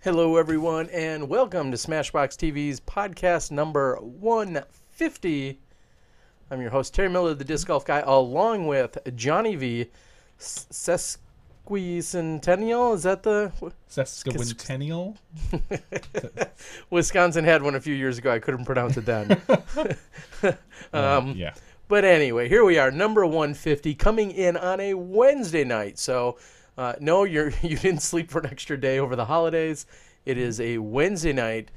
Hello, everyone, and welcome to SmashBoxxTV's podcast number 150. I'm your host, Terry Miller, the Disc Golf Guy, along with Johnny V. Sesquicentennial? Is that the... Sesquicentennial? Wisconsin had one a few years ago. I couldn't pronounce it then. Yeah. But anyway, here we are, number 150, coming in on a Wednesday night. So... no, you didn't sleep for an extra day over the holidays. It is a Wednesday night,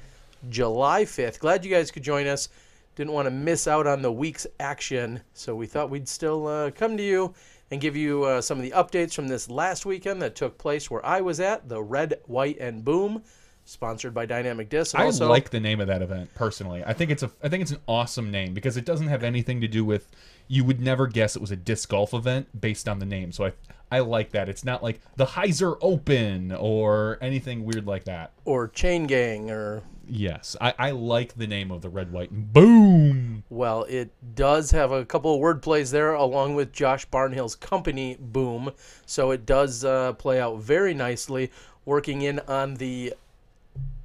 July 5th. Glad you guys could join us. Didn't want to miss out on the week's action, so we thought we'd still come to you and give you some of the updates from this last weekend that took place where I was at, the Red, White, and Booom, sponsored by Dynamic Disc. I like the name of that event personally. I think it's an awesome name because it doesn't have anything to do with. You would never guess it was a disc golf event based on the name. So I like that. It's not like the Heiser Open or anything weird like that. Or Chain Gang or... Yes, I like the name of the Red, White, and Booom. Well, it does have a couple of word plays there along with Josh Barnhill's company, Booom. So it does play out very nicely, working in on the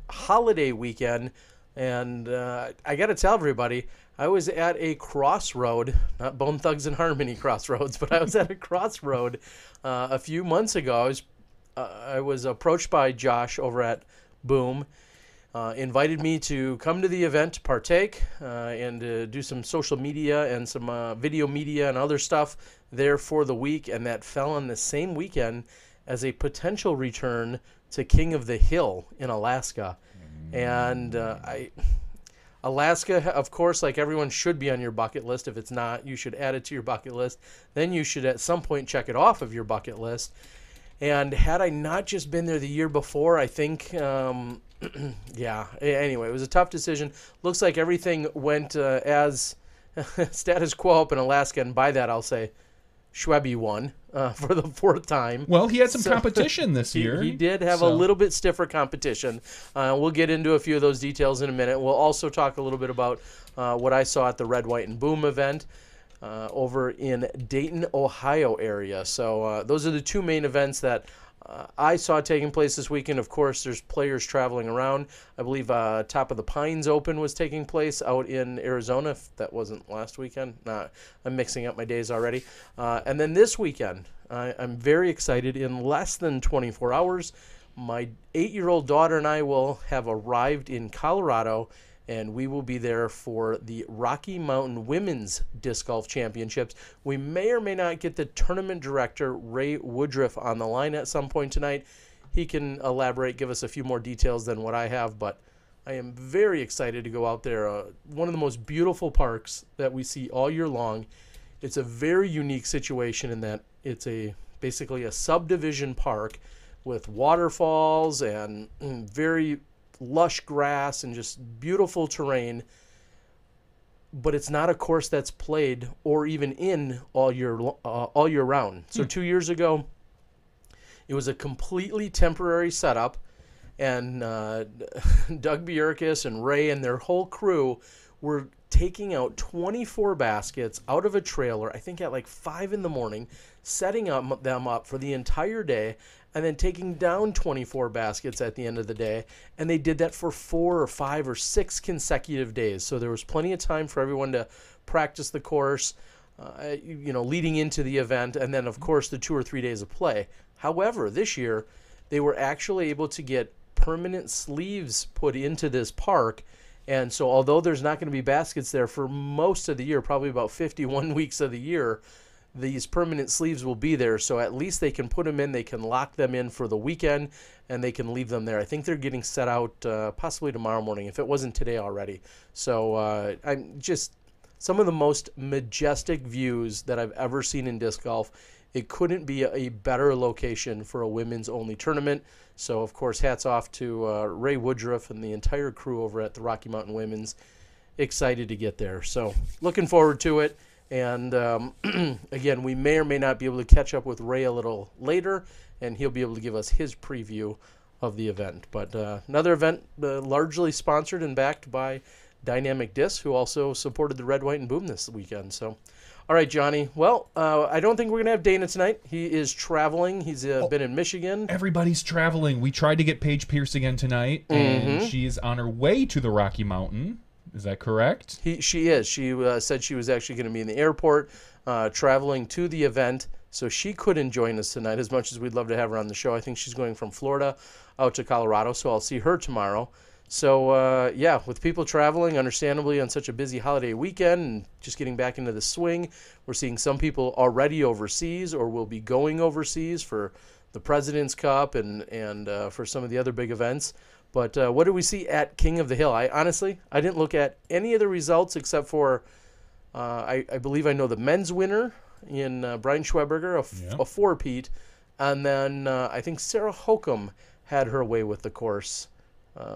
holiday weekend. And I got to tell everybody, I was at a crossroad, not Bone Thugs and Harmony crossroads, but I was at a crossroad a few months ago. I was approached by Josh over at Booom, invited me to come to the event to partake and do some social media and some video media and other stuff there for the week, and that fell on the same weekend as a potential return to King of the Hill in Alaska. And Alaska, of course, like everyone, should be on your bucket list. If it's not, you should add it to your bucket list. Then you should at some point check it off of your bucket list. And had I not just been there the year before, I think, yeah. Anyway, it was a tough decision. Looks like everything went as status quo up in Alaska. And by that, I'll say Schwebe won for the fourth time. Well, he had some competition this year. He did have a little bit stiffer competition. We'll get into a few of those details in a minute. We'll also talk a little bit about what I saw at the Red, White, and Booom event over in Dayton, Ohio area. So those are the two main events that I saw taking place this weekend. Of course, there's players traveling around. I believe Top of the Pines Open was taking place out in Arizona. If that wasn't last weekend. Nah, I'm mixing up my days already. And then this weekend, I'm very excited. In less than 24 hours, my 8-year-old daughter and I will have arrived in Colorado, and we will be there for the Rocky Mountain Women's Disc Golf Championships. We may or may not get the tournament director, Ray Woodruff, on the line at some point tonight. He can elaborate, give us a few more details than what I have, but I am very excited to go out there. One of the most beautiful parks that we see all year long. It's a very unique situation in that it's basically a subdivision park with waterfalls and very lush grass and just beautiful terrain, but it's not a course that's played or even in all year round. So 2 years ago, it was a completely temporary setup, and Doug Bjerkes and Ray and their whole crew were taking out 24 baskets out of a trailer, I think at like 5 in the morning, setting them up for the entire day, and then taking down 24 baskets at the end of the day. And they did that for 4 or 5 or 6 consecutive days. So there was plenty of time for everyone to practice the course, leading into the event, and then, of course, the 2 or 3 days of play. However, this year, they were actually able to get permanent sleeves put into this park. And so although there's not going to be baskets there for most of the year, probably about 51 weeks of the year, these permanent sleeves will be there, so at least they can put them in, they can lock them in for the weekend, and they can leave them there. I think they're getting set out possibly tomorrow morning, if it wasn't today already. So I'm just some of the most majestic views that I've ever seen in disc golf. It couldn't be a better location for a women's-only tournament. So, of course, hats off to Ray Woodruff and the entire crew over at the Rocky Mountain Women's. Excited to get there. So, looking forward to it. And again, we may or may not be able to catch up with Ray a little later, and he'll be able to give us his preview of the event. But another event largely sponsored and backed by Dynamic Disc, who also supported the Red, White, and Boom this weekend. So, all right, Johnny. Well, I don't think we're going to have Dana tonight. He is traveling. He's been in Michigan. Everybody's traveling. We tried to get Paige Pierce again tonight, and she is on her way to the Rocky Mountain. Is that correct? She is. She said she was actually going to be in the airport, traveling to the event, so she couldn't join us tonight as much as we'd love to have her on the show. I think she's going from Florida out to Colorado, so I'll see her tomorrow. So, yeah, with people traveling, understandably, on such a busy holiday weekend and just getting back into the swing, we're seeing some people already overseas or will be going overseas for the President's Cup and for some of the other big events. But what did we see at King of the Hill? I didn't look at any of the results except for, I believe I know the men's winner in Brian Schweberger, a four-peat. And then I think Sarah Hokum had her way with the course.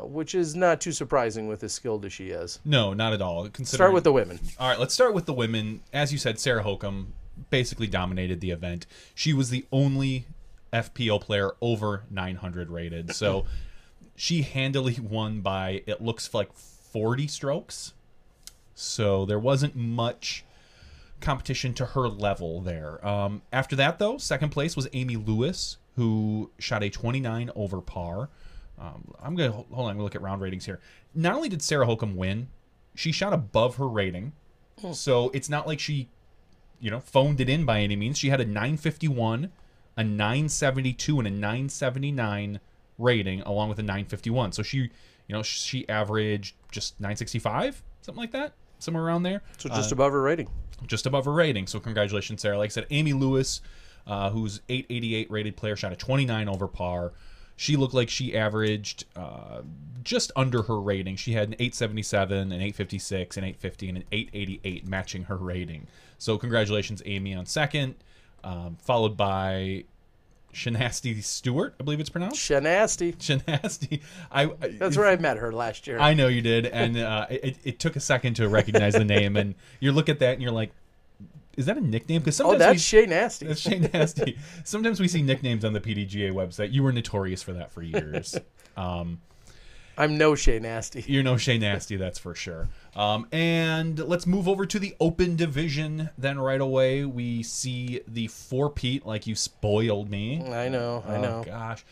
Which is not too surprising with as skilled as she is. No, not at all. Start with the women. All right, let's start with the women. As you said, Sarah Hokum basically dominated the event. She was the only FPO player over 900 rated. So she handily won by, it looks like, 40 strokes. So there wasn't much competition to her level there. After that, though, second place was Amy Lewis, who shot a 29 over par. I'm going to hold on. I'm going to look at round ratings here. Not only did Sarah Hokum win, she shot above her rating. So it's not like she, phoned it in by any means. She had a 951, a 972, and a 979 rating, along with a 951. So she, she averaged just 965, something like that, somewhere around there. So just above her rating. Just above her rating. So congratulations, Sarah. Like I said, Amy Lewis, who's 888 rated player, shot a 29 over par. She looked like she averaged just under her rating. She had an 877, an 856, an 850, and an 888 matching her rating. So congratulations, Amy, on second, followed by Shanasty Stewart, I believe it's pronounced. Shanasty. Shanasty. That's where I met her last year. I know you did, and it took a second to recognize the name, and you look at that and you're like, is that a nickname? Because sometimes that's Shay Nasty. That's Shay Nasty. Sometimes we see nicknames on the PDGA website. You were notorious for that for years. I'm no Shay Nasty. You're no Shay Nasty, that's for sure. And let's move over to the Open Division. Then right away we see the four-peat, like you spoiled me. I know. Oh, gosh.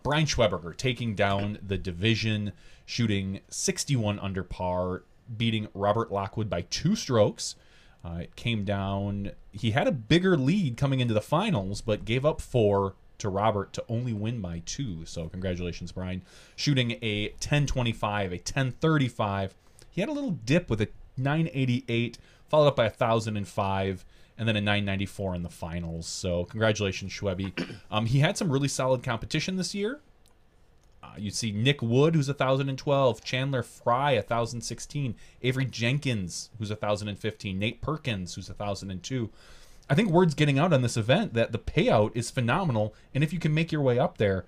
Brian Schweberger taking down the division, shooting 61 under par, beating Robert Lockwood by 2 strokes. It came down. He had a bigger lead coming into the finals, but gave up 4 to Robert to only win by 2. So congratulations, Brian. Shooting a 1025, a 1035. He had a little dip with a 988, followed up by a 1005, and then a 994 in the finals. So congratulations, Schwebby. He had some really solid competition this year. You see Nick Wood, who's 1,012, Chandler Fry, 1,016, Avery Jenkins, who's 1,015, Nate Perkins, who's 1,002. I think word's getting out on this event that the payout is phenomenal, and if you can make your way up there,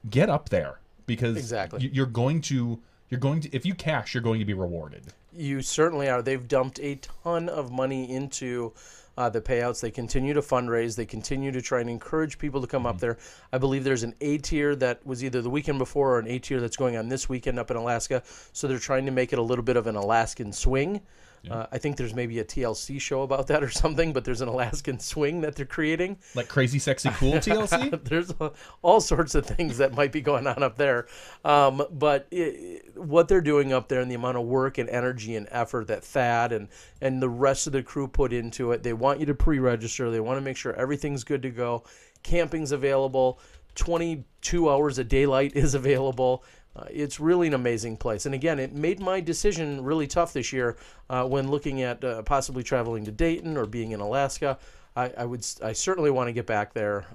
get up there, because exactly. you're going to if you cash, you're going to be rewarded. You certainly are. They've dumped a ton of money into the payouts. They continue to fundraise. They continue to try and encourage people to come up there. I believe there's an A tier that was either the weekend before or an A tier that's going on this weekend up in Alaska. So they're trying to make it a little bit of an Alaskan swing. Yeah. I think there's maybe a TLC show about that or something, but there's an Alaskan swing that they're creating. Like Crazy Sexy Cool TLC? There's all sorts of things that might be going on up there. But what they're doing up there and the amount of work and energy and effort that Thad and the rest of the crew put into it, they want you to pre-register. They want to make sure everything's good to go. Camping's available. 22 hours of daylight is available. It's really an amazing place. And again, it made my decision really tough this year when looking at possibly traveling to Dayton or being in Alaska. I certainly want to get back there.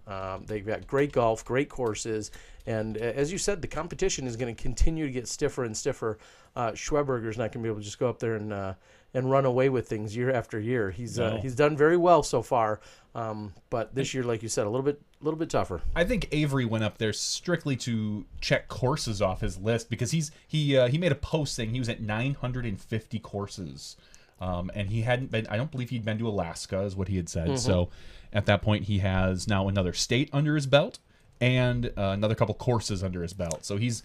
They've got great golf, great courses, and as you said, the competition is going to continue to get stiffer and stiffer. Schweberger's not going to be able to just go up there and run away with things year after year. He's done very well so far, but this year, like you said, a little bit tougher. I think Avery went up there strictly to check courses off his list because he made a post saying he was at 950 courses. And he hadn't been, I don't believe he'd been to Alaska, is what he had said. Mm-hmm. So at that point, he has now another state under his belt. and another couple courses under his belt. So he's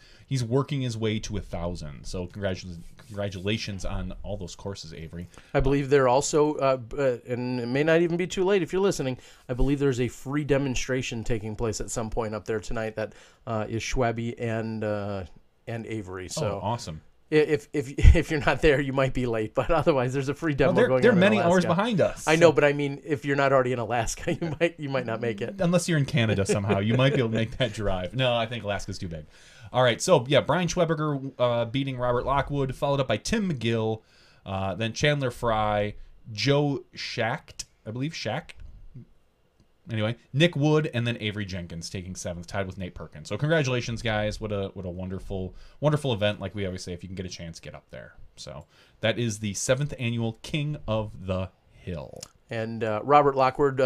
working his way to 1,000. So congratulations on all those courses, Avery. I believe they're also, and it may not even be too late if you're listening, I believe there's a free demonstration taking place at some point up there tonight that is Schwabi and Avery. So awesome. If you're not there, you might be late, but otherwise there's a free demo going on. They're in many Alaska. hours behind us. I know, but I mean, if you're not already in Alaska, you might not make it. Unless you're in Canada somehow, you might be able to make that drive. No, I think Alaska's too big. All right, so yeah, Brian Schweberger beating Robert Lockwood, followed up by Tim McGill, then Chandler Fry, Joe Schacht, I believe Schacht. Anyway, Nick Wood, and then Avery Jenkins taking 7th, tied with Nate Perkins. So congratulations, guys. What a wonderful event. Like we always say, if you can get a chance, get up there. So that is the 7th annual King of the Hill. And Robert Lockwood,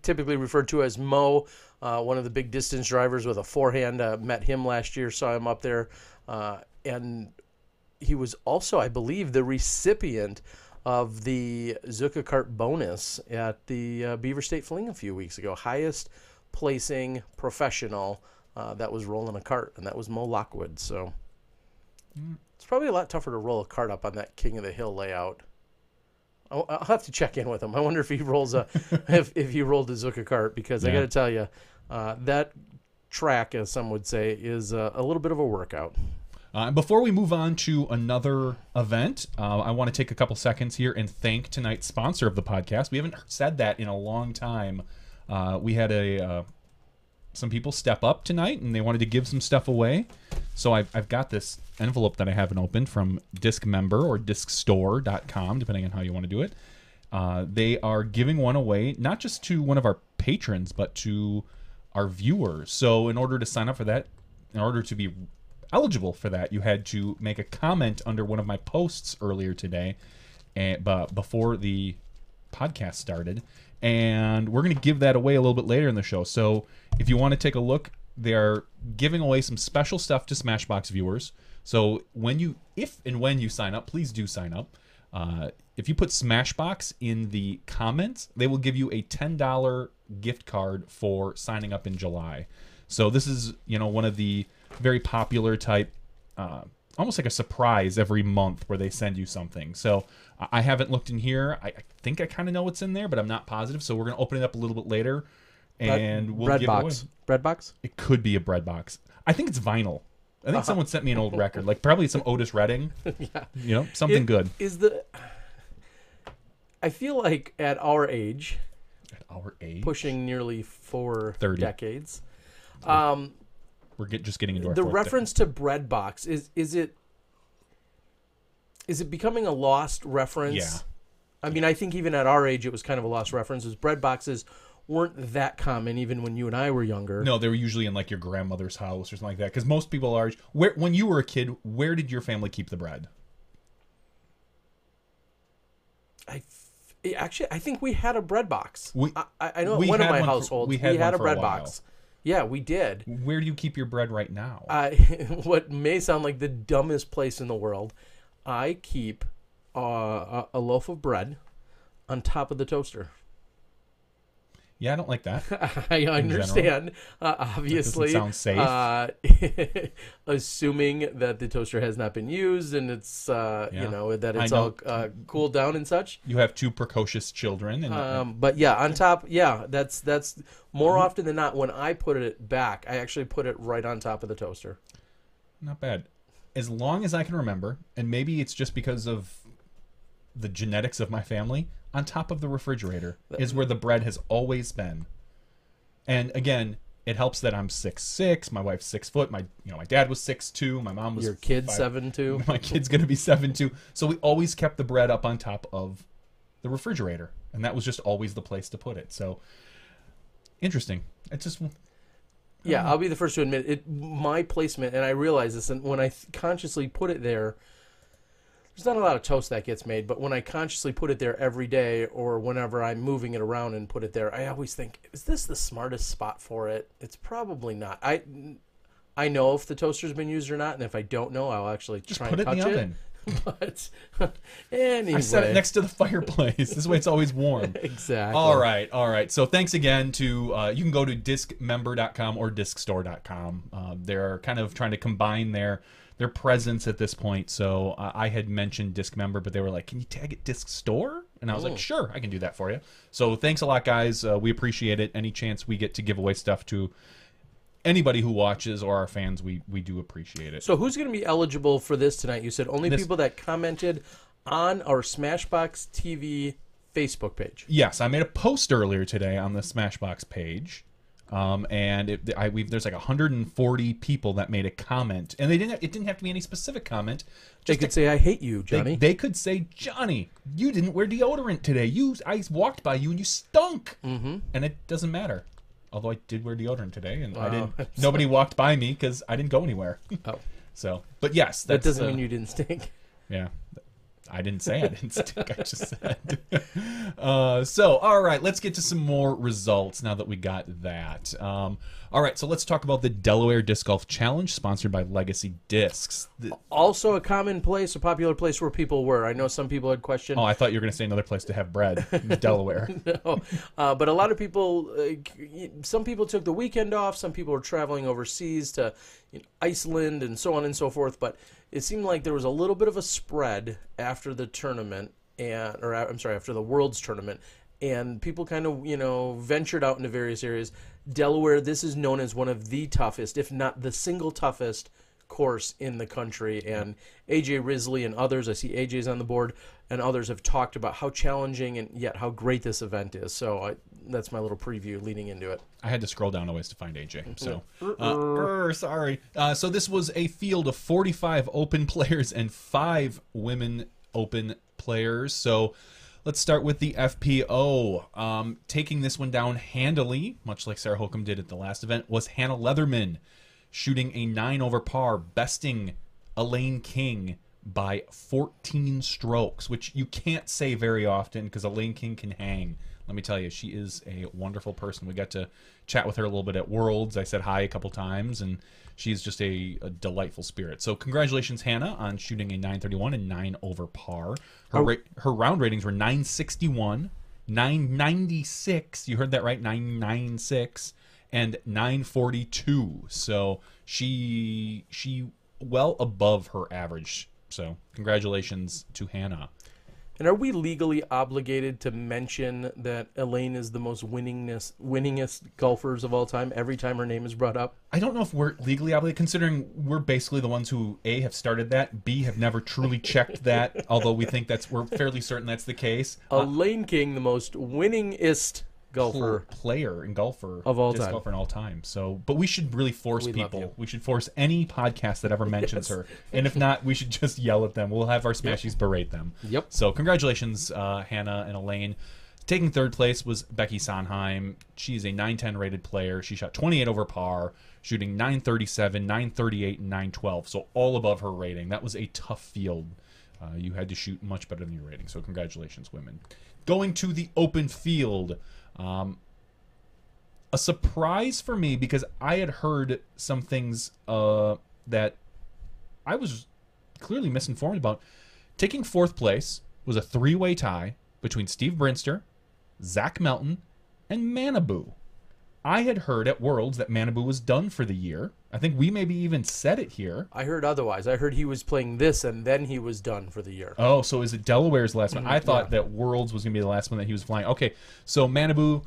typically referred to as Mo, one of the big distance drivers with a forehand. Met him last year, saw him up there. And he was also, I believe, the recipient of the Zucca Kart bonus at the Beaver State Fling a few weeks ago. Highest placing professional that was rolling a cart, and that was Mo Lockwood. So it's probably a lot tougher to roll a cart up on that King of the Hill layout. I'll have to check in with him. I wonder if he rolls if he rolled a Zucca Kart, because I got to tell you, that track, as some would say, is a little bit of a workout. Before we move on to another event, I want to take a couple seconds here and thank tonight's sponsor of the podcast. We haven't said that in a long time. We had some people step up tonight, and they wanted to give some stuff away. So I've got this envelope that I haven't opened from DiscMember or DiscStore.com, depending on how you want to do it. They are giving one away, not just to one of our patrons, but to our viewers. So in order to sign up for that, in order to be eligible for that, you had to make a comment under one of my posts earlier today, but before the podcast started, and we're going to give that away a little bit later in the show. So if you want to take a look, they are giving away some special stuff to Smashbox viewers. So if and when you sign up, please do sign up. If you put Smashbox in the comments, they will give you a $10 gift card for signing up in July. So this is, one of the very popular type, almost like a surprise every month where they send you something. So I haven't looked in here. I think I kind of know what's in there, but I'm not positive. So we're going to open it up a little bit later, and we'll give it away. Bread box? It could be a bread box. I think it's vinyl. I think someone sent me an old record, like probably some Otis Redding. Yeah. Something good. I feel like at our age, pushing nearly 4 30 decades, we're just getting into our the reference to bread box is it becoming a lost reference? Yeah. I mean, I think even at our age it was kind of a lost reference. As bread boxes weren't that common even when you and I were younger. No, they were usually in like your grandmother's house or something like that. Because most people are. When you were a kid, where did your family keep the bread? I think we had a bread box. I know we one of my had households we had a bread box. Yeah, we did. Where do you keep your bread right now? What may sound like the dumbest place in the world, I keep a loaf of bread on top of the toaster. Yeah, I don't like that. I understand. Obviously, that doesn't sound safe. Assuming that the toaster has not been used and it's that it's all cooled down and such. You have 2 precocious children, but yeah, on top. Yeah, that's more often than not when I put it back. I actually put it right on top of the toaster. Not bad, as long as I can remember, and maybe it's just because of the genetics of my family. On top of the refrigerator is where the bread has always been. And again, it helps that I'm 6'6", my wife's 6 foot, my dad was 6'2", my mom was your kid's 7'2". My kid's gonna be 7'2". So we always kept the bread up on top of the refrigerator, and that was just always the place to put it. So interesting. It's just I'll be the first to admit it. My placement, and I realize this, and when I consciously put it there. There's not a lot of toast that gets made, but when I consciously put it there every day or whenever I'm moving it around and put it there, I always think, is this the smartest spot for it? It's probably not. I know if the toaster's been used or not, and if I don't know, I'll actually just try put and it in touch the it. oven. But anyway. I set it next to the fireplace. This way it's always warm. Exactly. All right. So thanks again to, you can go to discmember.com or discstore.com. They're kind of trying to combine their presence at this point. So I had mentioned Disc Member, but they were like, can you tag it Disc Store? And I was like, sure, I can do that for you. So thanks a lot, guys. We appreciate it. Any chance we get to give away stuff to anybody who watches or our fans, we do appreciate it. So who's going to be eligible for this tonight? You said only people that commented on our SmashBoxxTV Facebook page. Yes, I made a post earlier today on the Smashbox page. And there's like 140 people that made a comment, and it didn't have to be any specific comment. They could say, "I hate you, Johnny." They could say, "Johnny, you didn't wear deodorant today. I walked by you and you stunk." Mm-hmm. And it doesn't matter. Although I did wear deodorant today, and I didn't. Nobody walked by me because I didn't go anywhere. Oh, so but yes, that doesn't mean you didn't stink. Yeah. I didn't say I didn't stink. I just said. So, all right, let's get to some more results now that we got that. All right, so let's talk about the Delaware Disc Golf Challenge, sponsored by Legacy Discs. Also a common place, a popular place where people were. I know some people had questioned. Oh, I thought you were going to say another place to have bread, Delaware. No, but a lot of people, some people took the weekend off. Some people were traveling overseas to Iceland and so on and so forth. But it seemed like there was a little bit of a spread after the tournament, after the World's tournament, and people kind of, ventured out into various areas. Delaware, this is known as one of the toughest, if not the single toughest course in the country. And AJ Risley and others, I see AJ's on the board, and others have talked about how challenging and yet how great this event is. So that's my little preview leading into it. I had to scroll down a ways to find AJ. So, sorry. So this was a field of 45 open players and 5 women open players. So let's start with the FPO. Taking this one down handily, much like Sarah Holcomb did at the last event, was Hannah Leatherman, shooting a 9 over par, besting Elaine King by 14 strokes, which you can't say very often because Elaine King can hang. Let me tell you, she is a wonderful person. We got to chat with her a little bit at Worlds. I said hi a couple times, and she's just a delightful spirit. So congratulations, Hannah, on shooting a 931 and 9 over par. Her round ratings were 961, 996. You heard that right, 996, and 942. So she well above her average. So congratulations to Hannah. And are we legally obligated to mention that Elaine is the most winningest golfers of all time every time her name is brought up? I don't know if we're legally obligated, considering we're basically the ones who, A, have started that, B, have never truly checked that, although we think we're fairly certain that's the case. Elaine King, the most winningest golfer, player and golfer of all disc time. Golfer in all time. So, but we should really force people. We should force any podcast that ever mentions her, and if not, we should just yell at them. We'll have our Smashies berate them. Yep. So, congratulations, Hannah and Elaine. Taking third place was Becky Sondheim. She's a 910 rated player. She shot 28 over par, shooting 937, 938, and 912. So all above her rating. That was a tough field. You had to shoot much better than your rating. So congratulations, women. Going to the open field. A surprise for me, because I had heard some things that I was clearly misinformed about. Taking fourth place was a 3-way tie between Steve Brinster, Zach Melton, and Manabu. I had heard at Worlds that Manabu was done for the year. I think we maybe even said it here. I heard otherwise. I heard he was playing this and then he was done for the year. Oh, so is it Delaware's last one? I thought that Worlds was going to be the last one that he was flying. Okay, so Manabu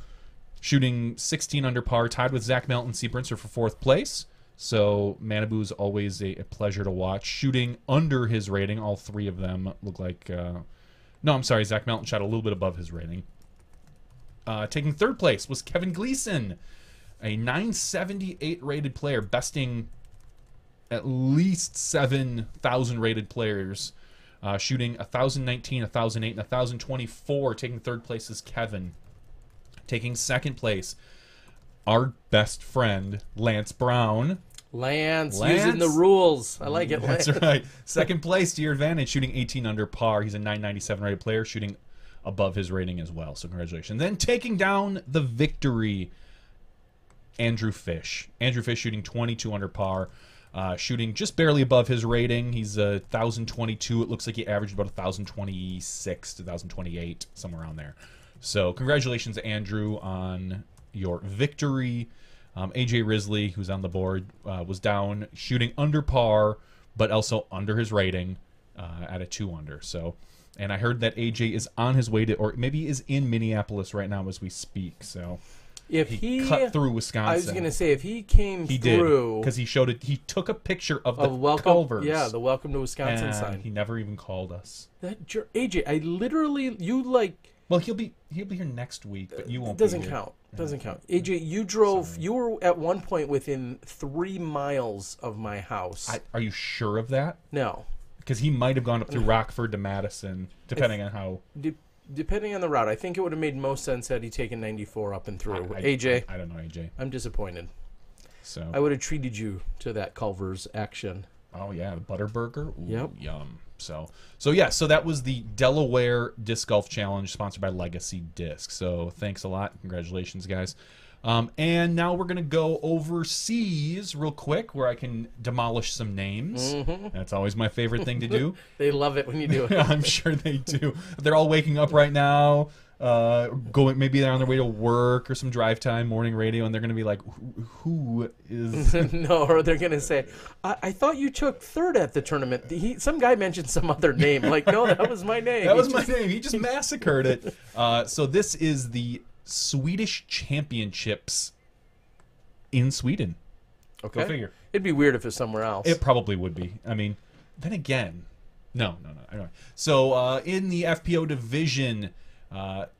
shooting 16 under par, tied with Zach Melton and Steve Brinster for fourth place. So Manabu's always a pleasure to watch. Shooting under his rating, all three of them look like... no, I'm sorry, Zach Melton shot a little bit above his rating. Taking third place was Kevin Gleason, a 978 rated player, besting at least 7,000 rated players, shooting 1,019, 1,008, and 1,024. Taking third place is Kevin. Taking second place, our best friend, Lance Brown. Lance, using the rules. I like it, Lance. That's right. Second place to your advantage, shooting 18 under par. He's a 997 rated player, shooting above his rating as well. So congratulations. Then taking down the victory, Andrew Fish. Andrew Fish shooting 22 under par. shooting just barely above his rating. He's 1,022. It looks like he averaged about 1,026 to 1,028, somewhere around there. So congratulations, Andrew, on your victory. AJ Risley, who's on the board, was down shooting under par, but also under his rating at a 2 under. So, and I heard that AJ is on his way to, or maybe is in Minneapolis right now as we speak. So if he cut through Wisconsin. I was going to say, if he came through, because he showed it. He took a picture of the welcome, Culvers. Yeah, the Welcome to Wisconsin and sign. He never even called us. AJ, I literally, you like. Well, he'll be here next week, but you won't. Doesn't be here. count. Doesn't count. AJ, you drove. Sorry. You were at one point within 3 miles of my house. Are you sure of that? No, because he might have gone up through Rockford to Madison, depending on how. Depending on the route, I think it would have made most sense had he taken 94 up and through. AJ, I don't know, AJ. I'm disappointed. So I would have treated you to that Culver's action. Oh yeah, the Butterburger. Ooh, yep. Yum. So yeah, so that was the Delaware Disc Golf Challenge sponsored by Legacy Disc. So thanks a lot. Congratulations, guys. And now we're going to go overseas real quick where I can demolish some names. Mm-hmm. That's always my favorite thing to do. They love it when you do it. I'm sure they do. They're all waking up right now, maybe they're on their way to work or some drive time morning radio, and they're going to be like, who is... No, or they're going to say, I thought you took third at the tournament. Some guy mentioned some other name. Like, no, that was my name. That was my name. He just massacred it. So this is the Swedish Championships in Sweden. Okay. Go figure. It'd be weird if it's somewhere else. It probably would be. I mean, then again, no. Anyway. So in the FPO division,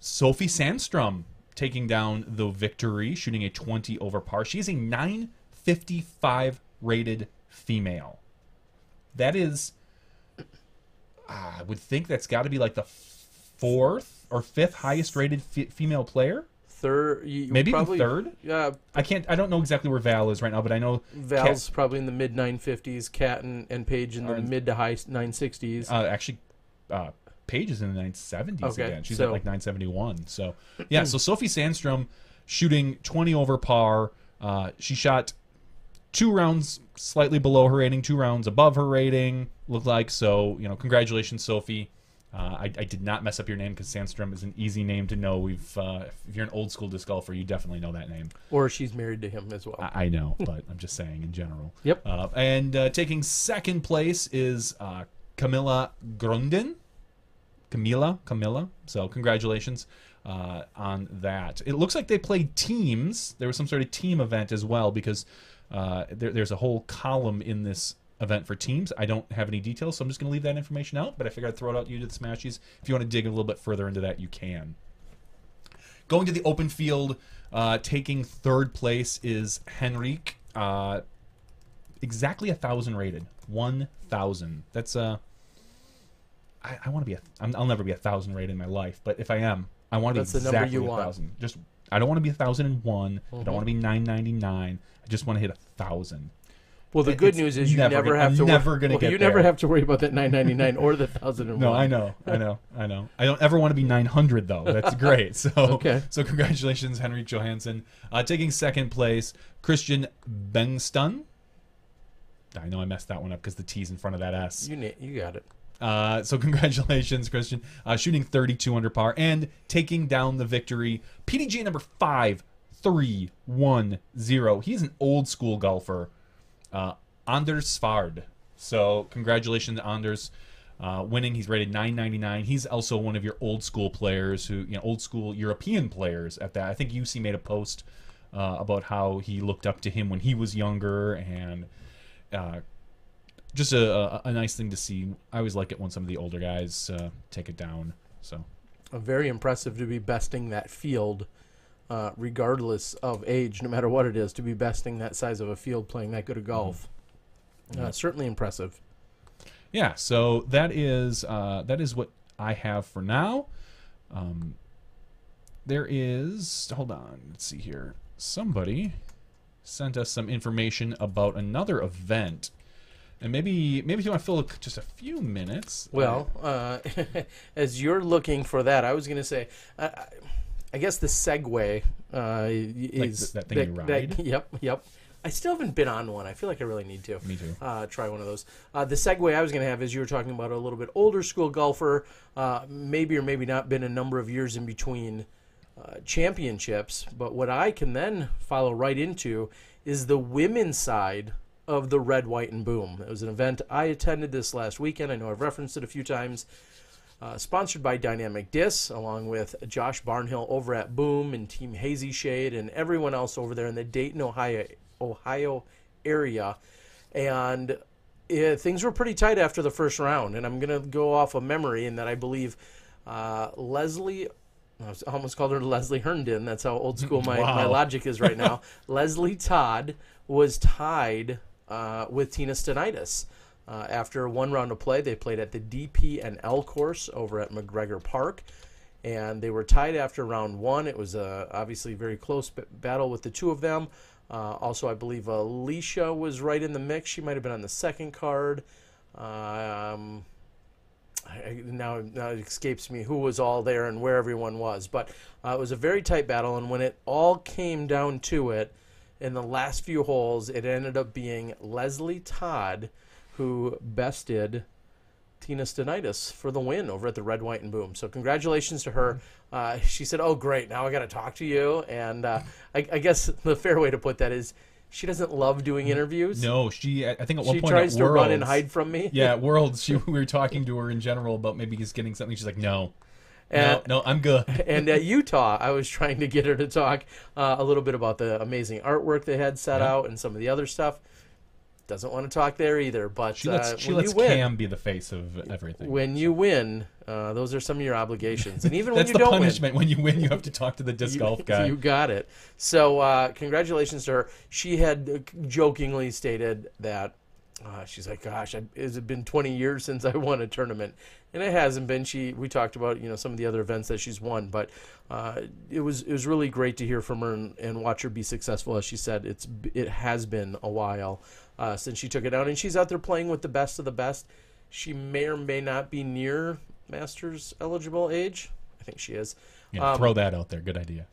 Sophie Sandstrom taking down the victory, shooting a 20 over par. She is a 955 rated female. That is, I would think that's got to be like the 4th or 5th highest rated female player. Third, maybe probably, even 3rd. Yeah, I don't know exactly where Val is right now, but I know Val's probably in the mid 950s. Kat and Paige in the mid to high 960s. Actually, Paige is in the 970s again. She's at like 971. So yeah, so Sophie Sandstrom shooting 20 over par. She shot 2 rounds slightly below her rating, 2 rounds above her rating. Looked like so. Congratulations, Sophie. I did not mess up your name because Sandstrom is an easy name to know. If you're an old school disc golfer, you definitely know that name. Or she's married to him as well. I know, but I'm just saying in general. Yep. And taking second place is Camilla Grunden. Camilla. So congratulations on that. It looks like they played teams. There was some sort of team event as well because there's a whole column in this event for teams. I don't have any details, so I'm just going to leave that information out, but I figured I'd throw it out to you to the Smashies. If you want to dig a little bit further into that, you can. Going to the open field, taking third place is Henrik. Exactly 1,000 rated. 1,000. That's I want to be I'll never be 1,000 rated in my life, but if I am, I want to be exactly 1,000. Just I don't want to be 1,001. I don't want to be 999. I just want to hit 1,000. Well, the good news is you never have to worry about that 999 or the 1,001. No, I know. I don't ever want to be 900 though. That's great. So, okay. So congratulations, Henrik Johansson, taking second place. Christian Bengtsson. I know I messed that one up because the T's in front of that S. You got it. So congratulations, Christian, shooting 32 under par and taking down the victory. PDG number 5310. He's an old school golfer. Anders Svard. So congratulations to Anders winning. He's rated 999. He's also one of your old school players old school European players at that. I think UC made a post about how he looked up to him when he was younger, and just a nice thing to see. I always like it when some of the older guys take it down. So very impressive to be besting that field. Regardless of age, no matter what it is, to be besting that size of a field playing that good of golf. Certainly impressive. Yeah, so that is what I have for now. There is, hold on, let's see here. Somebody sent us some information about another event. And maybe if you want to fill just a few minutes. Well, as you're looking for that, I was going to say... I guess the Segway is like that thing you ride. Yep. I still haven't been on one. I feel like I really need to. Me too. Try one of those. The segue I was going to have is you were talking about a little bit older school golfer, maybe or maybe not been a number of years in between championships. But what I can then follow right into is the women's side of the Red, White, and Boom. It was an event I attended this last weekend. I know I've referenced it a few times. Sponsored by Dynamic Dis, along with Josh Barnhill over at Booom and Team Hazy Shade and everyone else over there in the Dayton, Ohio area. And things were pretty tight after the first round. And I'm going to go off of memory in that I believe Leslie, I almost called her Leslie Herndon. That's how old school my logic is right now. Leslie Todd was tied with Tina Stenitis. After one round of play, they played at the DP and L course over at McGregor Park, and they were tied after round one. It was obviously a very close battle with the two of them. Also, I believe Alicia was right in the mix. She might have been on the second card. Now it escapes me who was all there and where everyone was, but it was a very tight battle, and when it all came down to it, in the last few holes, it ended up being Leslie Todd who bested Tina Stenitis for the win over at the Red, White, and Boom. So congratulations to her. She said, "Oh, great, now I got to talk to you." And I guess the fair way to put that is she doesn't love doing interviews. No, I think at one point she tries at to Worlds, run and hide from me. Yeah, at Worlds, we were talking to her in general about maybe just getting something. She's like, no, I'm good. And at Utah, I was trying to get her to talk a little bit about the amazing artwork they had set out and some of the other stuff. Doesn't want to talk there either, but she lets Cam be the face of everything. When you win, those are some of your obligations, and even when you don't win. That's the punishment. When you win, you have to talk to the disc golf guy. You got it. So congratulations to her. She had jokingly stated that she's like, "Gosh, has it been 20 years since I won a tournament?" And it hasn't been. We talked about some of the other events that she's won, but it was really great to hear from her and watch her be successful. As she said, it has been a while since she took it down, and she's out there playing with the best of the best. She may or may not be near Masters eligible age. I think she is. Yeah, throw that out there. Good idea.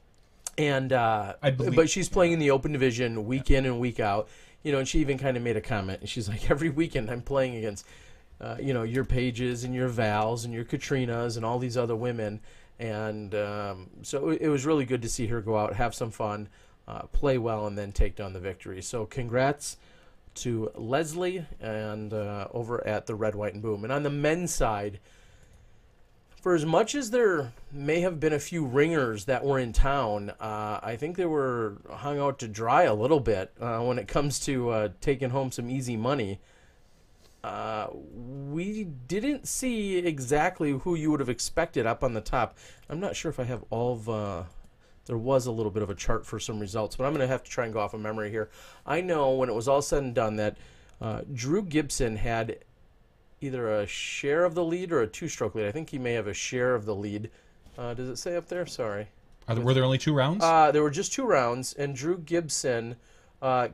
And but she's playing in the Open Division week in and week out. And she even kind of made a comment, and she's like, every weekend I'm playing against your Paiges and your Vals and your Katrinas and all these other women. And so it was really good to see her go out, have some fun, play well, and then take down the victory. So congrats to Leslie and over at the Red, White, and Boom. And on the men's side, for as much as there may have been a few ringers that were in town, I think they were hung out to dry a little bit when it comes to taking home some easy money. We didn't see exactly who you would have expected up on the top. I'm not sure if I have all of... there was a little bit of a chart for some results, but I'm going to have to try and go off of memory here. I know when it was all said and done that Drew Gibson had either a share of the lead or a two-stroke lead. I think he may have a share of the lead. Does it say up there? Sorry. Were there only 2 rounds? There were just 2 rounds, and Drew Gibson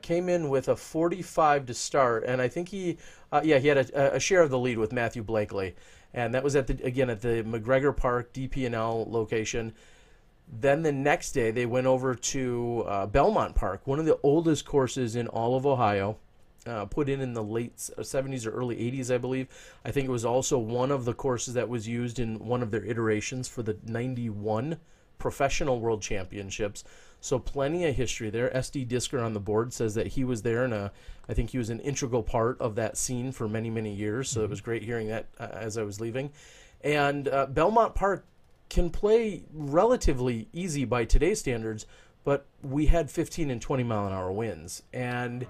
came in with a 45 to start, and I think he had a share of the lead with Matthew Blakely, and that was at the McGregor Park DP&L location. Then the next day they went over to Belmont Park, one of the oldest courses in all of Ohio, put in the late 70s or early 80s, I believe. I think it was also one of the courses that was used in one of their iterations for the 91 Professional World Championships. So plenty of history there. SD Disker on the board says that he was there, and I think he was an integral part of that scene for many, many years. So it was great hearing that as I was leaving. And Belmont Park can play relatively easy by today's standards, but we had 15 and 20 mile an hour winds, and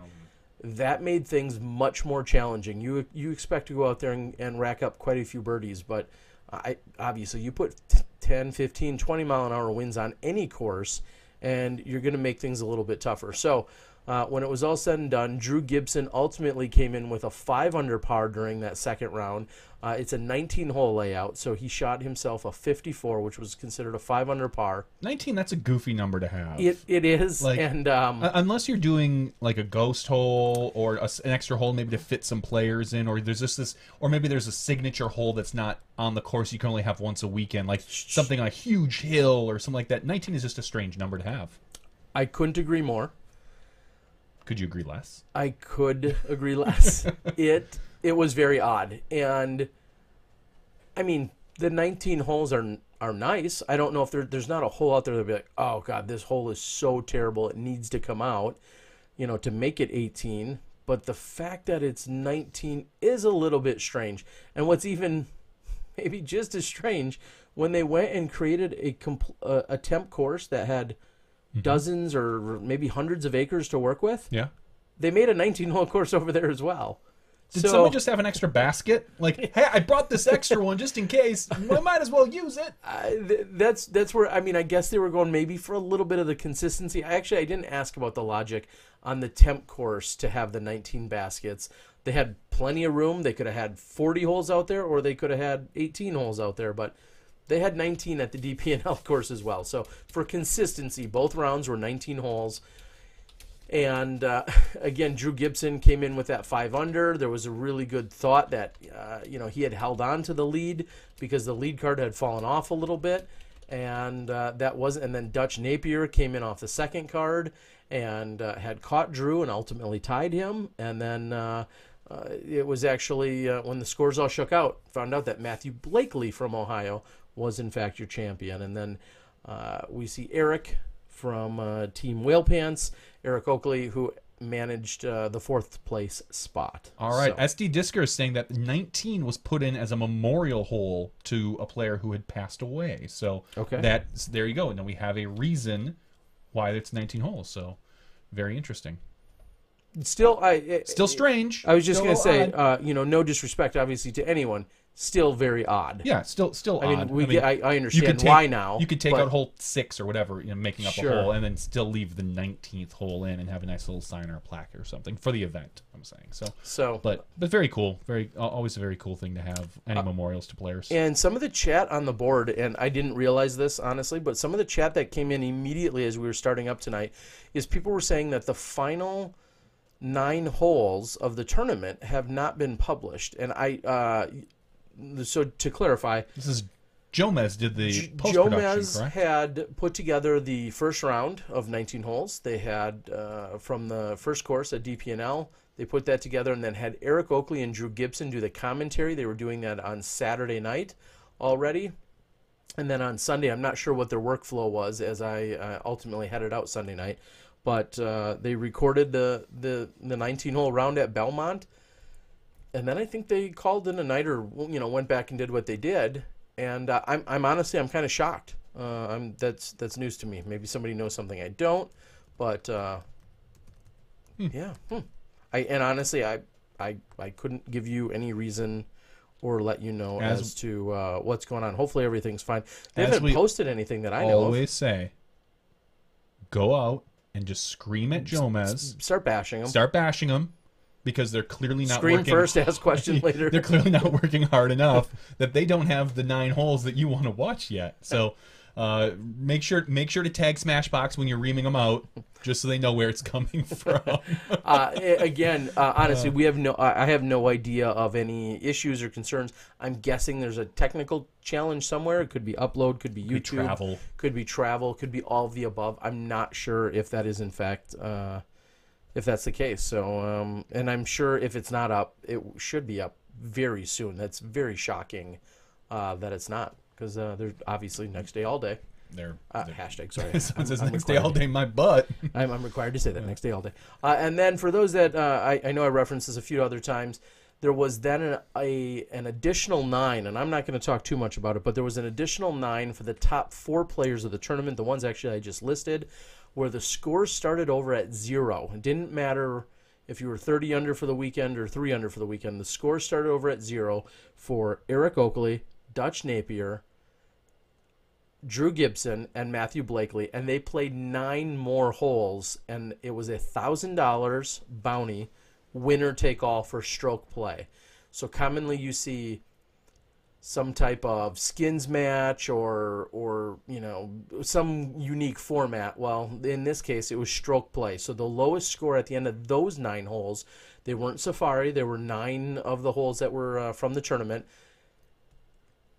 that made things much more challenging. You expect to go out there and rack up quite a few birdies, but obviously you put 10, 15, 20 mile an hour winds on any course, and you're going to make things a little bit tougher. So when it was all said and done, Drew Gibson ultimately came in with a 5 under par during that second round. It's a 19-hole layout, so he shot himself a 54, which was considered a 5 under par. 19, that's a goofy number to have. It is. Like, and unless you're doing like a ghost hole or an extra hole maybe to fit some players in, or there's just this, or maybe there's a signature hole that's not on the course you can only have once a weekend, like something on a huge hill or something like that. 19 is just a strange number to have. I couldn't agree more. Could you agree less? I could agree less. It was very odd. And, I mean, the 19 holes are nice. I don't know if there's not a hole out there that'll be like, oh, God, this hole is so terrible. It needs to come out, to make it 18. But the fact that it's 19 is a little bit strange. And what's even maybe just as strange, when they went and created a temp course that had dozens or maybe hundreds of acres to work with, they made a 19-hole course over there as well. Did someone just have an extra basket? Like, hey, I brought this extra one just in case. I might as well use it. That's where, I mean, I guess they were going maybe for a little bit of the consistency. I didn't ask about the logic on the temp course to have the 19 baskets. They had plenty of room. They could have had 40 holes out there, or they could have had 18 holes out there, but they had 19 at the DP&L course as well. So for consistency, both rounds were 19 holes. And again, Drew Gibson came in with that 5 under. There was a really good thought that he had held on to the lead because the lead card had fallen off a little bit, and that wasn't. And then Dutch Napier came in off the second card and had caught Drew and ultimately tied him. And then it was actually when the scores all shook out, found out that Matthew Blakely from Ohio was in fact your champion. And then we see Eric from Team Whale Pants, Eric Oakley, who managed the 4th place spot. All right. So. SD Disker is saying that 19 was put in as a memorial hole to a player who had passed away. So there you go. And then we have a reason why it's 19 holes. So very interesting. Still strange. I was just going to say, no disrespect, obviously, to anyone. Still very odd. Yeah, still odd. I understand why now. You could take out hole 6 or whatever, making up a hole, and then still leave the 19th hole in and have a nice little sign or a plaque or something for the event. I'm saying but very cool. Always a very cool thing to have any memorials to players. And some of the chat on the board, and I didn't realize this honestly, but some of the chat that came in immediately as we were starting up tonight is people were saying that the final 9 holes of the tournament have not been published, and so to clarify, this is Jomez did the post-production, Jomez correct? had put together the first round of 19 holes. They had from the first course at DP&L. They put that together and then had Eric Oakley and Drew Gibson do the commentary. They were doing that on Saturday night already. And then on Sunday, I'm not sure what their workflow was as I ultimately headed out Sunday night. But they recorded the 19-hole round at Belmont. And then I think they called in a night or went back and did what they did, and I'm honestly kind of shocked. That's news to me. Maybe somebody knows something I don't, but yeah. And honestly, I couldn't give you any reason or let you know as to what's going on. Hopefully everything's fine. They haven't posted anything that I know of. Always say, go out and just scream at Jomez. Start bashing him. Because they're clearly not Scream working. First, ask question later. They're clearly not working hard enough that they don't have the 9 holes that you want to watch yet. So make sure to tag Smashbox when you're reaming them out, just so they know where it's coming from. Honestly, I have no idea of any issues or concerns. I'm guessing there's a technical challenge somewhere. It could be upload, could be YouTube, could be travel, could be all of the above. I'm not sure if that is in fact. If that's the case. So, and I'm sure if it's not up, it should be up very soon. That's very shocking that it's not, because they're obviously next day all day. They're hashtag, sorry. Someone says next day all day my butt. I'm required to say that, next day all day. And then for those that, I know I referenced this a few other times, there was then an additional 9, and I'm not going to talk too much about it, but there was an additional 9 for the top 4 players of the tournament, the ones actually I just listed, where the scores started over at 0. It didn't matter if you were 30 under for the weekend or 3 under for the weekend. The scores started over at 0 for Eric Oakley, Dutch Napier, Drew Gibson, and Matthew Blakely, and they played 9 more holes, and it was $1,000 bounty, winner take all for stroke play. So commonly you see some type of skins match or some unique format. Well, in this case, it was stroke play. So the lowest score at the end of those 9 holes, they weren't Safari. There were 9 of the holes that were from the tournament.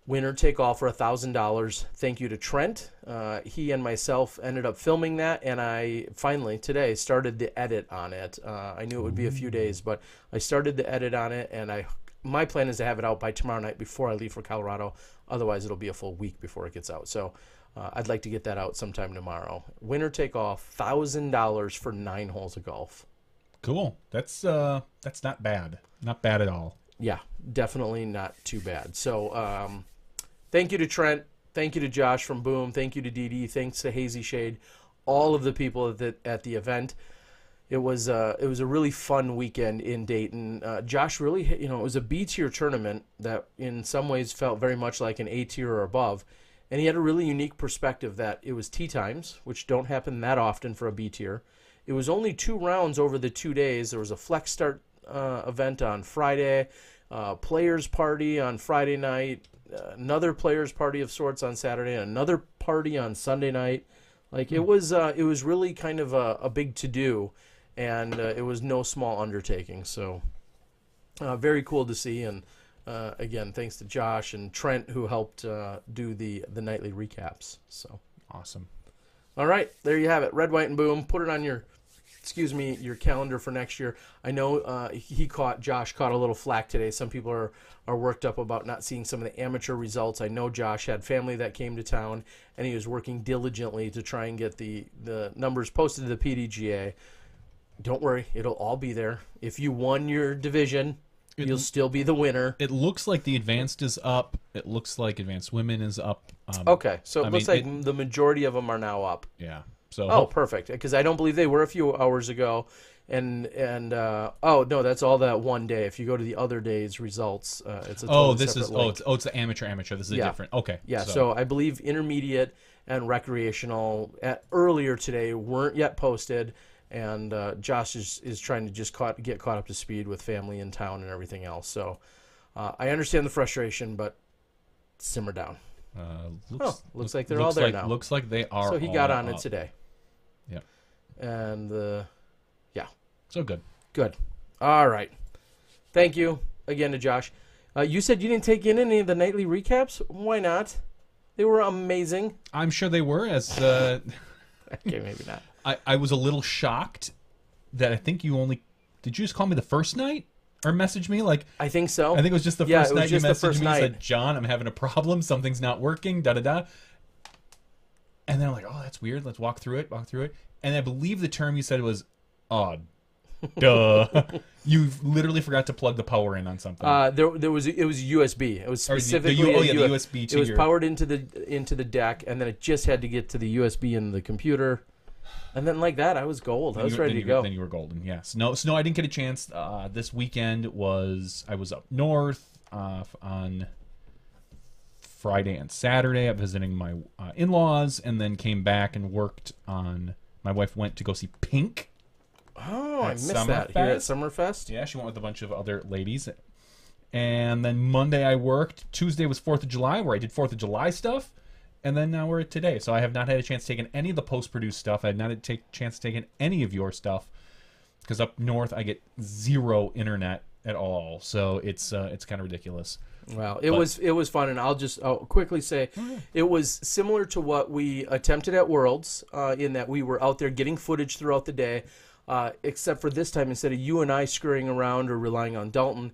Winner take all for $1,000. Thank you to Trent. He and myself ended up filming that, and I finally today started the edit on it. I knew it would be a few days, but I started the edit on it, and my plan is to have it out by tomorrow night before I leave for Colorado. Otherwise, it'll be a full week before it gets out. So I'd like to get that out sometime tomorrow. Winner take all, $1,000 for 9 holes of golf. Cool. That's not bad. Not bad at all. Yeah, definitely not too bad. So thank you to Trent. Thank you to Josh from Booom. Thank you to Dee Dee. Thanks to Hazy Shade. All of the people at the event. It was a really fun weekend in Dayton. Josh really, it was a B tier tournament that in some ways felt very much like an A tier or above. And he had a really unique perspective that it was tee times, which don't happen that often for a B tier. It was only 2 rounds over the 2 days. There was a flex start event on Friday, players party on Friday night, another players party of sorts on Saturday, and another party on Sunday night. Like it was really kind of a big to do, and it was no small undertaking. So very cool to see. And again, thanks to Josh and Trent who helped do the nightly recaps. So awesome. All right, there you have it. Red, white, and Booom. Put it on your calendar for next year. I know Josh caught a little flack today. Some people are worked up about not seeing some of the amateur results. I know Josh had family that came to town, and he was working diligently to try and get the numbers posted to the PDGA. Don't worry, it'll all be there. If you won your division, you'll still be the winner. It looks like the advanced is up. It looks like advanced women is up. Okay, so it looks like the majority of them are now up. Yeah. So perfect. Because I don't believe they were a few hours ago, and no, that's all that one day. If you go to the other day's results, it's a totally separate link. It's the amateur. This is a different. Okay. Yeah. So I believe intermediate and recreational earlier today weren't yet posted, and Josh is trying to just get caught up to speed with family in town and everything else. So I understand the frustration, but simmer down. Looks like they're all there now. Looks like they are. So he got on it today. Yeah. And yeah. So good. Good. All right. Thank you again to Josh. You said you didn't take in any of the nightly recaps. Why not? They were amazing. I'm sure they were. Okay, maybe not. I was a little shocked that I think you only did. You just call me the first night or message me like? I think so. I think it was just the first night you messaged me. Said, John, I'm having a problem. Something's not working. Da da da. And then I'm like, oh, that's weird. Let's walk through it. And I believe the term you said was odd. Duh. You literally forgot to plug the power in on something. It was USB. It was specifically the USB. It was powered into the deck, and then it just had to get to the USB in the computer. And then like that, I was gold. I was ready to go. Then you were golden. Yes. No, I didn't get a chance. This weekend I was up north on Friday and Saturday. I'm visiting my in-laws, and then came back and worked on. My wife went to go see Pink. Oh, I missed that here at Summerfest. Yeah, she went with a bunch of other ladies. And then Monday I worked. Tuesday was 4th of July, where I did 4th of July stuff. And then now we're at today. So I have not had a chance to take in any of the post-produced stuff. I have not had a chance to take in any of your stuff. Because up north I get zero internet at all. So it's kind of ridiculous. Wow, it was fun, and I'll quickly say it was similar to what we attempted at Worlds in that we were out there getting footage throughout the day, except for this time, instead of you and I scurrying around or relying on Dalton,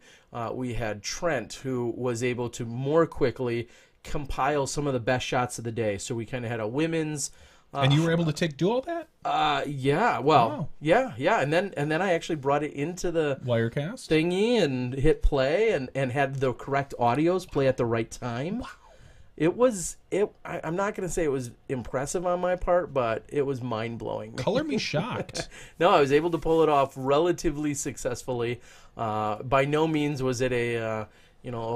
we had Trent, who was able to more quickly compile some of the best shots of the day. So we kind of had a women's... and you were able to do all that? Yeah. Well, wow. yeah. And then I actually brought it into the Wirecast thingy and hit play and had the correct audios play at the right time. Wow. I'm not going to say it was impressive on my part, but it was mind-blowing. Color me shocked. No, I was able to pull it off relatively successfully. By no means was it a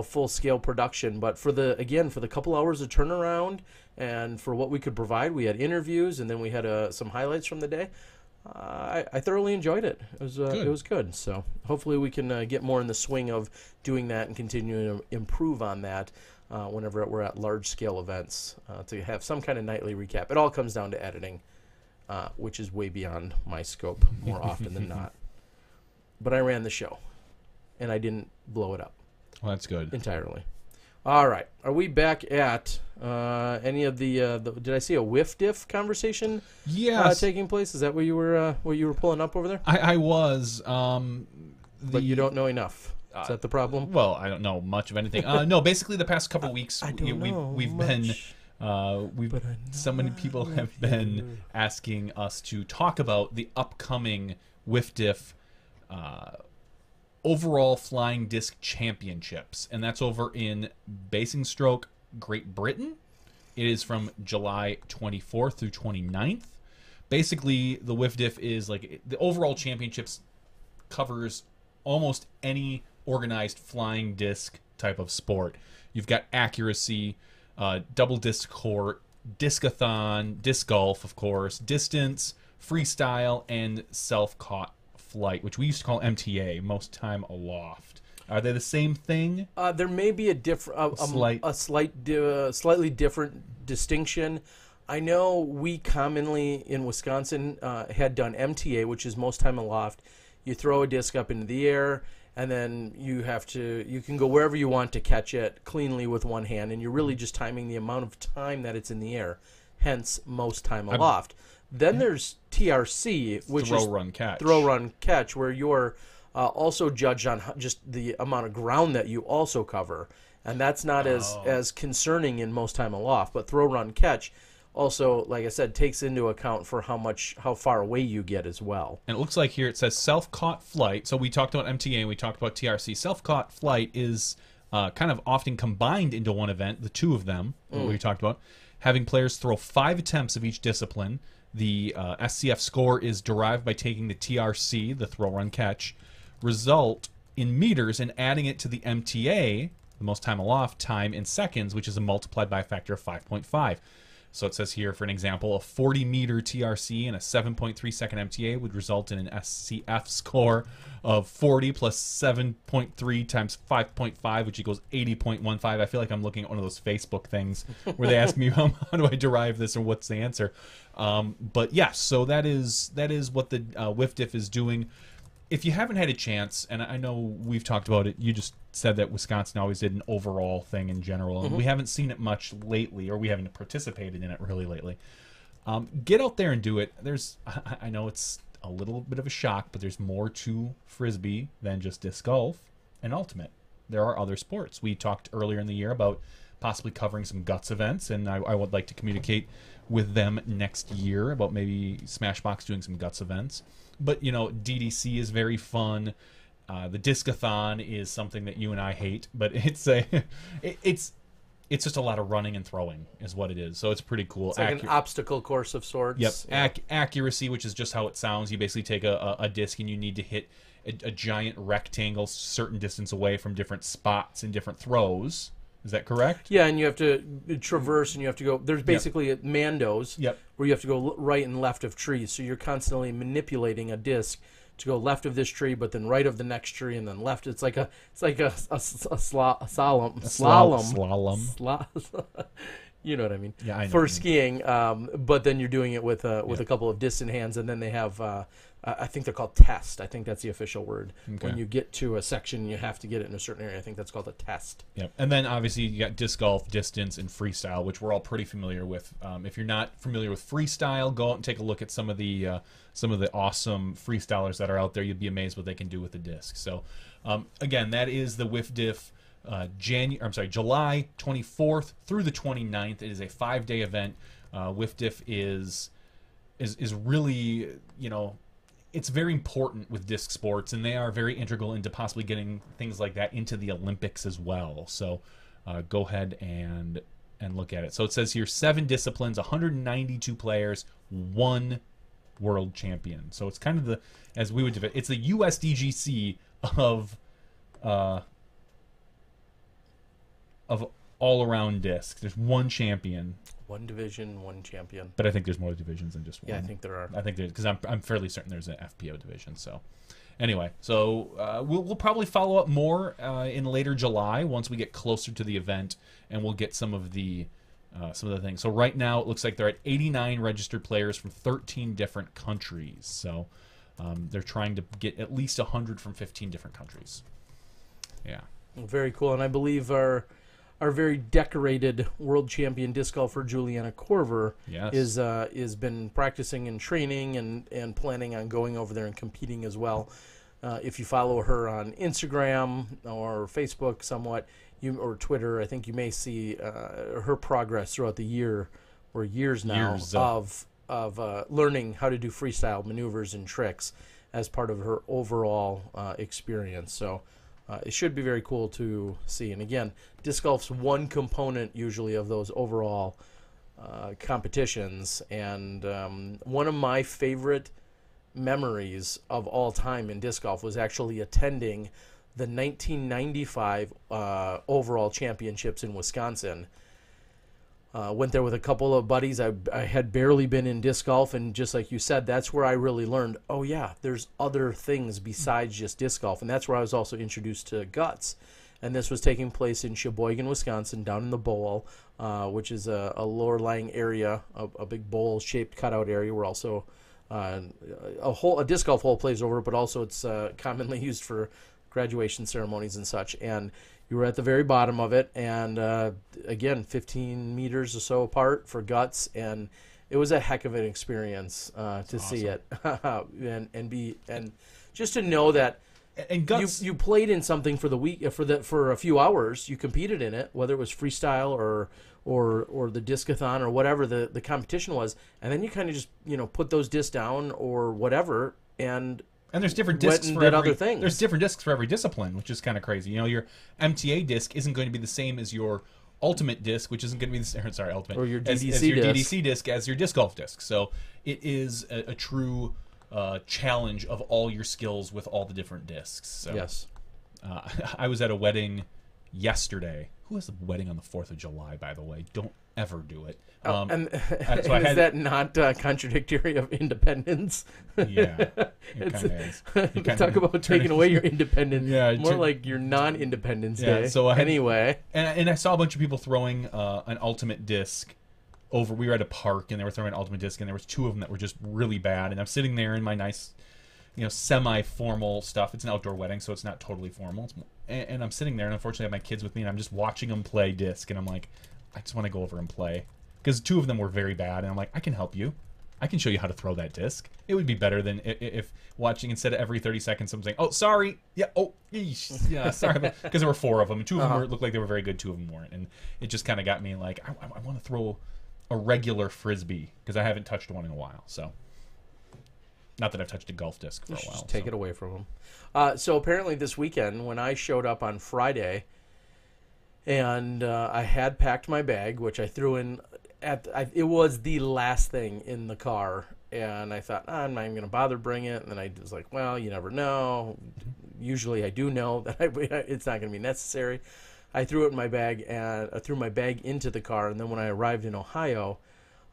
full-scale production, but for the couple hours of turnaround and for what we could provide, we had interviews, and then we had some highlights from the day. I thoroughly enjoyed it. It was good. So hopefully we can get more in the swing of doing that and continuing to improve on that whenever we're at large-scale events to have some kind of nightly recap. It all comes down to editing, which is way beyond my scope more often than not. But I ran the show, and I didn't blow it up. Well, that's good. Entirely. All right. Are we back at any of the did I see a whiff diff conversation Yes. taking place? Is that what you were pulling up over there? I was. But you don't know enough. Is that the problem? Well, I don't know much of anything. No, basically the past couple weeks we've been so many people have been asking us to talk about the upcoming Whiff Diff overall flying disc championships, and that's over in Basingstoke, Great Britain. It is from July 24th through 29th. Basically, the Whiff Diff is like the overall championships covers almost any organized flying disc type of sport. You've got accuracy, double disc court, discathon, disc golf, of course, distance, freestyle, and self-caught flight, which we used to call MTA, most time aloft. Are they the same thing? There may be a slightly different distinction. I know we commonly in Wisconsin had done MTA, which is most time aloft. You throw a disc up into the air, and then you can go wherever you want to catch it cleanly with one hand, and you're really just timing the amount of time that it's in the air, hence most time aloft. Then there's TRC, which throw, is run, catch. Throw, run, catch, where you're also judged on just the amount of ground that you also cover, and that's not as concerning in most time aloft. But throw, run, catch also, like I said, takes into account for how far away you get as well. And it looks like here it says self-caught flight. So we talked about MTA and we talked about TRC. Self-caught flight is kind of often combined into one event, the two of them, what we talked about, having players throw 5 attempts of each discipline. The SCF score is derived by taking the TRC, the throw, run, catch, result in meters and adding it to the MTA, the most time aloft, time in seconds, which is multiplied by a factor of 5.5. So it says here, for an example, a 40-meter TRC and a 7.3 second MTA would result in an SCF score of 40 plus 7.3 times 5.5, which equals 80.15. I feel like I'm looking at one of those Facebook things where they ask me how do I derive this or what's the answer. But yes, so that is what the Whiff Diff is doing. If you haven't had a chance, and I know we've talked about it, you just said that Wisconsin always did an overall thing in general, and we haven't seen it much lately, or we haven't participated in it really lately. Get out there and do it. I know it's a little bit of a shock, but there's more to Frisbee than just disc golf and ultimate. There are other sports. We talked earlier in the year about possibly covering some guts events, and I would like to communicate with them next year about maybe SmashBoxx doing some guts events. But, you know, DDC is very fun. The Discathon is something that you and I hate, but it's just a lot of running and throwing is what it is. So it's pretty cool. It's like an obstacle course of sorts. Yep. Yeah. Accuracy, which is just how it sounds. You basically take a disc and you need to hit a giant rectangle certain distance away from different spots and different throws. Is that correct? Yeah, and you have to traverse, and you have to go. There's basically mandos where you have to go right and left of trees. So you're constantly manipulating a disc to go left of this tree, but then right of the next tree, and then left. It's like a slalom. You know what I mean? Yeah, I know. For skiing, but then you're doing it with a couple of distant hands, and then they have. I think they're called test. I think that's the official word. Okay. When you get to a section, you have to get it in a certain area. I think that's called a test. Yep. And then obviously you got disc golf, distance, and freestyle, which we're all pretty familiar with. If you're not familiar with freestyle, go out and take a look at some of the awesome freestylers that are out there. You'd be amazed what they can do with the disc. So, again, that is the Whiff Diff. July 24th through the 29th. It is a 5-day event. Whiff Diff is really, you know, it's very important with disc sports, and they are very integral into possibly getting things like that into the Olympics as well. So go ahead and look at it. So it says here 7 disciplines, 192 players, 1 world champion. So it's kind of it's the USDGC of all-around discs. There's 1 champion. 1 division, 1 champion. But I think there's more divisions than just 1. Yeah, I think there are. I think there's, because I'm fairly certain there's an FPO division. So, anyway, we'll probably follow up more in later July once we get closer to the event, and we'll get some of the things. So right now it looks like they're at 89 registered players from 13 different countries. So they're trying to get at least 100 from 15 different countries. Yeah. Very cool, and I believe our our very decorated world champion disc golfer Juliana Korver is been practicing and training and planning on going over there and competing as well. If you follow her on Instagram or Facebook somewhat, or Twitter, I think you may see her progress throughout the year or years now of learning how to do freestyle maneuvers and tricks as part of her overall experience. So it should be very cool to see. And again, disc golf's one component usually of those overall competitions. And one of my favorite memories of all time in disc golf was actually attending the 1995 overall championships in Wisconsin. Went there with a couple of buddies. I had barely been in disc golf, and just like you said, that's where I really learned, oh yeah, there's other things besides just disc golf. And that's where I was also introduced to guts. And this was taking place in Sheboygan, Wisconsin, down in the bowl, which is a lower lying area, a big bowl-shaped cutout area where also a disc golf hole plays over it, but also it's commonly used for graduation ceremonies and such. And you were at the very bottom of it, and again, 15 meters or so apart for guts, and it was a heck of an experience to see it and just to know that. And guts, you played in something for the week for a few hours. You competed in it, whether it was freestyle or the discathon or whatever the competition was, and then you kind of just put those discs down or whatever, and there's different discs for every other things. There's different discs for every discipline, which is kind of crazy. Your MTA disc isn't going to be the same as your ultimate disc, which isn't going to be the same. Sorry, ultimate or your DDC as your DDC disc as your disc golf disc. So it is a true challenge of all your skills with all the different discs. So, yes. I was at a wedding yesterday. Who has a wedding on the 4th of July, by the way? Don't ever do it. And is that not contradictory of independence? Yeah, it kind of is. Talk about taking away your independence. Yeah, more like your non-independence day. So anyway. And I saw a bunch of people throwing an ultimate disc over. We were at a park, and they were throwing an ultimate disc, and there was 2 of them that were just really bad. And I'm sitting there in my nice, semi-formal stuff. It's an outdoor wedding, so it's not totally formal. And I'm sitting there, and unfortunately I have my kids with me, and I'm just watching them play disc, and I'm like, I just want to go over and play. Because 2 of them were very bad, and I'm like, I can help you. I can show you how to throw that disc. It would be better than if watching, instead of every 30 seconds, someone saying, oh, sorry. Yeah, oh, eesh. Yeah, sorry. Because there were 4 of them, and 2 of them looked like they were very good, 2 of them weren't. And it just kind of got me like, I want to throw a regular Frisbee, because I haven't touched one in a while, so. Not that I've touched a golf disc for a while. Just take it away from them. So apparently this weekend, when I showed up on Friday, and I had packed my bag, which I threw in it was the last thing in the car, and I thought, I'm not even going to bother bring it. And then I was like, well, you never know. Usually I do know that it's not going to be necessary. I threw it in my bag, and I threw my bag into the car, and then when I arrived in Ohio,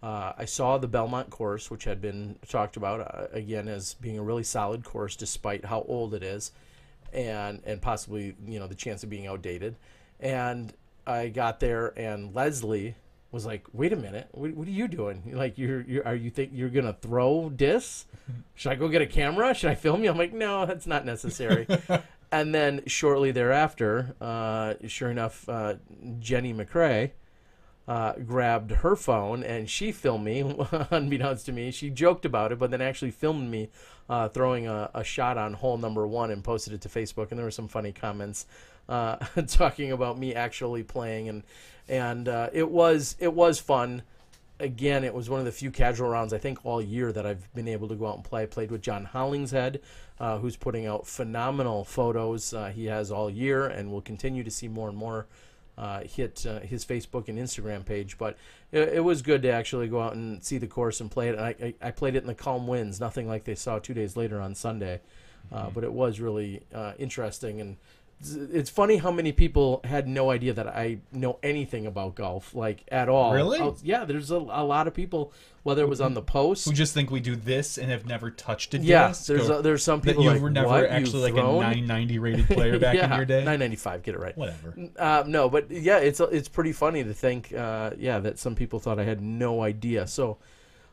I saw the Belmont course, which had been talked about, again, as being a really solid course despite how old it is, and possibly, the chance of being outdated. And I got there, and Leslie was like, wait a minute, what are you doing? Like, you think you're going to throw discs? Should I go get a camera? Should I film you? I'm like, no, that's not necessary. And then shortly thereafter, sure enough, Jenny McCrae grabbed her phone, and she filmed me, unbeknownst to me. She joked about it, but then actually filmed me throwing a shot on hole number 1 and posted it to Facebook. And there were some funny comments talking about me actually playing, and it was fun. Again, it was one of the few casual rounds I think all year that I've been able to go out and play. I played with John Hollingshead, who's putting out phenomenal photos. He has all year, and we'll continue to see more and more hit his Facebook and Instagram page. But it was good to actually go out and see the course and play it. And I played it in the calm winds, nothing like they saw 2 days later on Sunday. But it was really interesting. And it's funny how many people had no idea that I know anything about golf, like, at all. Really? Yeah, there's a lot of people, whether it was on the post, who just think we do this and have never touched a disc. Yes, there's some people that like, you were never actually like a 990 rated player back in your day. 995, get it right. Whatever. No, but yeah, it's pretty funny to think, that some people thought I had no idea. So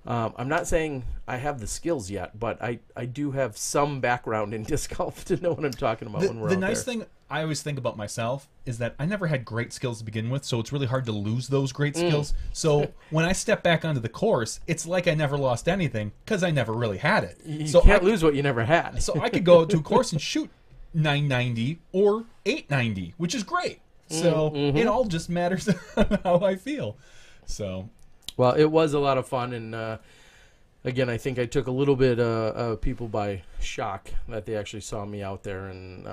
I'm not saying I have the skills yet, but I do have some background in disc golf to know what I'm talking about when we're out there. The nice thing I always think about myself is that I never had great skills to begin with, so it's really hard to lose those great skills. So when I step back onto the course, it's like I never lost anything because I never really had it. You can't lose what you never had. So I could go out to a course and shoot 990 or 890, which is great. So it all just matters how I feel. So, well, it was a lot of fun, and again, I think I took a little bit of people by shock that they actually saw me out there, and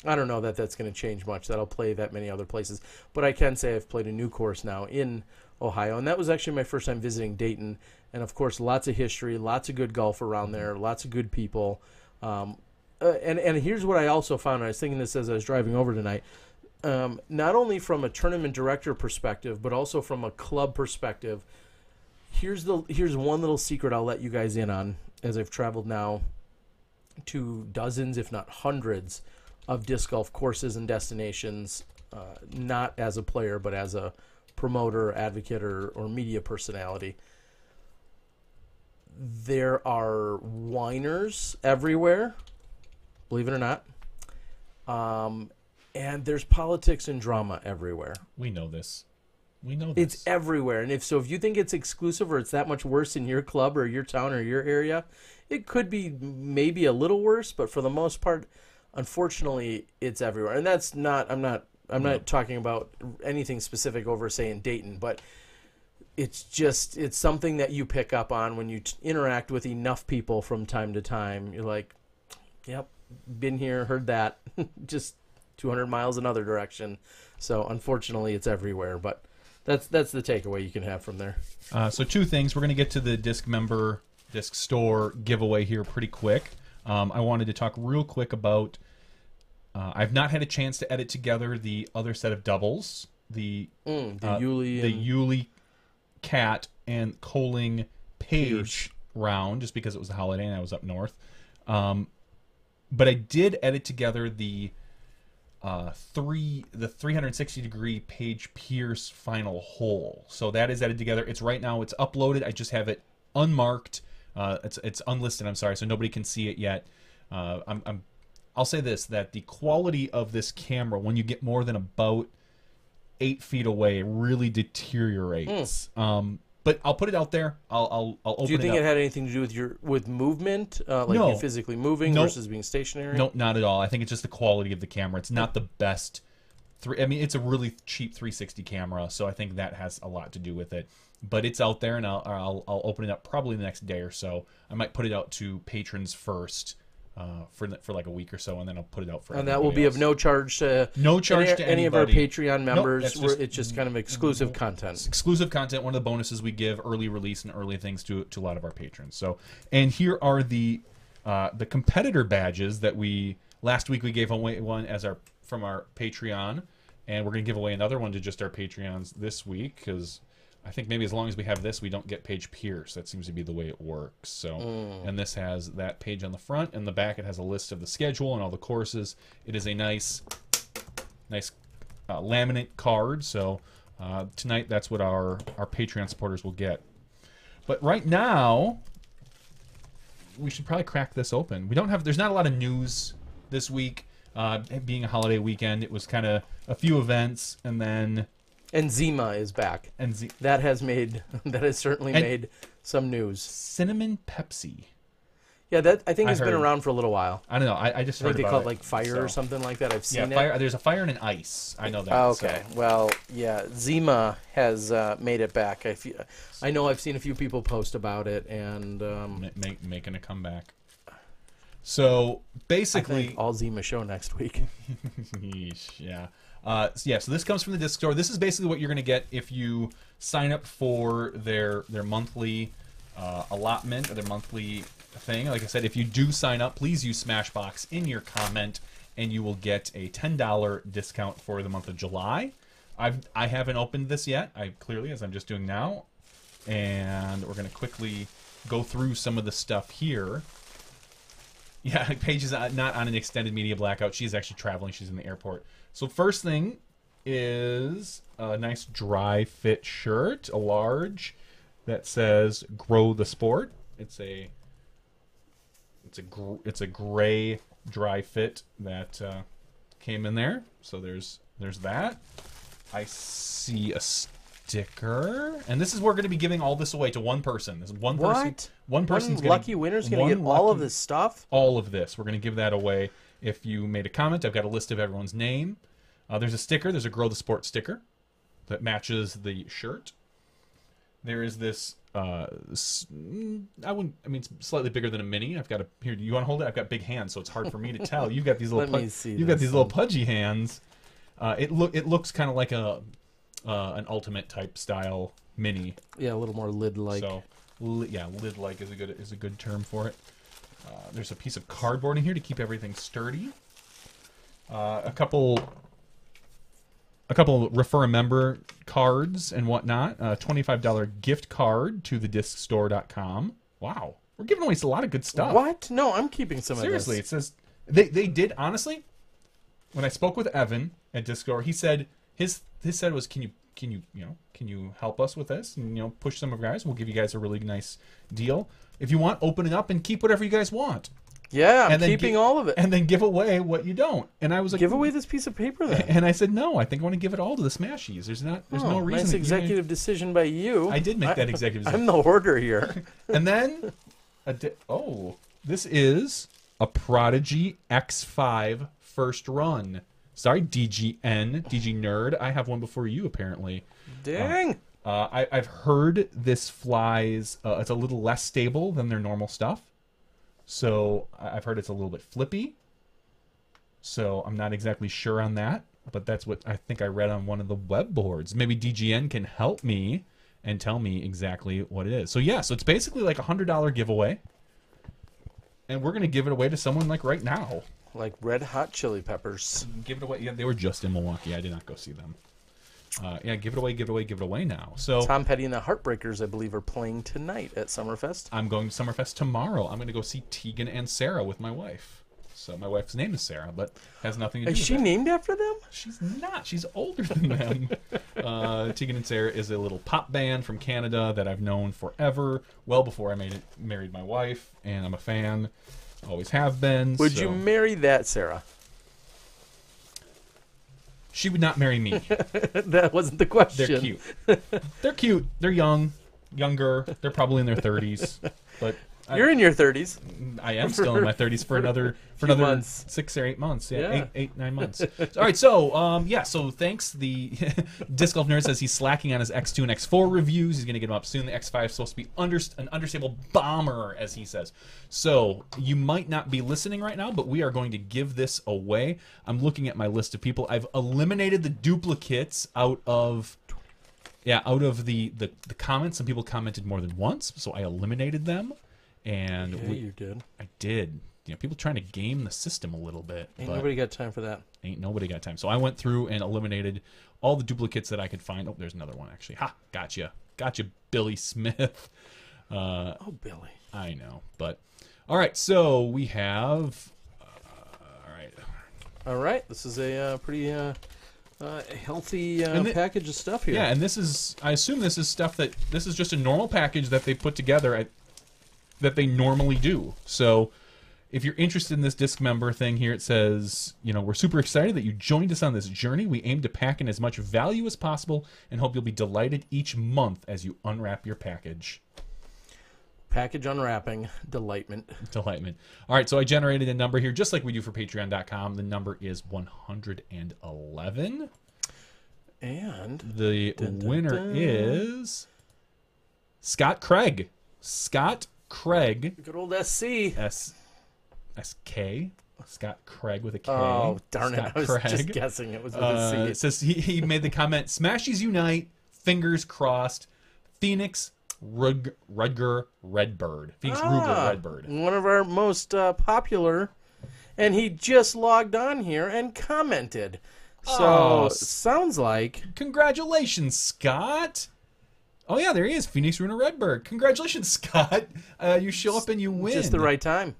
I don't know that that's going to change much. That I'll play that many other places, but I can say I've played a new course now in Ohio, and that was actually my first time visiting Dayton, and of course, lots of history, lots of good golf around there, lots of good people, and here's what I also found. I was thinking this as I was driving over tonight. Not only from a tournament director perspective, but also from a club perspective. Here's one little secret I'll let you guys in on as I've traveled now to dozens, if not hundreds, of disc golf courses and destinations, not as a player, but as a promoter, advocate, or media personality. There are whiners everywhere, believe it or not. And there's politics and drama everywhere. we know this. We know this. It's everywhere. And if you think it's exclusive or it's that much worse in your club or your town or your area, it could be maybe a little worse, but for the most part, unfortunately, it's everywhere. And that's not I'm not talking about anything specific over say in Dayton, but it's something that you pick up on when you interact with enough people from time to time. You're like, yep, been here, heard that. Just 200 miles another direction. So unfortunately, it's everywhere, but that's the takeaway you can have from there. So two things. We're going to get to the disc member, disc store giveaway here pretty quick. I wanted to talk real quick about, I've not had a chance to edit together the other set of doubles. The Yuli Cat and Coling Page round, just because it was a holiday and I was up north. But I did edit together the 360 degree Page Pierce final hole. So that is edited together. It's right now. It's uploaded. I just have it unmarked. It's unlisted. I'm sorry, so nobody can see it yet. I'll say this: that the quality of this camera, when you get more than about 8 feet away, really deteriorates. But I'll put it out there. I'll open it up. Do you think it had anything to do with movement, like you physically moving versus being stationary? No, not at all. I think it's just the quality of the camera. It's not the best. It's a really cheap 360 camera, so I think that has a lot to do with it. But it's out there, and I'll open it up probably the next day or so. I might put it out to patrons first for like a week or so, and then I'll put it out for. And that will be of no charge to any of our Patreon members. Nope, it's just kind of exclusive content. It's exclusive content. One of the bonuses we give, early release and early things to a lot of our patrons. So, and here are the competitor badges that last week we gave away one from our Patreon, and we're gonna give away another one to just our Patreons this week because I think maybe as long as we have this, we don't get Page Pierce. That seems to be the way it works. So, and this has that page on the front, and the back it has a list of the schedule and all the courses. It is a nice laminate card. So tonight, that's what our Patreon supporters will get. But right now, we should probably crack this open. There's not a lot of news this week. Being a holiday weekend, it was kind of a few events, and then. And Zima is back. That has certainly made some news. Cinnamon Pepsi. Yeah, that I think has been around for a little while. I don't know. I just heard about it. They call it like fire or something like that. I've seen it. There's a fire and an ice. I know that. Okay. So. Well, yeah, Zima has made it back. I know I've seen a few people post about it and making a comeback. So basically, I think all Zima show next week. Yeah. So this comes from the disc store. This is basically what you're going to get if you sign up for their monthly allotment or their monthly thing. Like I said, if you do sign up, please use Smashbox in your comment, and you will get a $10 discount for the month of July. I haven't opened this yet. As I'm just doing now, and we're going to quickly go through some of the stuff here. Yeah, Paige is not on an extended media blackout. She's actually traveling. She's in the airport. So first thing is a nice dry fit shirt, a large, that says "Grow the Sport." It's a gray dry fit that came in there. So there's that. I see a sticker, and this is we're going to be giving all this away to one person. This is one person. What? One person's lucky winner's going to get all of this stuff. All of this. We're going to give that away. If you made a comment, I've got a list of everyone's name. There's a sticker. There's a Grow the Sport sticker that matches the shirt. There is this. It's slightly bigger than a mini. I've got a here. Do you want to hold it? I've got big hands, so it's hard for me to tell. You've got these little. Little pudgy hands. It looks kind of like an ultimate type style mini. Yeah, a little more lid-like. So lid-like is a good term for it. There's a piece of cardboard in here to keep everything sturdy. A couple refer a member cards and whatnot. A $25 gift card to thediscstore.com. Wow, we're giving away a lot of good stuff. What? No, I'm keeping some Seriously, of this. it says they did honestly. When I spoke with Evan at Disc Store, he said his said was can you help us with this and push some of you guys. We'll give you guys a really nice deal if you want. Open it up and keep whatever you guys want. Yeah, I'm keeping all of it. And then give away what you don't. And I was like, give away this piece of paper then. And I said, no, I think I want to give it all to the Smashies. There's no reason. Nice executive decision by you. I did make that executive decision. I'm the hoarder here. And then, this is a Prodigy X5 first run. Sorry, DG Nerd. I have one before you, apparently. Dang. I've heard this flies. It's a little less stable than their normal stuff. So I've heard it's a little bit flippy. So I'm not exactly sure on that, but that's what I think I read on one of the web boards. Maybe DGN can help me and tell me exactly what it is. So yeah, so it's basically like a $100 giveaway, and we're gonna give it away to someone like right now. Like Red Hot Chili Peppers. Give it away. Yeah, they were just in Milwaukee. I did not go see them. Yeah, give it away now. So Tom Petty and the Heartbreakers, I believe, are playing tonight at Summerfest. I'm going to Summerfest tomorrow. I'm going to go see Tegan and Sarah with my wife. So my wife's name is Sarah, but has nothing to do with Is she named after them? She's not. She's older than them. Tegan and Sarah is a little pop band from Canada that I've known forever, well before I married my wife, and I'm a fan. Always have been. Would you marry that Sarah? She would not marry me. That wasn't the question. They're cute. They're cute. They're younger. They're probably in their 30s. But you're in your 30s. I am still in my 30s for another months. 6 or 8 months. Yeah. 9 months. All right. So so thanks. The Disc Golf Nerd says he's slacking on his X2 and X4 reviews. He's going to get them up soon. The X5 is supposed to be an understable bomber, as he says. So you might not be listening right now, but we are going to give this away. I'm looking at my list of people. I've eliminated the duplicates out of the comments. Some people commented more than once, so I eliminated them. And you did. I did. People trying to game the system a little bit. Ain't nobody got time for that. Ain't nobody got time. So I went through and eliminated all the duplicates that I could find. Oh, there's another one actually. Ha! Gotcha, Billy Smith. Billy. I know, but all right. So we have. All right. This is a pretty healthy package of stuff here. Yeah, and this is. I assume this is stuff that this is just a normal package that they put together that they normally do. So if you're interested in this disc member thing here, it says, we're super excited that you joined us on this journey. We aim to pack in as much value as possible and hope you'll be delighted each month as you unwrap your package. Package unwrapping. Delightment. All right, so I generated a number here just like we do for Patreon.com. The number is 111. And the winner is Scott Craig. Good old SC. S-K. Scott Craig with a K. Oh, darn Scott it. I was Craig. just guessing it was with a C. It says he made the comment, Smashies unite, fingers crossed, Phoenix Rudger Redbird. One of our most popular. And he just logged on here and commented. So, sounds like... Congratulations, Scott. Oh, yeah, there he is. Phoenix Runa Redbird. Congratulations, Scott. You show up and you win. Just the right time.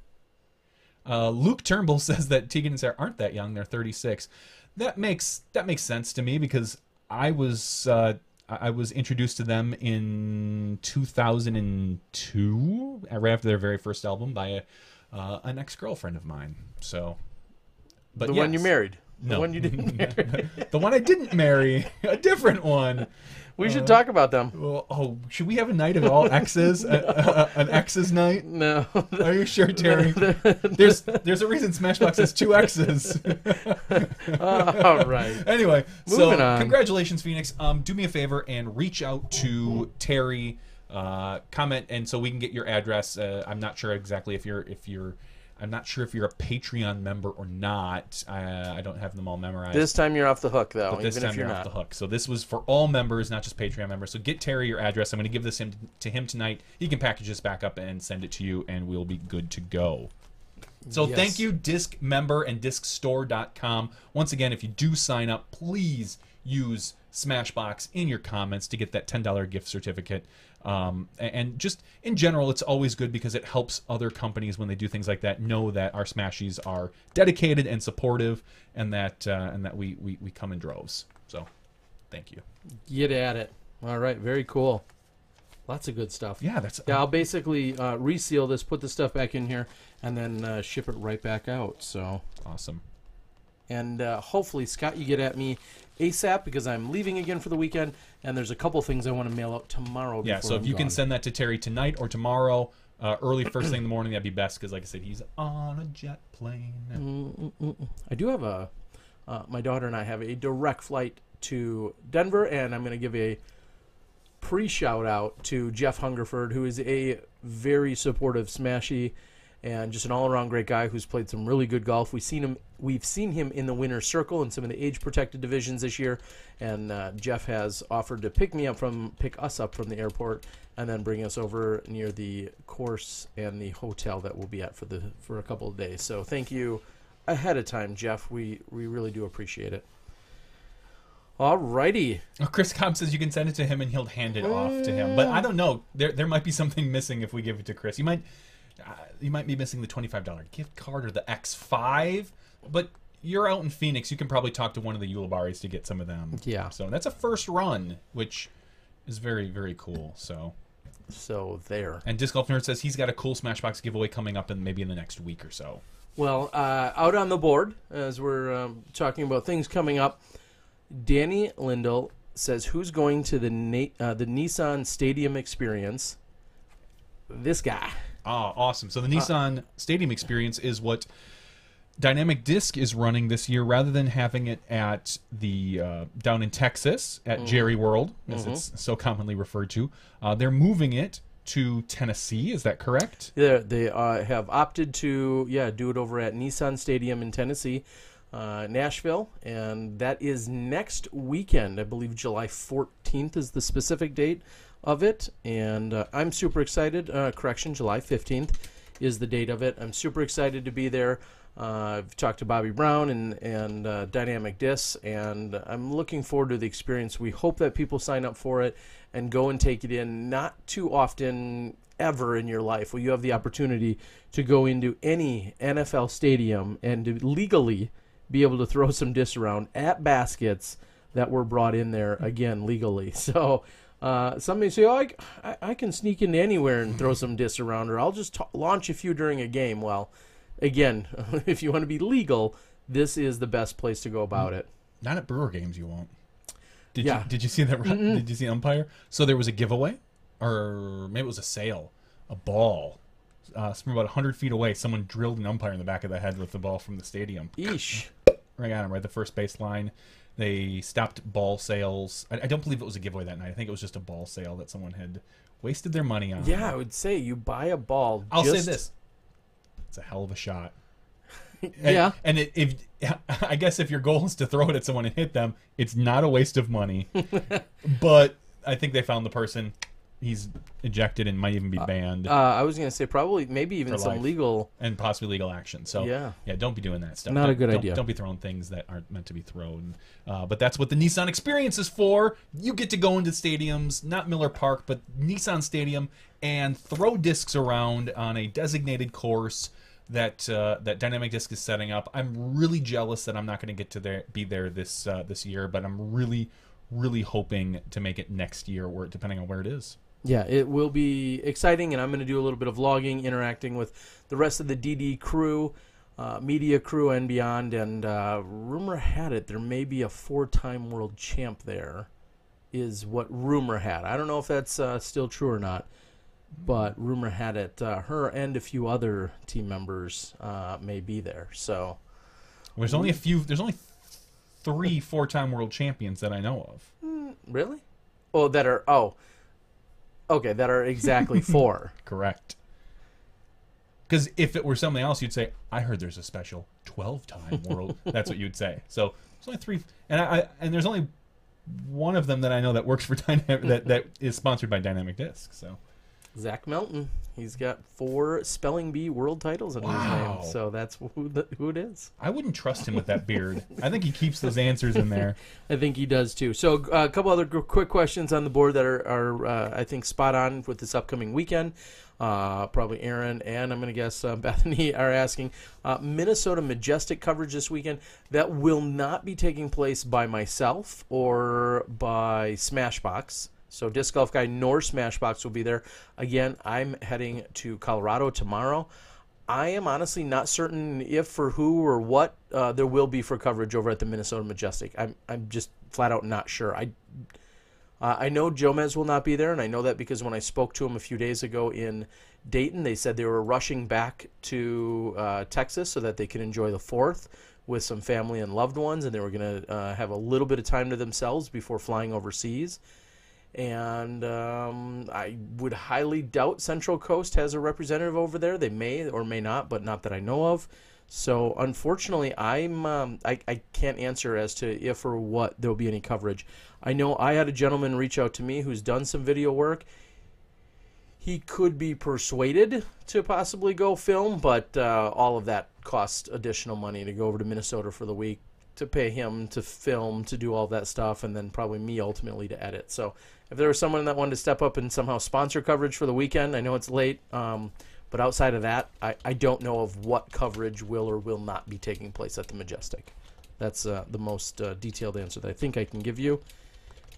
Luke Turnbull says that Tegan and Sarah aren't that young. They're 36. That makes sense to me because I was introduced to them in 2002, right after their very first album by an ex-girlfriend of mine. So, but the one you married. The one you didn't marry. The one I didn't marry. A different one. We should talk about them. Well, should we have a night of all exes? An exes night? No. Are you sure, Terry? There's a reason Smashbox has 2 exes. All right. Anyway, Moving on. Congratulations, Phoenix. Do me a favor and reach out to Terry. Comment, and so we can get your address. I'm not sure exactly if you're I'm not sure if you're a Patreon member or not. I don't have them all memorized. This time you're off the hook, though. But this even time if you're off not. the hook. So this was for all members, not just Patreon members. So get Terry your address. I'm going to give this to him tonight. He can package this back up and send it to you, and we'll be good to go. So Yes. Thank you, Disc Member and DiscStore.com. Once again, if you do sign up, please use Smashbox in your comments to get that $10 gift certificate. And just in general, it's always good because it helps other companies when they do things like that know that our Smashies are dedicated and supportive, and that we come in droves. So, thank you. Get at it. All right. Very cool. Lots of good stuff. Yeah, that's I'll basically reseal this, put the stuff back in here, and then ship it right back out. So awesome. And hopefully, Scott, you get at me ASAP because I'm leaving again for the weekend, and there's a couple things I want to mail out tomorrow. Yeah, so if you can send that to Terry tonight or tomorrow, early first thing in the morning, that'd be best because, like I said, he's on a jet plane. I do have my daughter and I have a direct flight to Denver, and I'm going to give a pre-shout out to Jeff Hungerford, who is a very supportive Smashie and just an all-around great guy who's played some really good golf. We've seen him in the winner's circle in some of the age-protected divisions this year, and Jeff has offered to pick us up from the airport and then bring us over near the course and the hotel that we'll be at for a couple of days. So thank you ahead of time, Jeff. We really do appreciate it. All righty. Oh, Chris Cobb says you can send it to him and he'll hand it off to him, but I don't know. There might be something missing if we give it to Chris. You might be missing the $25 gift card or the X5, but you're out in Phoenix. You can probably talk to one of the Yulebaris to get some of them. Yeah. So that's a first run, which is very, very cool. So there. And Disc Golf Nerd says he's got a cool Smashbox giveaway coming up maybe in the next week or so. Well, out on the board, as we're talking about things coming up, Danny Lindell says, who's going to the Nissan Stadium Experience? This guy. Oh, awesome. So the Nissan Stadium Experience is what Dynamic Disc is running this year, rather than having it at the down in Texas at Jerry World, as it's so commonly referred to. They're moving it to Tennessee. Is that correct? Yeah, they have opted to do it over at Nissan Stadium in Tennessee, Nashville, and that is next weekend. I believe July 14th is the specific date of it, and I'm super excited. July 15th is the date of it. I'm super excited to be there. I've talked to Bobby Brown and Dynamic Disc, and I'm looking forward to the experience. We hope that people sign up for it and go and take it in. Not too often ever in your life will you have the opportunity to go into any NFL stadium and to legally be able to throw some discs around at baskets that were brought in there, again, legally. So some may say, I can sneak into anywhere and throw some discs around, or I'll just launch a few during a game. Well, again, if you want to be legal, this is the best place to go about it. Not at Brewer games, you won't. Did you see that? Did you see umpire? So there was a giveaway, or maybe it was a sale, a ball. From about 100 feet away, someone drilled an umpire in the back of the head with the ball from the stadium. Eesh. Right at him, right at the first baseline. They stopped ball sales. I don't believe it was a giveaway that night. I think it was just a ball sale that someone had wasted their money on. Yeah, I would say you buy a ball. I'll say this. It's a hell of a shot. Yeah. And if I guess if your goal is to throw it at someone and hit them, it's not a waste of money. But I think they found the person. He's ejected and might even be banned. I was going to say probably maybe even some legal. And possibly legal action. So, yeah, don't be doing that stuff. Not a good idea. Don't be throwing things that aren't meant to be thrown. But that's what the Nissan Experience is for. You get to go into stadiums, not Miller Park, but Nissan Stadium, and throw discs around on a designated course that Dynamic Disc is setting up. I'm really jealous that I'm not going to get to be there this year, but I'm really, really hoping to make it next year, depending on where it is. Yeah, it will be exciting, and I'm going to do a little bit of vlogging, interacting with the rest of the DD crew media crew and beyond. And rumor had it there may be a 4-time world champ there, is what rumor had. I don't know if that's still true or not, but rumor had it her and a few other team members may be there. So there's only 3 4-time world champions that I know of. Really? Oh, that are okay, that are exactly 4. Correct. Because if it were something else, you'd say, I heard there's a special 12-time world. That's what you'd say. So there's only 3, and there's only one of them that I know that works for that is sponsored by Dynamic Disc. So Zach Melton, he's got 4 spelling bee world titles in his name. So that's who it is. I wouldn't trust him with that beard. I think he keeps those answers in there. I think he does too. So a couple other quick questions on the board that are I think spot on with this upcoming weekend. Probably Aaron and I'm going to guess Bethany are asking. Minnesota Majestic coverage this weekend. That will not be taking place by myself or by Smashbox. So Disc Golf Guy nor Smashbox will be there. Again, I'm heading to Colorado tomorrow. I am honestly not certain if or who or what there will be for coverage over at the Minnesota Majestic. I'm just flat out not sure. I know Joe Mez will not be there, and I know that because when I spoke to him a few days ago in Dayton, they said they were rushing back to Texas so that they could enjoy the 4th with some family and loved ones, and they were going to have a little bit of time to themselves before flying overseas. And I would highly doubt Central Coast has a representative over there. They may or may not, but not that I know of. So unfortunately, I can't answer as to if or what there will be any coverage. I know I had a gentleman reach out to me who's done some video work. He could be persuaded to possibly go film, but all of that costs additional money to go over to Minnesota for the week, to pay him to film, to do all that stuff, and then probably me ultimately to edit. So if there was someone that wanted to step up and somehow sponsor coverage for the weekend, I know it's late, but outside of that, I don't know of what coverage will or will not be taking place at the Majestic. That's the most detailed answer that I think I can give you.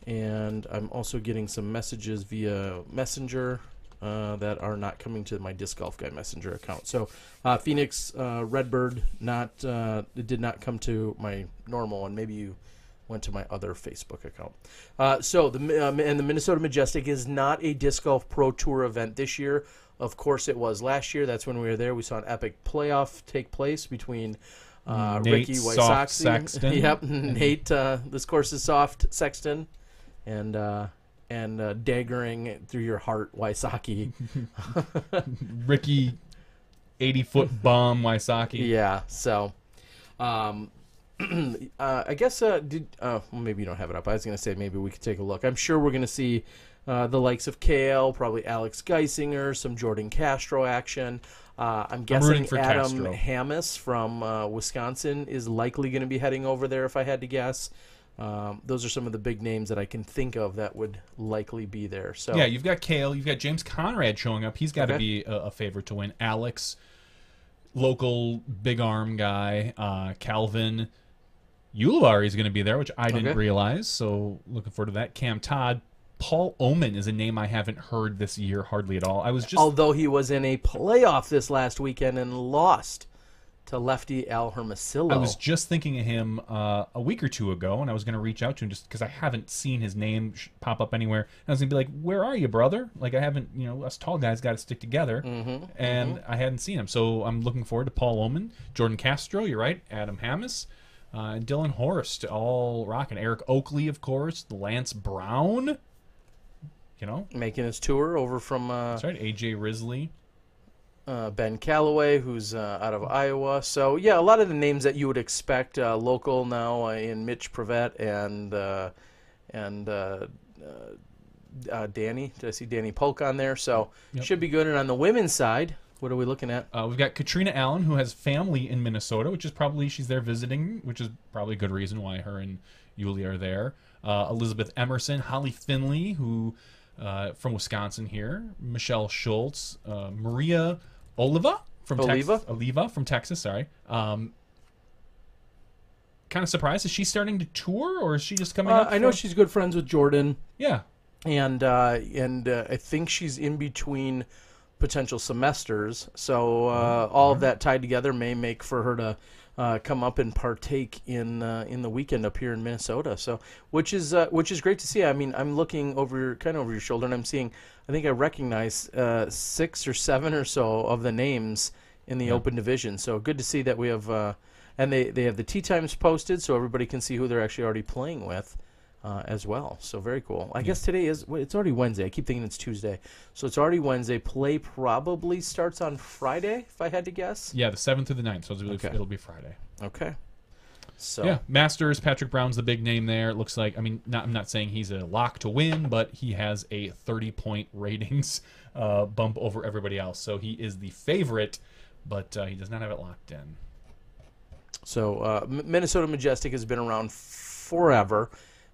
And I'm also getting some messages via Messenger that are not coming to my Disc Golf Guy Messenger account. So Phoenix Redbird it did not come to my normal one. Maybe you went to my other Facebook account. So the Minnesota Majestic is not a Disc Golf Pro Tour event this year. Of course it was last year. That's when we were there. We saw an epic playoff take place between Ricky Soft Sexton. Yep, Nate. This course is soft Sexton, and daggering through your heart, Wysocki. Ricky, 80-foot bomb, Wysocki. Yeah. So, I guess maybe you don't have it up. I was gonna say maybe we could take a look. I'm sure we're gonna see the likes of Kale, probably Alex Geisinger, some Jordan Castro action. I'm guessing Adam Castro. Hammis from Wisconsin is likely going to be heading over there, if I had to guess. Those are some of the big names that I can think of that would likely be there. So yeah, you've got Kale, you've got James Conrad showing up. He's got to be a favorite to win. Alex, local big arm guy. Calvin Ulibarri is going to be there, which I didn't realize. So looking forward to that. Cam Todd. Paul Oman is a name I haven't heard this year hardly at all. Although he was in a playoff this last weekend and lost to lefty Al Hermosillo. I was just thinking of him a week or two ago, and I was going to reach out to him just because I haven't seen his name pop up anywhere. And I was going to be like, where are you, brother? Like, I haven't, us tall guys got to stick together. I hadn't seen him. So I'm looking forward to Paul Oman, Jordan Castro, you're right, Adam Hammis, Dylan Horst, all rocking. Eric Oakley, of course, Lance Brown. Making his tour over from that's right, AJ Risley, Ben Calloway, who's out of Iowa. So yeah, a lot of the names that you would expect local now in Mitch Prevette and Danny. Did I see Danny Polk on there? So should be good. And on the women's side, what are we looking at? We've got Katrina Allen, who has family in Minnesota, which is probably she's there visiting, which is probably a good reason why her and Yuli are there. Elizabeth Emerson, Holly Finley, who from Wisconsin here, Michelle Schultz, Maria Oliva from Texas. Sorry. Kind of surprised. Is she starting to tour, or is she just coming up? I know she's good friends with Jordan. Yeah, and I think she's in between potential semesters. So all of that tied together may make for her to come up and partake in the weekend up here in Minnesota. So which is great to see. I mean, I'm looking over your shoulder, and I'm seeing. I think I recognize 6 or 7 or so of the names in the open division. So good to see that we have. And they have the tee times posted, so everybody can see who they're actually already playing with. As well. So very cool. I guess today it's already Wednesday. I keep thinking it's Tuesday. So it's already Wednesday. Play probably starts on Friday, if I had to guess. Yeah, the 7th through the 9th, so it'll be Friday. Okay. So yeah, Masters, Patrick Brown's the big name there. It looks like, I mean, I'm not saying he's a lock to win, but he has a 30-point ratings bump over everybody else. So he is the favorite, but he does not have it locked in. So Minnesota Majestic has been around forever.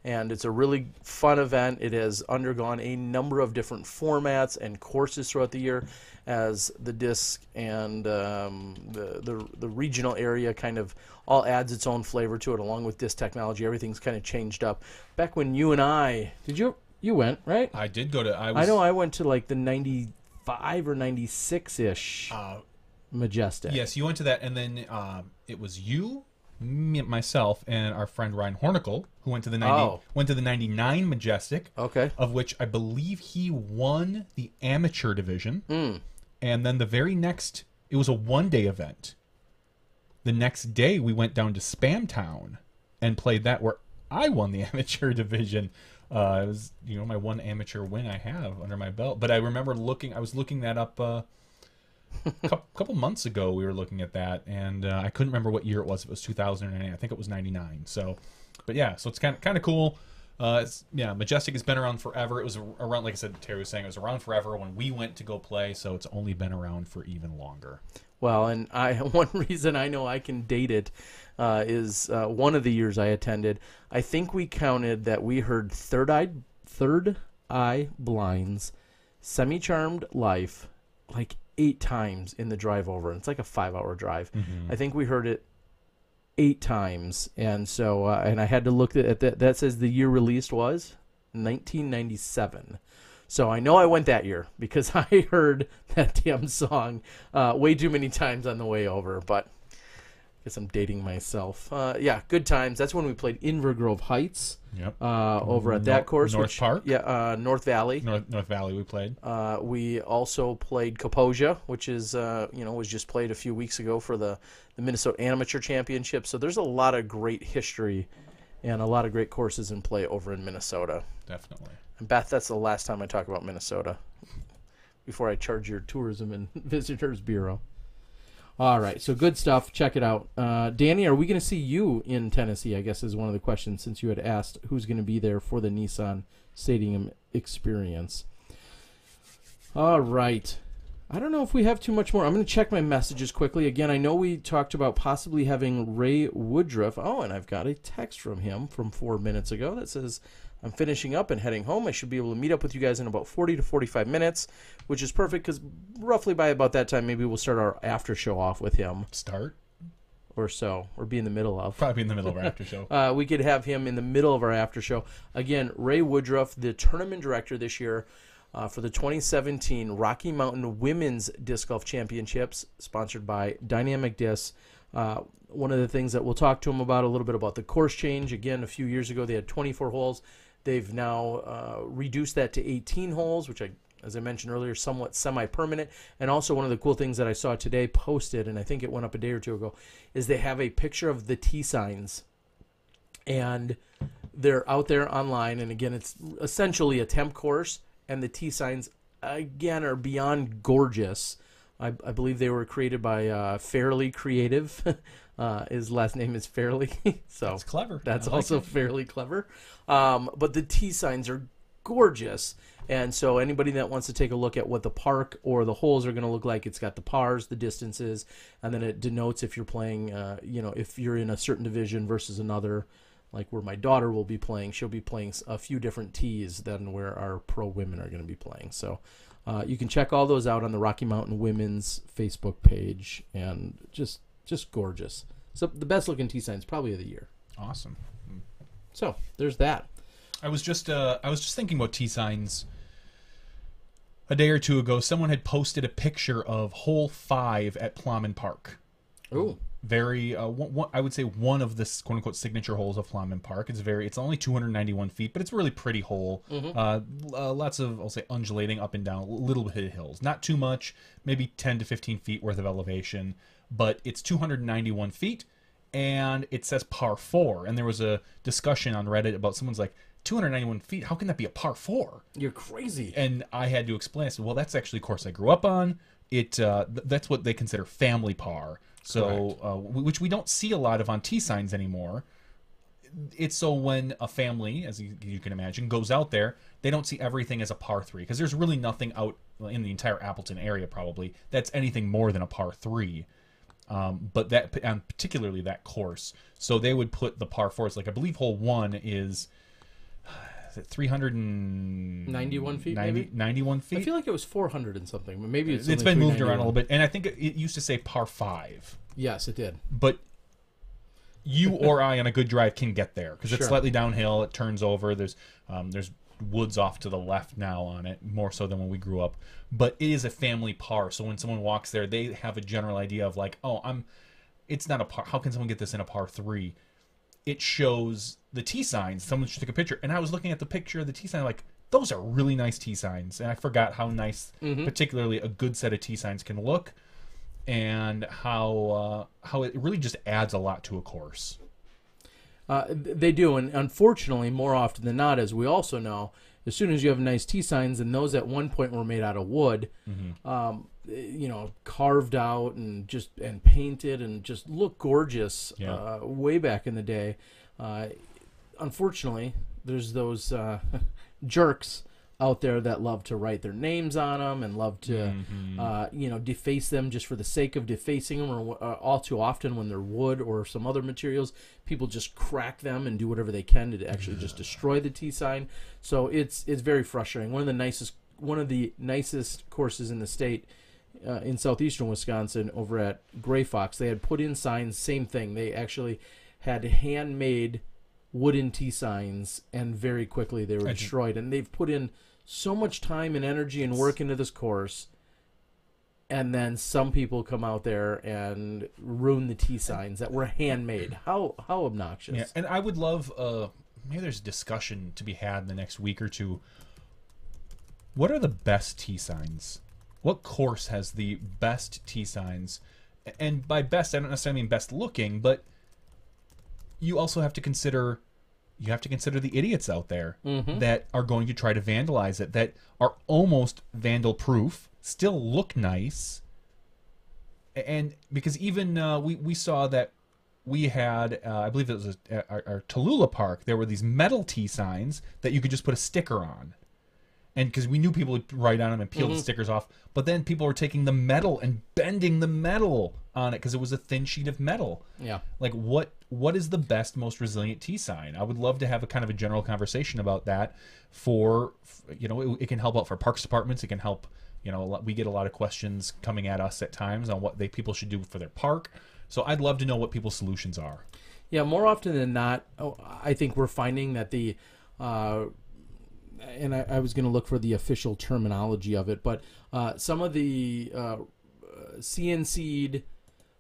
And it's a really fun event. It has undergone a number of different formats and courses throughout the year as the disc and the regional area kind of all adds its own flavor to it, along with disc technology. Everything's kind of changed up. Back when you and I, you went, right? I did go to, I know I went to like the 95 or 96-ish Majestic. Yes, you went to that, and then it was you, myself, and our friend Ryan Hornicle, who went to the 99 Majestic. Okay. Of which I believe he won the amateur division. And then the very next, it was a one-day event. The next day, we went down to Spam Town and played that, where I won the amateur division. It was, my one amateur win I have under my belt. But I remember I was looking that up. Couple months ago we were looking at that, and I couldn't remember what year it was. It was 2008. I think it was 99. So it's kind of cool. Majestic has been around forever. It was around, like I said, Terry was saying, it was around forever when we went to go play, so it's only been around for even longer. Well, and one reason I know I can date it is one of the years I attended, I think we counted that we heard Third Eye Blind's Semi-Charmed Life like 8 times in the drive over. It's like a 5-hour drive. I think we heard it 8 times, and so and I had to look at that. That says the year released was 1997. So I know I went that year because I heard that damn song way too many times on the way over. But I guess I'm dating myself. Yeah, good times. That's when we played Inver Grove Heights. Yep. Over at that course. North Park? Yeah, North Valley. North Valley we played. We also played Kaposia, which is, was just played a few weeks ago for the Minnesota Amateur Championship. So there's a lot of great history and a lot of great courses in play over in Minnesota. Definitely. And Beth, that's the last time I talk about Minnesota before I charge your Tourism and Visitors Bureau. All right, so good stuff. Check it out. Danny, are we going to see you in Tennessee, I guess is one of the questions, since you had asked who's going to be there for the Nissan Stadium experience. All right. I don't know if we have too much more. I'm going to check my messages quickly. Again, I know we talked about possibly having Ray Woodruff. Oh, and I've got a text from him from 4 minutes ago that says, I'm finishing up and heading home. I should be able to meet up with you guys in about 40 to 45 minutes, which is perfect because roughly by about that time, maybe we'll start our after show off with him. Start? Or so, or be in the middle of. Probably in the middle of our after show. We could have him in the middle of our after show. Again, Ray Woodruff, the tournament director this year for the 2017 Rocky Mountain Women's Disc Golf Championships, sponsored by Dynamic Disc. One of the things that we'll talk to him about a little bit about the course change. Again, a few years ago, they had 24 holes. They've now reduced that to 18 holes, which, as I mentioned earlier, somewhat semi-permanent. And also one of the cool things that I saw today posted, and I think it went up a day or two ago, is they have a picture of the tee signs. And they're out there online. And again, it's essentially a temp course. And the tee signs, again, are beyond gorgeous. I believe they were created by Fairly Creative. His last name is Fairly. So that's clever. That's also fairly clever. But the tee signs are gorgeous. And so anybody that wants to take a look at what the park or the holes are going to look like, it's got the pars, the distances, and then it denotes if you're playing, if you're in a certain division versus another. Like where my daughter will be playing, she'll be playing a few different tees than where our pro women are going to be playing. So you can check all those out on the Rocky Mountain Women's Facebook page, and just gorgeous. So the best looking tee signs probably of the year. Awesome. So there's that. I was just thinking about tee signs. a day or two ago, someone had posted a picture of hole 5 at Plowman Park. Ooh. Very, I would say one of the quote unquote signature holes of Plowman Park. It's only 291 feet, but it's a really pretty hole. Lots of, I'll say, undulating up and down, a little bit of hills. Not too much, maybe 10 to 15 feet worth of elevation, but it's 291 feet, and it says par 4. And there was a discussion on Reddit about someone's like, 291 feet, how can that be a par 4? You're crazy. And I had to explain, I said, well, that's actually a course I grew up on. That's what they consider family par. So, which we don't see a lot of on tee signs anymore. It's so when a family, as you can imagine, goes out there, they don't see everything as a par 3, because there's really nothing out in the entire Appleton area probably that's anything more than a par 3. But that, and particularly that course, so they would put the par 4s, like I believe hole 1 is it 391 feet? 91 feet. I feel like it was 400 and something, but maybe it's been moved around a little bit, and I think it used to say par 5. Yes, it did. But you or I on a good drive can get there because it's slightly downhill. It turns over. There's woods off to the left now on it, more so than when we grew up. But it is a family par, so when someone walks there, they have a general idea of like, it's not a par. How can someone get this in a par 3? It shows the tee signs. Someone should take a picture, and I was looking at the picture of the tee sign, like, those are really nice tee signs, and I forgot how nice, particularly a good set of tee signs can look, and how it really just adds a lot to a course. They do, and unfortunately, more often than not, as we also know, as soon as you have nice tee signs, and those at one point were made out of wood, carved out and painted and just look gorgeous way back in the day. Unfortunately, there's those jerks out there that love to write their names on them and love to, deface them just for the sake of defacing them. Or all too often, when they're wood or some other materials, people just crack them and do whatever they can to actually just destroy the tee sign. So it's very frustrating. One of the nicest courses in the state, in southeastern Wisconsin, over at Gray Fox, they had put in signs. Same thing. They actually had handmade wooden tee signs, and very quickly they were destroyed. And they've put in so much time and energy and work into this course, and then some people come out there and ruin the tee signs that were handmade. How obnoxious. Yeah, and I would love, maybe there's a discussion to be had in the next week or two. What are the best tee signs? What course has the best tee signs? And by best, I don't necessarily mean best looking, but you also have to consider the idiots out there that are going to try to vandalize it, that are almost vandal proof, still look nice. And because even we saw that we had, I believe it was our Tallulah Park, there were these metal tee signs that you could just put a sticker on. And because we knew people would write on them and peel the stickers off, but then people were taking the metal and bending the metal on it because it was a thin sheet of metal. Yeah. Like, what is the best, most resilient tee sign? I would love to have a kind of a general conversation about that. It can help out for parks departments. It can help. We get a lot of questions coming at us at times on what people should do for their park. So I'd love to know what people's solutions are. Yeah, more often than not, I think we're finding that the. And I was going to look for the official terminology of it, but some of the CNC'd,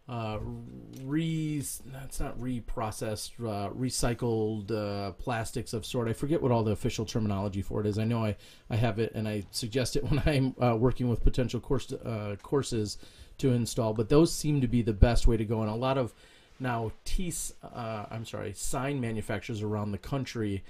recycled plastics of sort. I forget what all the official terminology for it is. I know I have it, and I suggest it when I'm working with potential courses to install, but those seem to be the best way to go. And a lot of now sign manufacturers around the country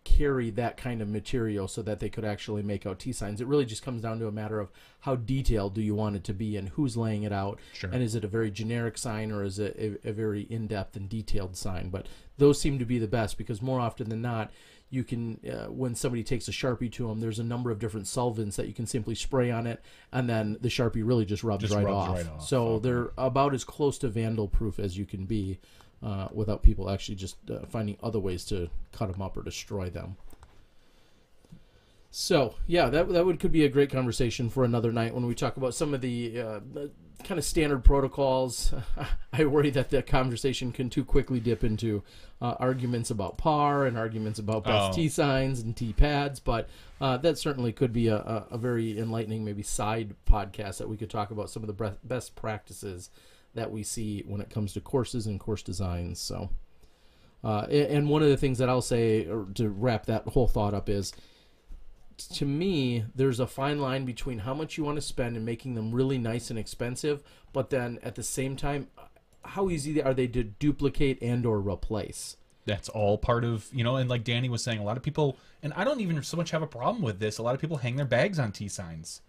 carry that kind of material so that they could actually make out tee signs. It really just comes down to a matter of how detailed do you want it to be and who's laying it out. Sure. And is it a very generic sign or is it a very in-depth and detailed sign? But those seem to be the best because more often than not, you can, when somebody takes a Sharpie to them, there's a number of different solvents that you can simply spray on it, and then the Sharpie really just rubs right off. So they're about as close to vandal-proof as you can be. Without people actually just finding other ways to cut them up or destroy them. So yeah, could be a great conversation for another night when we talk about some of the kind of standard protocols. I worry that the conversation can too quickly dip into arguments about par and arguments about best tee signs and tee pads, but that certainly could be a very enlightening maybe side podcast that we could talk about some of the best practices that we see when it comes to courses and course designs. So, and one of the things that I'll say to wrap that whole thought up is, to me, there's a fine line between how much you want to spend and making them really nice and expensive, but then at the same time, how easy are they to duplicate and or replace? That's all part of, and like Danny was saying, a lot of people, and I don't even so much have a problem with this, a lot of people hang their bags on tee signs.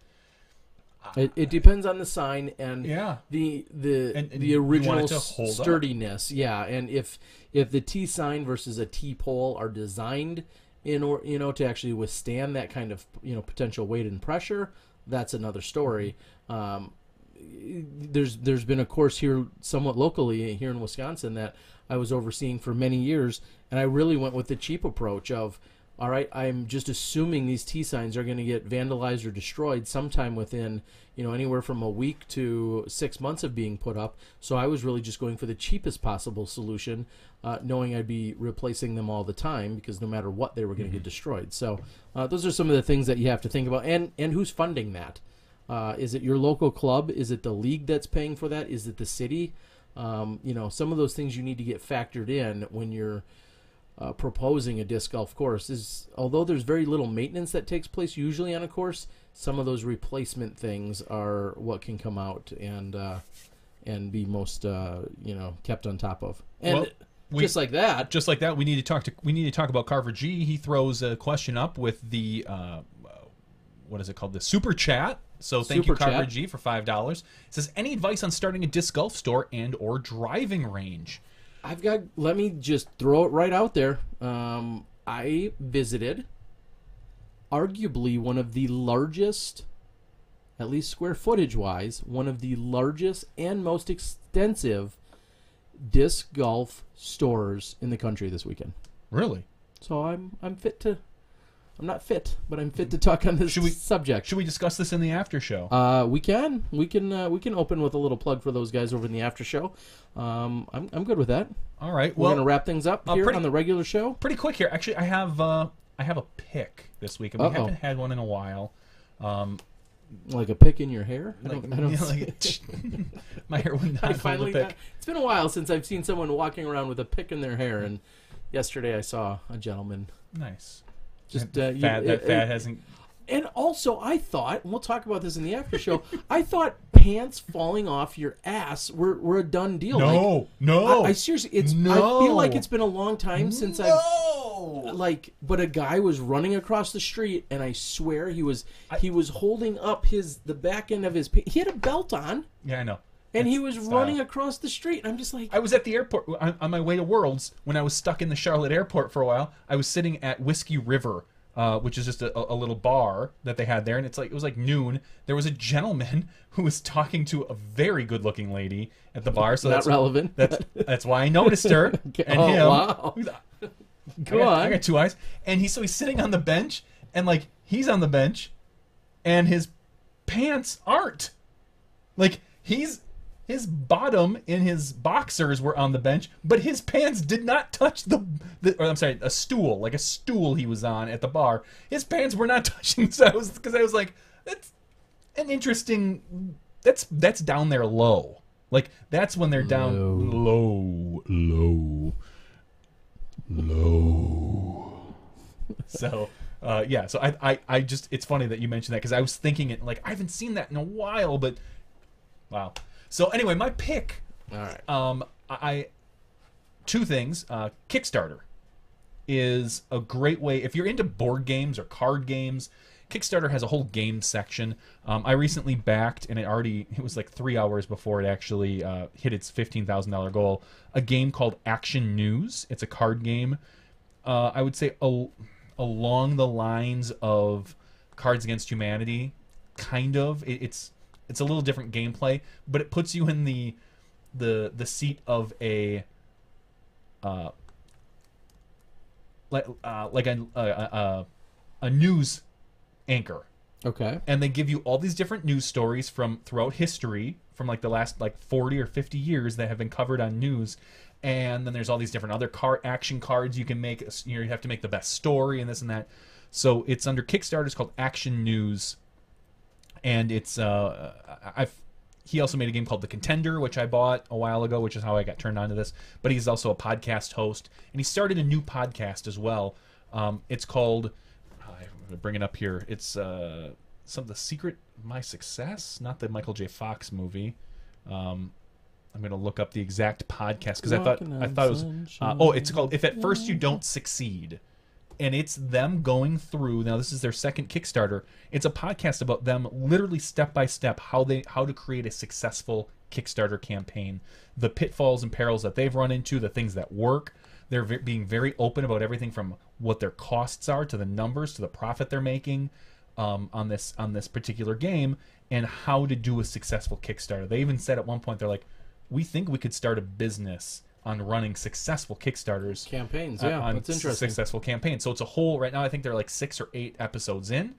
It depends on the sign and the original sturdiness. Yeah, and if the tee sign versus a tee pole are designed to actually withstand that kind of potential weight and pressure, that's another story. There's been a course here somewhat locally here in Wisconsin that I was overseeing for many years, and I really went with the cheap approach of, all right, I'm just assuming these tee signs are going to get vandalized or destroyed sometime within anywhere from a week to 6 months of being put up. So I was really just going for the cheapest possible solution, knowing I'd be replacing them all the time because no matter what, they were going to get destroyed. So those are some of the things that you have to think about. And who's funding that? Is it your local club? Is it the league that's paying for that? Is it the city? Some of those things you need to get factored in when you're proposing a disc golf course. Although there's very little maintenance that takes place usually on a course, some of those replacement things are what can come out and be most kept on top of. And just like that, we need to talk about Carver G. He throws a question up with the what is it called? The super chat. So thank you, Carver G, for $5. It says, any advice on starting a disc golf store and or driving range? Let me just throw it right out there. I visited arguably one of the largest, at least square footage wise, one of the largest and most extensive disc golf stores in the country this weekend. Really? So I'm not fit, but I'm fit to talk on this subject. Should we discuss this in the after show? We can open with a little plug for those guys over in the after show. I'm good with that. All right. We're gonna wrap things up here on the regular show. Pretty quick here. Actually, I have a pick this week, and we haven't had one in a while. Like a pick in your hair? I don't my hair would not hold a pick. It's been a while since I've seen someone walking around with a pick in their hair, and yesterday I saw a gentleman. Nice. Just fat hasn't. And also, I thought, and we'll talk about this in the after show, I thought pants falling off your ass were a done deal. No. I seriously, I feel like it's been a long time since but a guy was running across the street, and I swear he was holding up the back end of his, he had a belt on. Yeah, I know. And he was running across the street. I'm just like... I was at the airport on my way to Worlds when I was stuck in the Charlotte airport for a while. I was sitting at Whiskey River, which is just a little bar that they had there. And it was like noon. There was a gentleman who was talking to a very good-looking lady at the bar. So Not relevant. That's why I noticed her. And him. Wow. Go on. I got two eyes. And he's sitting on the bench. And like he's on the bench. And his pants aren't. Like his bottom in his boxers were on the bench, but his pants did not touch a stool, like a stool he was on at the bar. His pants were not touching, so I was like, that's an interesting, that's down there low. Like, that's when they're down low. So, so I just, it's funny that you mentioned that, because I was thinking it, like, I haven't seen that in a while, but, wow. So anyway, my pick. All right. Two things. Kickstarter is a great way if you're into board games or card games. Kickstarter has a whole game section. I recently backed, and it was like 3 hours before it actually hit its $15,000 goal. A game called Action News. It's a card game. I would say along the lines of Cards Against Humanity, kind of. It's a little different gameplay, but it puts you in the seat of a like a news Anchor. Okay. And they give you all these different news stories from throughout history, from like the last like 40 or 50 years that have been covered on news. And then there's all these different other action cards you can make. You have to make the best story and this and that. So it's under Kickstarter. It's called Action News. And it's he also made a game called The Contender, which I bought a while ago, which is how I got turned on to this. But he's also a podcast host, and he started a new podcast as well. It's called, I'm going to bring it up here. It's The Secret of My Success, not the Michael J. Fox movie. I'm going to look up the exact podcast because I thought it was. It's called If at First You Don't Succeed. And it's them going through, now this is their second Kickstarter. It's a podcast about them literally step by step how to create a successful Kickstarter campaign, the pitfalls and perils that they've run into, the things that work. They're being very open about everything from what their costs are to the numbers to the profit they're making on this particular game, and how to do a successful Kickstarter. They even said at one point, they're like, we think we could start a business on running successful Kickstarters campaigns. Yeah, that's interesting. Successful campaigns. So it's a whole. Right now, I think they're like 6 or 8 episodes in.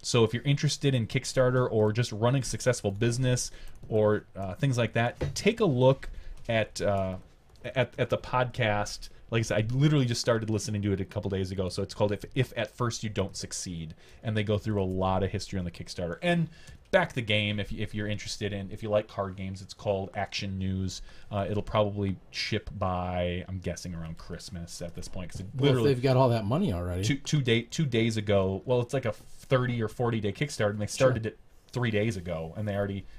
So if you're interested in Kickstarter or just running successful business or things like that, take a look at the podcast. Like I said, I literally just started listening to it a couple days ago. So it's called If At First You Don't Succeed, and they go through a lot of history on the Kickstarter and back the game. If you're interested in, if you like card games, it's called Action News. It'll probably ship by, I'm guessing, around Christmas at this point, because literally they've got all that money already. Two days ago. Well, it's like a 30 or 40 day Kickstarter, and they started it 3 days ago, and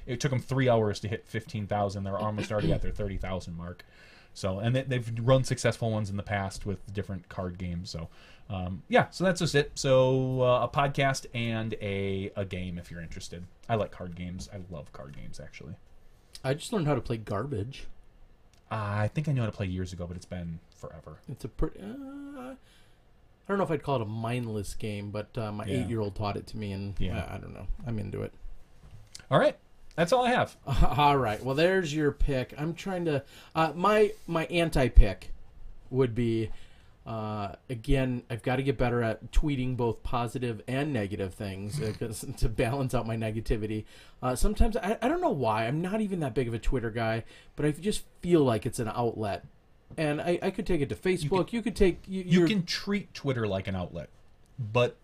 it took them 3 hours to hit 15,000. They're almost already at their 30,000 mark. So, and they've run successful ones in the past with different card games. So, so that's just it. So, a podcast and a game if you're interested. I like card games. I love card games, actually. I just learned how to play Garbage. I think I knew how to play years ago, but it's been forever. It's a pretty... I don't know if I'd call it a mindless game, but my 8-year-old taught it to me, and I don't know. I'm into it. All right. That's all I have. All right. Well, there's your pick. I'm trying to... my anti-pick would be... again, I've got to get better at tweeting both positive and negative things to balance out my negativity. Sometimes, I don't know why, I'm not even that big of a Twitter guy, but I just feel like it's an outlet. And I could take it to Facebook. You can treat Twitter like an outlet, but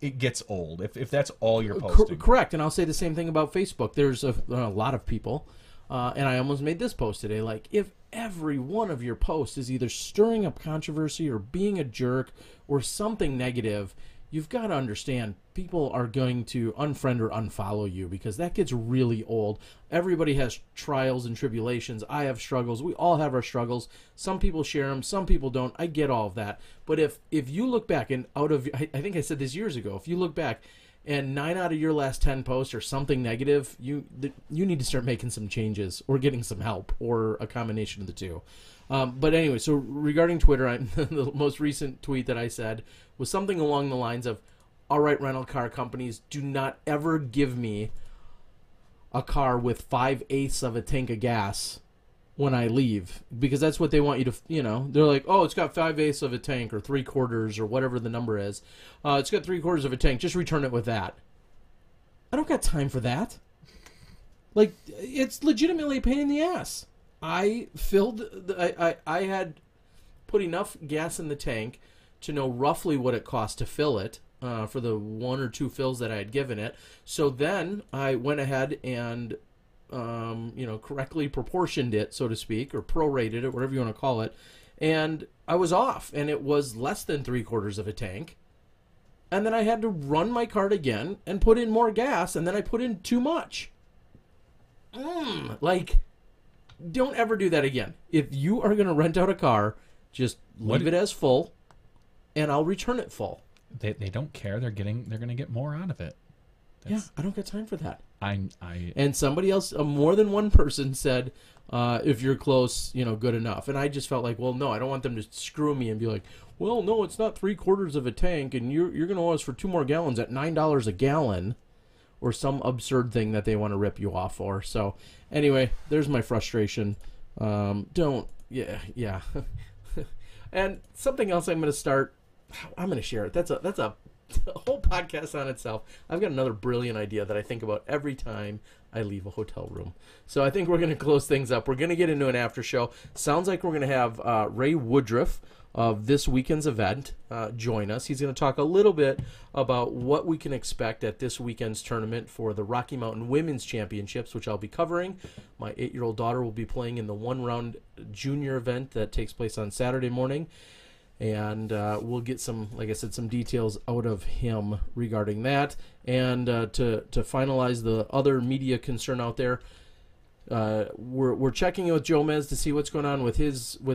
it gets old if that's all you're posting. Correct. And I'll say the same thing about Facebook. There's a lot of people, and I almost made this post today, like, if every one of your posts is either stirring up controversy or being a jerk or something negative, you've got to understand people are going to unfriend or unfollow you, because that gets really old. Everybody has trials and tribulations. I have struggles. We all have our struggles. Some people share them. Some people don't. I get all of that. But if you look back, and I think I said this years ago, if you look back and 9 out of your last 10 posts are something negative, you need to start making some changes or getting some help or a combination of the two. But anyway, so regarding Twitter, the most recent tweet that I said was something along the lines of, all right, rental car companies, do not ever give me a car with 5/8 of a tank of gas when I leave, because that's what they want you to, they're like, oh, it's got 5/8 of a tank or 3/4 or whatever the number is. It's got 3/4 of a tank. Just return it with that. I don't got time for that. Like, it's legitimately a pain in the ass. I had put enough gas in the tank to know roughly what it cost to fill it for the 1 or 2 fills that I had given it. So then I went ahead and correctly proportioned it, so to speak, or prorated it, whatever you want to call it, and I was off, and it was less than 3/4 of a tank. And then I had to run my cart again and put in more gas, and then I put in too much. Don't ever do that again. If you are going to rent out a car, just leave it as full, and I'll return it full. They don't care. They're going to get more out of it. I don't got time for that. And somebody else, more than one person said, if you're close, good enough. And I just felt like, well, no, I don't want them to screw me and be like, well, no, it's not 3/4 of a tank, and you're going to owe us for 2 more gallons at $9 a gallon, or some absurd thing that they want to rip you off for. So anyway, there's my frustration. And something else I'm going to share it. That's a whole podcast on itself. I've got another brilliant idea that I think about every time I leave a hotel room. So I think we're going to close things up. We're going to get into an after show. Sounds like we're going to have Ray Woodruff of this weekend's event join us. He's going to talk a little bit about what we can expect at this weekend's tournament for the Rocky Mountain Women's Championships, which I'll be covering. My 8-year-old daughter will be playing in the one-round junior event that takes place on Saturday morning. And we'll get some, like I said, some details out of him regarding that. And to finalize the other media concern out there, we're checking in with Joe Mez to see what's going on with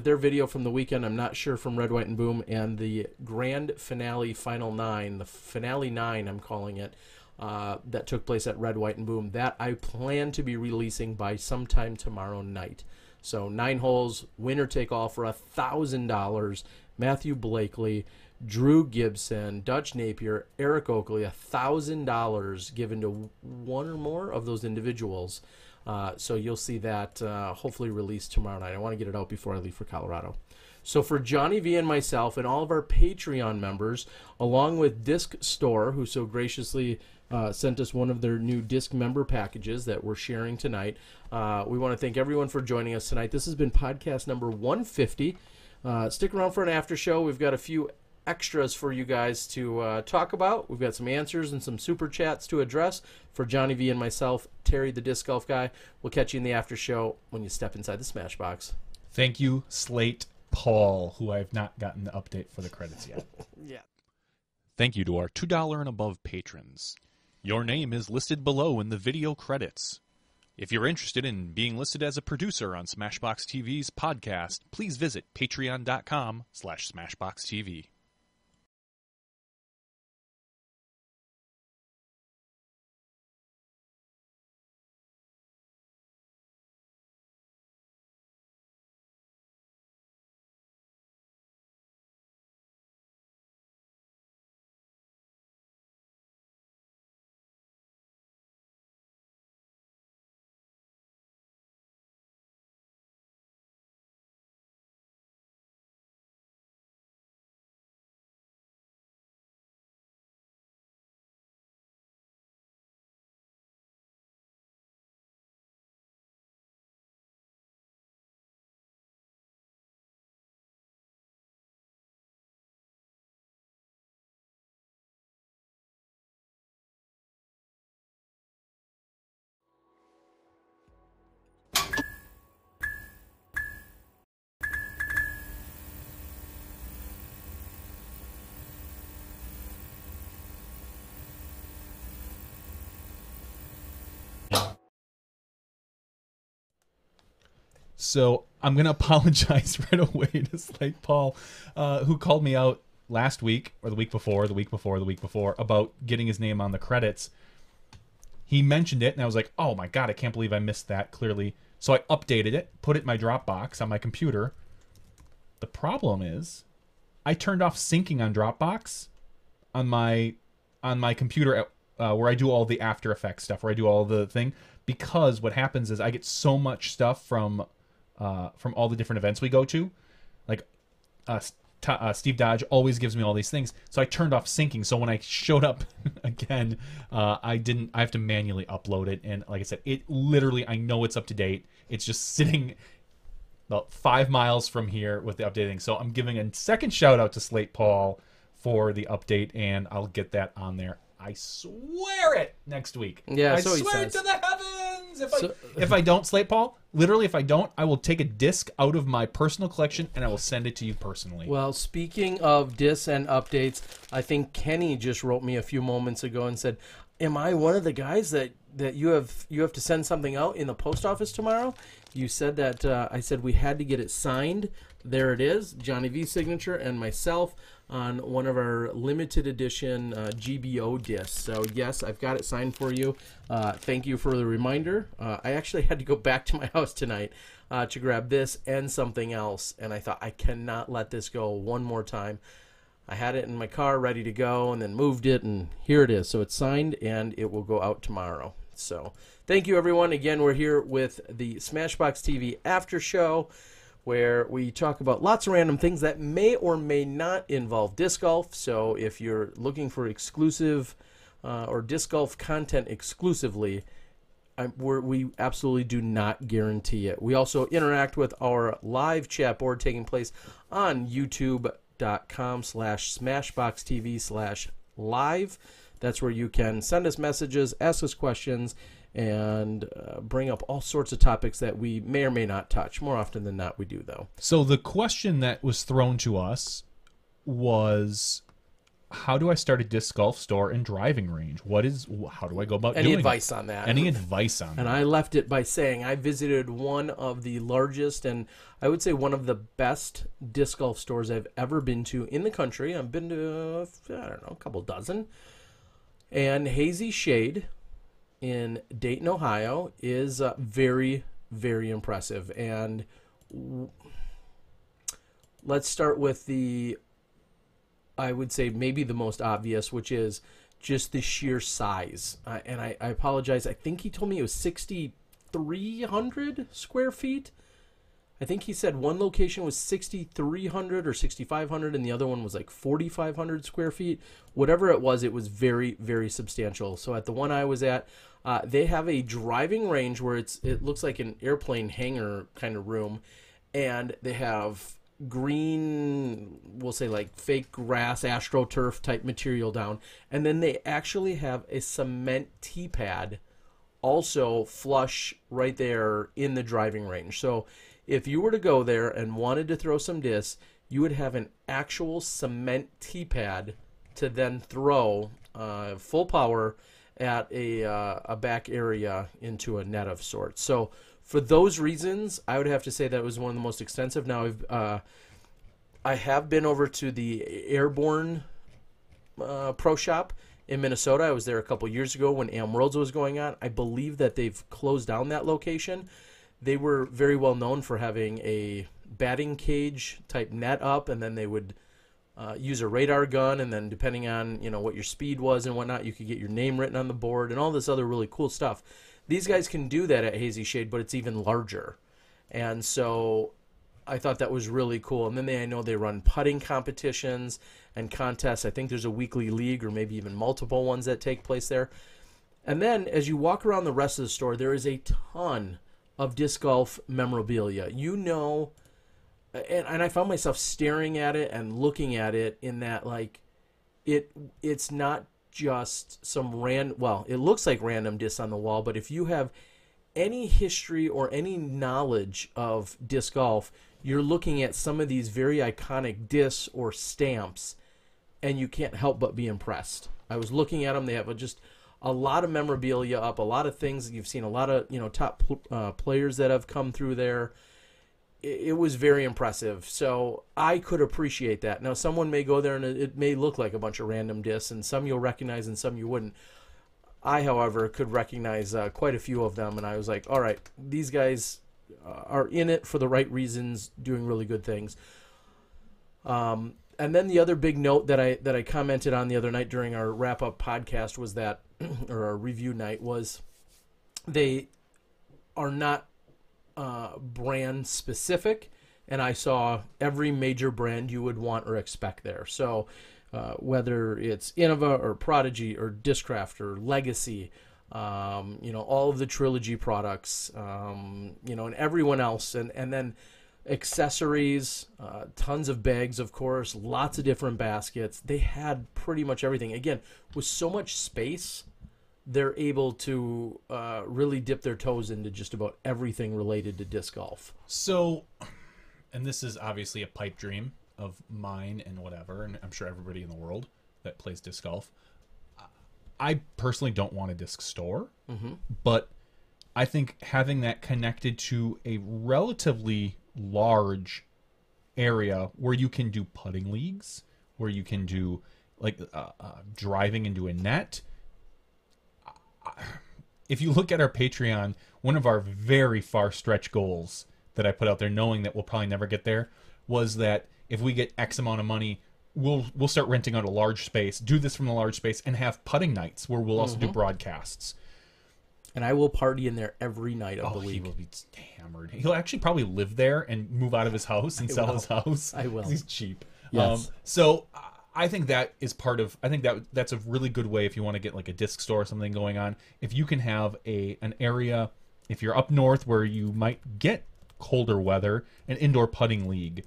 their video from the weekend. I'm not sure from Red, White, and Boom, and the grand finale, Final 9, the Finale 9, I'm calling it, that took place at Red, White, and Boom. That I plan to be releasing by sometime tomorrow night. So 9 holes, winner take all for $1,000. Matthew Blakely, Drew Gibson, Dutch Napier, Eric Oakley, $1,000 given to one or more of those individuals. So you'll see that hopefully released tomorrow night. I want to get it out before I leave for Colorado. So for Johnny V and myself and all of our Patreon members, along with Disc Store, who so graciously sent us one of their new Disc member packages that we're sharing tonight, we want to thank everyone for joining us tonight. This has been podcast number 150. Stick around for an after show. We've got a few extras for you guys to talk about. We've got some answers and some super chats to address for Johnny V and myself, Terry the Disc Golf Guy. We'll catch you in the after show when you step inside the Smashbox. Thank you, Slate Paul, who I've not gotten the update for the credits yet. Yeah. Thank you to our $2 and above patrons. Your name is listed below in the video credits. If you're interested in being listed as a producer on SmashBoxxTV's podcast, please visit patreon.com/SmashBoxxTV. So I'm going to apologize right away to Slate Paul, who called me out last week or the week before about getting his name on the credits. He mentioned it, and I was like, oh my God, I can't believe I missed that clearly. So I updated it, put it in my Dropbox on my computer. The problem is I turned off syncing on Dropbox on my computer where I do all the After Effects stuff, where I do all the thing, because what happens is I get so much stuff from all the different events we go to. Like Steve Dodge always gives me all these things, so I turned off syncing. So when I showed up again, I have to manually upload it, and like I said, it literally, I know it's up to date. It's just sitting about 5 miles from here with the updating. So I'm giving a second shout out to Slate Paul for the update, and I'll get that on there. I swear it next week. Yeah, I so he swear it says. to the heavens. If I don't, Slate Paul, literally, if I don't, I will take a disc out of my personal collection and I will send it to you personally. Well, speaking of discs and updates, I think Kenny just wrote me a few moments ago and said, "Am I one of the guys that you have to send something out in the post office tomorrow?" You said that. I said we had to get it signed. There it is, Johnny V's signature and myself on one of our limited edition GBO discs. So yes, I've got it signed for you. Thank you for the reminder. I actually had to go back to my house tonight to grab this and something else, and I thought I cannot let this go one more time. I had it in my car ready to go and then moved it, and here it is. So it's signed and it will go out tomorrow. So thank you, everyone. Again, we're here with the SmashBoxxTV after show. where we talk about lots of random things that may or may not involve disc golf. So if you're looking for exclusive or disc golf content exclusively, we absolutely do not guarantee it. We also interact with our live chat board taking place on youtube.com/SmashBoxxTV/live. That's where you can send us messages, ask us questions, and bring up all sorts of topics that we may or may not touch. More often than not, we do, though. So the question that was thrown to us was, how do I start a disc golf store and driving range? How do I go about doing it? Any advice on that? Any advice on that? And I left it by saying I visited one of the largest and I would say one of the best disc golf stores I've ever been to in the country. I've been to, a couple dozen. And Hazy Shade in Dayton, Ohio is very, very impressive. And let's start with I would say maybe the most obvious, which is just the sheer size. And I apologize. I think he told me it was 6,300 square feet. I think he said one location was 6,300 or 6,500 and the other one was like 4,500 square feet. Whatever it was very, very substantial. So at the one I was at, they have a driving range where it looks like an airplane hangar kind of room. And they have green, we'll say like fake grass, astroturf type material down. And then they actually have a cement tee pad also flush right there in the driving range. So if you were to go there and wanted to throw some discs, you would have an actual cement tee pad to then throw full power at a back area into a net of sorts. So for those reasons, I would have to say that it was one of the most extensive. Now, I have been over to the Airborne Pro Shop in Minnesota. I was there a couple years ago when Am Worlds was going on. I believe that they've closed down that location. They were very well known for having a batting cage type net up, and then they would use a radar gun, and then depending on what your speed was and whatnot, you could get your name written on the board and all this other really cool stuff. These guys can do that at Hazy Shade, but it's even larger. And so I thought that was really cool. And then I know they run putting competitions and contests. I think there's a weekly league or maybe even multiple ones that take place there. And then as you walk around the rest of the store, there is a ton of disc golf memorabilia. And I found myself staring at it and looking at it in that, like, it's not just some it looks like random discs on the wall, but if you have any history or any knowledge of disc golf, you're looking at some of these very iconic discs or stamps, and you can't help but be impressed. I was looking at them. They have just a lot of memorabilia up, a lot of things. You've seen a lot of top players that have come through there. It was very impressive. So I could appreciate that. Now, someone may go there and it may look like a bunch of random discs, and some you'll recognize and some you wouldn't. I, however, could recognize quite a few of them, and I was like, all right, these guys are in it for the right reasons, doing really good things. And then the other big note that I commented on the other night during our wrap-up podcast was that, or our review night, was they are not brand specific, and I saw every major brand you would want or expect there. So whether it's Innova or Prodigy or Discraft or Legacy, all of the Trilogy products, and everyone else, and then accessories, tons of bags, of course, lots of different baskets. They had pretty much everything. Again, with so much space, they're able to really dip their toes into just about everything related to disc golf. So, and this is obviously a pipe dream of mine and whatever, and I'm sure everybody in the world that plays disc golf. I personally don't want a disc store, but I think having that connected to a relatively large area where you can do putting leagues, where you can do like driving into a net. If you look at our Patreon, one of our very far stretch goals that I put out there, knowing that we'll probably never get there, was that if we get X amount of money, we'll start renting out a large space, do this from the large space, and have putting nights where we'll also do broadcasts. And I will party in there every night of the He week. will be hammered. He'll actually probably live there and move out of his house and sell his house. I will. 'Cause he's cheap. Yes. So I think that is part of. I think that's a really good way if you want to get like a disc store or something going on. If you can have an area, if you're up north where you might get colder weather, an indoor putting league.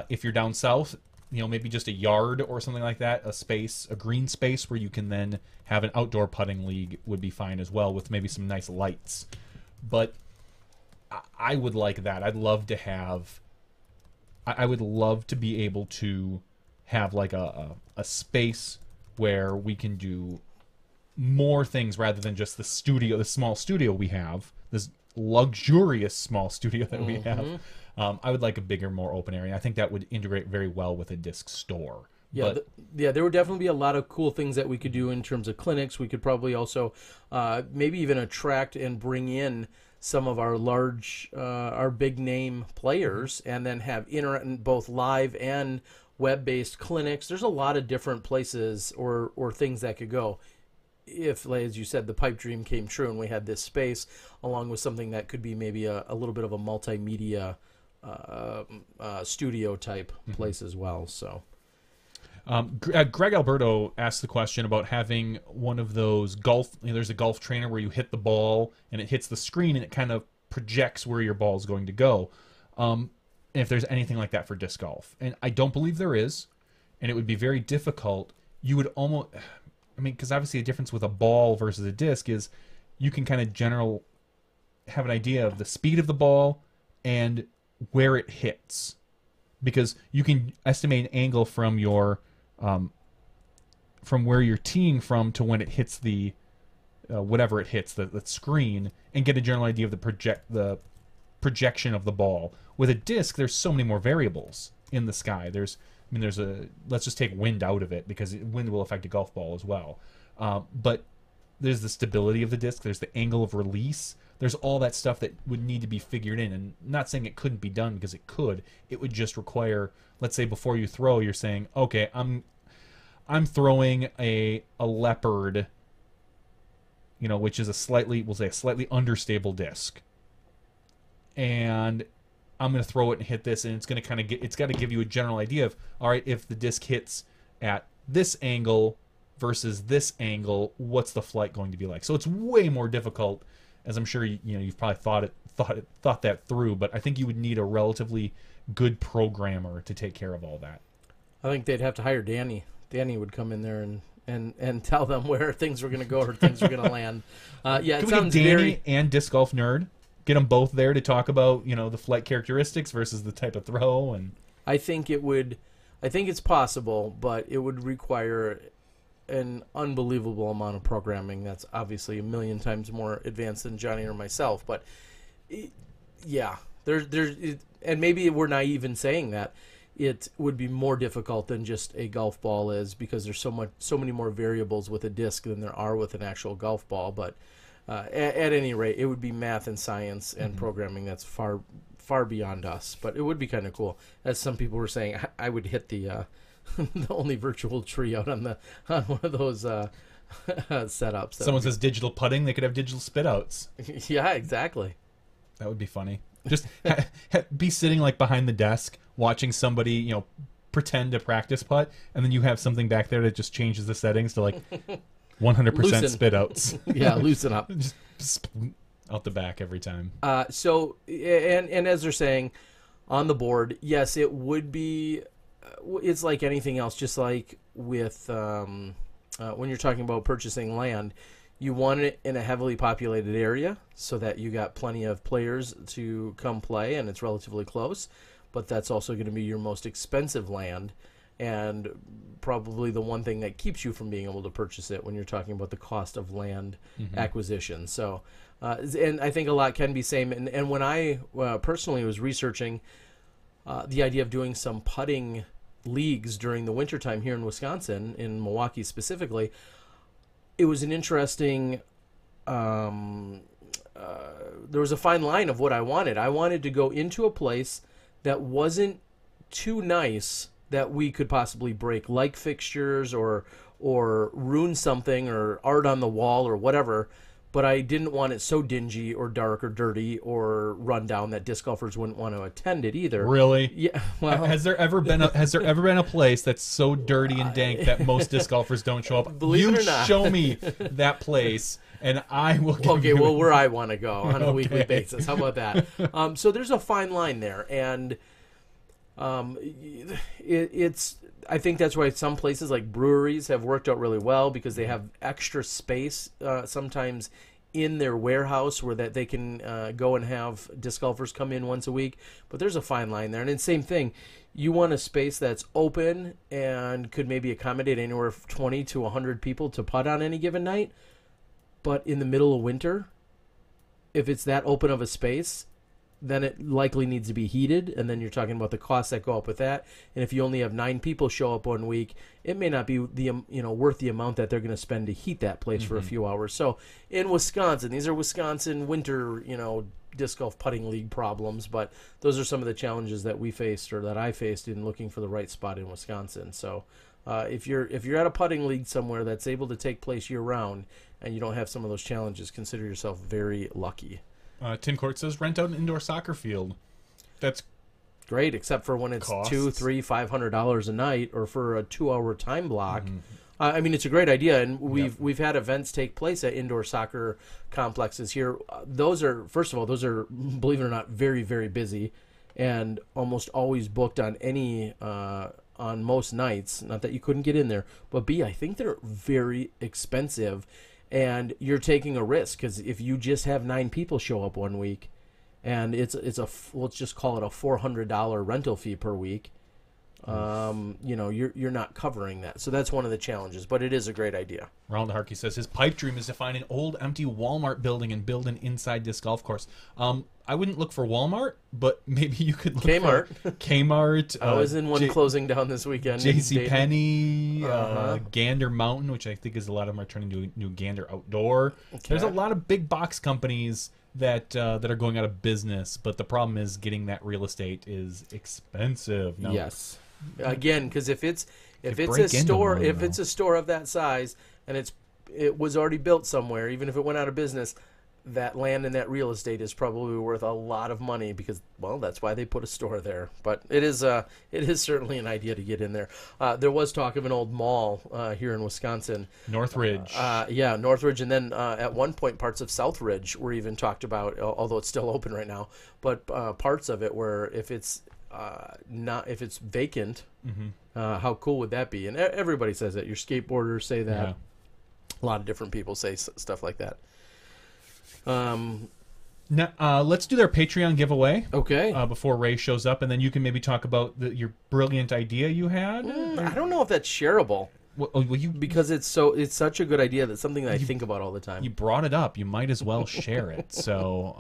If you're down south, maybe just a yard or something like that, a green space where you can then have an outdoor putting league would be fine as well, with maybe some nice lights. But I would like that. I'd love to have. I would love to be able to have like a space where we can do more things rather than just the small studio we have, this luxurious small studio that we have. I would like a bigger, more open area. I think that would integrate very well with a disc store. Yeah, there would definitely be a lot of cool things that we could do in terms of clinics. We could probably also maybe even attract and bring in some of our our big name players, and then have both live and web-based clinics. There's a lot of different places or things that could go. If, as you said, the pipe dream came true and we had this space along with something that could be maybe a little bit of a multimedia studio type place as well. So Greg Alberto asked the question about having one of those golf. There's a golf trainer where you hit the ball and it hits the screen and it kind of projects where your ball is going to go. If there's anything like that for disc golf, and I don't believe there is, and it would be very difficult. You would almost, because obviously the difference with a ball versus a disc is you can kind of have an idea of the speed of the ball and where it hits, because you can estimate an angle from your from where you're teeing from to when it hits the whatever it hits the screen, and get a general idea of the projection of the ball. With a disc, there's so many more variables in the sky. Let's just take wind out of it, because wind will affect a golf ball as well. But there's the stability of the disc. There's the angle of release. There's all that stuff that would need to be figured in. And not saying it couldn't be done, because it could. It would just require, let's say before you throw, you're saying, okay, I'm throwing a leopard, which is a slightly understable disc. And I'm going to throw it and hit this, and it's going to it's got to give you a general idea of, all right, if the disc hits at this angle versus this angle, what's the flight going to be like? So it's way more difficult, as I'm sure you've probably thought that through. But I think you would need a relatively good programmer to take care of all that. I think they'd have to hire Danny. Danny would come in there and tell them where things were going to go or things were going to land. Can we get Danny and Disc Golf Nerd? Get them both there to talk about, the flight characteristics versus the type of throw. And I think it's possible, but it would require an unbelievable amount of programming. That's obviously a million times more advanced than Johnny or myself. But and maybe we're naive in saying that it would be more difficult than just a golf ball is, because there's so many more variables with a disc than there are with an actual golf ball. But at any rate, it would be math and science and programming that's far, far beyond us. But it would be kind of cool. As some people were saying, I would hit the the only virtual tree out on one of those setups. Someone says digital putting, they could have digital spit outs. Yeah, exactly. That would be funny. Just be sitting like behind the desk watching somebody, pretend to practice putt, and then you have something back there that just changes the settings to like 100% spit outs. Yeah, loosen up. Just out the back every time. So, and as they're saying on the board, yes, it would be. It's like anything else, just like with when you're talking about purchasing land, you want it in a heavily populated area so that you got plenty of players to come play and it's relatively close. But that's also going to be your most expensive land, and probably the one thing that keeps you from being able to purchase it when you're talking about the cost of land acquisition. So, and I think a lot can be same. And when I personally was researching the idea of doing some putting leagues during the wintertime here in Wisconsin, in Milwaukee specifically, it was an interesting, there was a fine line of what I wanted. I wanted to go into a place that wasn't too nice that we could possibly break, like fixtures or ruin something or art on the wall or whatever, but I didn't want it so dingy or dark or dirty or run down that disc golfers wouldn't want to attend it either. Really? Yeah. Well, Has there ever been a place that's so dirty and dank that most disc golfers don't show up? Believe it or not. Show me that place, and I will give okay, you well, where I want to go on a weekly basis. How about that? So there's a fine line there, and it's. I think that's why some places like breweries have worked out really well because they have extra space sometimes in their warehouse where that they can go and have disc golfers come in once a week. But there's a fine line there, and then same thing. You want a space that's open and could maybe accommodate anywhere from 20 to 100 people to putt on any given night. But in the middle of winter, if it's that open of a space, then it likely needs to be heated, and then you're talking about the costs that go up with that. And if you only have 9 people show up one week, it may not be worth the amount that they're going to spend to heat that place for a few hours. So in Wisconsin, these are Wisconsin winter, disc golf putting league problems, but those are some of the challenges that we faced or that I faced in looking for the right spot in Wisconsin. So if you're at a putting league somewhere that's able to take place year round and you don't have some of those challenges, consider yourself very lucky. Tim Court says rent out an indoor soccer field. That's great, except for when it's costs. $200, $300, $500 a night, or for a 2-hour time block. I mean, it's a great idea, and we've had events take place at indoor soccer complexes here. Those are, believe it or not, very, very busy, and almost always booked on on most nights. Not that you couldn't get in there, but I think they're very expensive. And you're taking a risk because if you just have 9 people show up one week, and let's just call it a $400 rental fee per week, you're not covering that. So that's one of the challenges, but it is a great idea. Ronald Harkey says his pipe dream is to find an old empty Walmart building and build an inside disc golf course. I wouldn't look for Walmart, but maybe you could look Kmart. for Kmart. I was in one closing down this weekend. JCPenney, Gander Mountain, which I think is a lot of them are turning to new Gander Outdoor. Okay. There's a lot of big box companies that are going out of business, but the problem is getting that real estate is expensive. Now, yes. Again, because if it's a store of that size and it was already built somewhere, even if it went out of business, that land and that real estate is probably worth a lot of money because, well, that's why they put a store there. But it is certainly an idea to get in there. There was talk of an old mall here in Wisconsin. Northridge. Northridge, and then at one point parts of Southridge were even talked about, although it's still open right now. But parts of it where if it's vacant, how cool would that be? And everybody says that. Your skateboarders say that. Yeah. A lot of different people say stuff like that. Now, let's do their Patreon giveeway. Okay. Before Ray shows up, and then you can maybe talk about your brilliant idea you had. I don't know if that's shareable. Because it's such a good idea that's something that I think about all the time. You brought it up. You might as well share it. So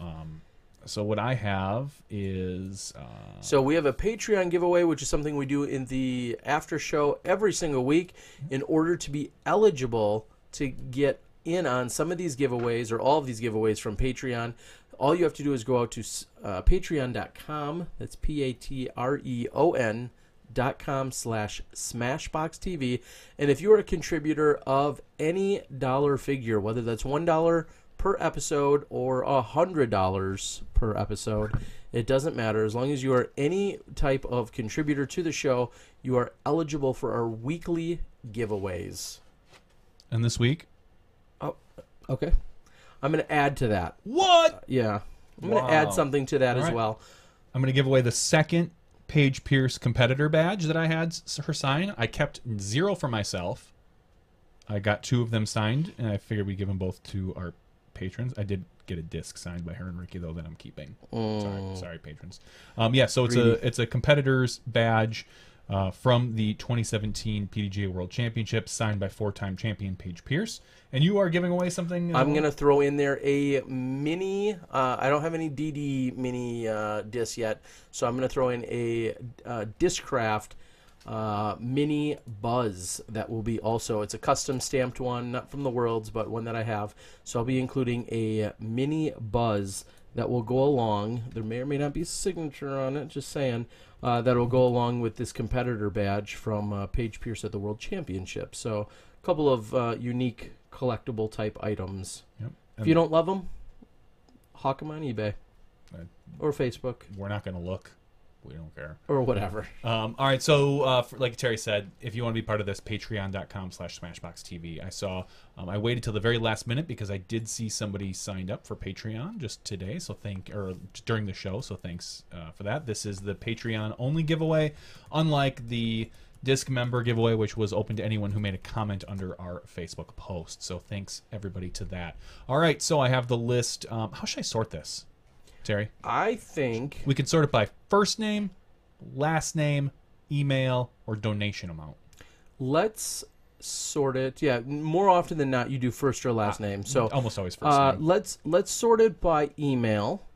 what I have is... So we have a Patreon giveaway, which is something we do in the after show every single week in order to be eligible to get in on some of these giveaways or all of these giveaways from Patreon. All you have to do is go out to patreon.com. That's patreon.com/SmashBoxxTV. And if you are a contributor of any dollar figure, whether that's $1 per episode or $100 per episode, it doesn't matter. As long as you are any type of contributor to the show, you are eligible for our weekly giveaways. And this week? Okay. I'm going to add to that. What? Yeah. I'm going to add something to that as well. I'm going to give away the second Paige Pierce competitor badge that I had her sign. I kept 0 for myself. I got 2 of them signed, and I figured we'd give them both to our patrons. I did get a disc signed by her and Ricky, though, that I'm keeping. Sorry, patrons. So it's a competitor's badge from the 2017 PDGA World Championship, signed by 4-time champion Paige Pierce. And you are giving away something? I'm going to throw in there a mini, I don't have any DD mini disc yet, so I'm going to throw in a Discraft mini Buzz that will be also, it's a custom stamped one, not from the Worlds, but one that I have. So I'll be including a mini Buzz that will go along. There may or may not be a signature on it, just saying. That will go along with this competitor badge from Paige Pierce at the World Championship. So a couple of unique collectible type items If you don't love them, hawk them on eBay Uh, or Facebook We're not going to look. We don't care. or whatever. All right, so like Terry said, if you want to be part of this, patreon.com/SmashBoxxTV. I saw, I waited till the very last minute because I did see somebody signed up for Patreon just today, during the show, so thanks for that. This is the Patreon only giveaway, unlike the disc member giveaway, which was open to anyone who made a comment under our Facebook post. So thanks everybody to that. All right, so I have the list. How should I sort this, Terry? I think We can sort it by first name, last name, email, or donation amount. let's sort it. Yeah, more often than not, you do first or last name. So Almost always first name. let's sort it by email.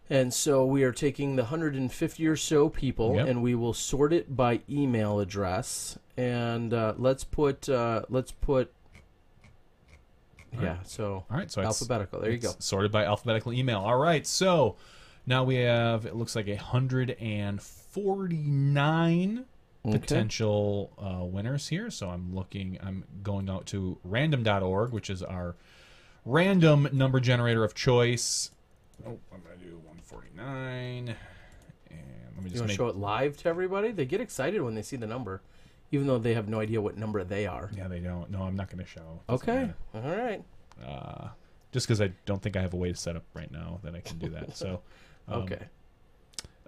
And so we are taking the 150 or so people, Yep. and we will sort it by email address. And let's put. So All right, so alphabetical. There you go. it's sorted by alphabetical email. All right, so now we have, it looks like 149 potential winners here. So I'm going out to random.org, which is our random number generator of choice. Oh, I'm going to do 149. And let me You just want to show it live to everybody? They get excited when they see the number, even though they have no idea what number they are. Yeah, they don't. No, I'm not going to show. Okay. All right. Just because I don't think I have a way to set up right now that I can do that. So, Okay.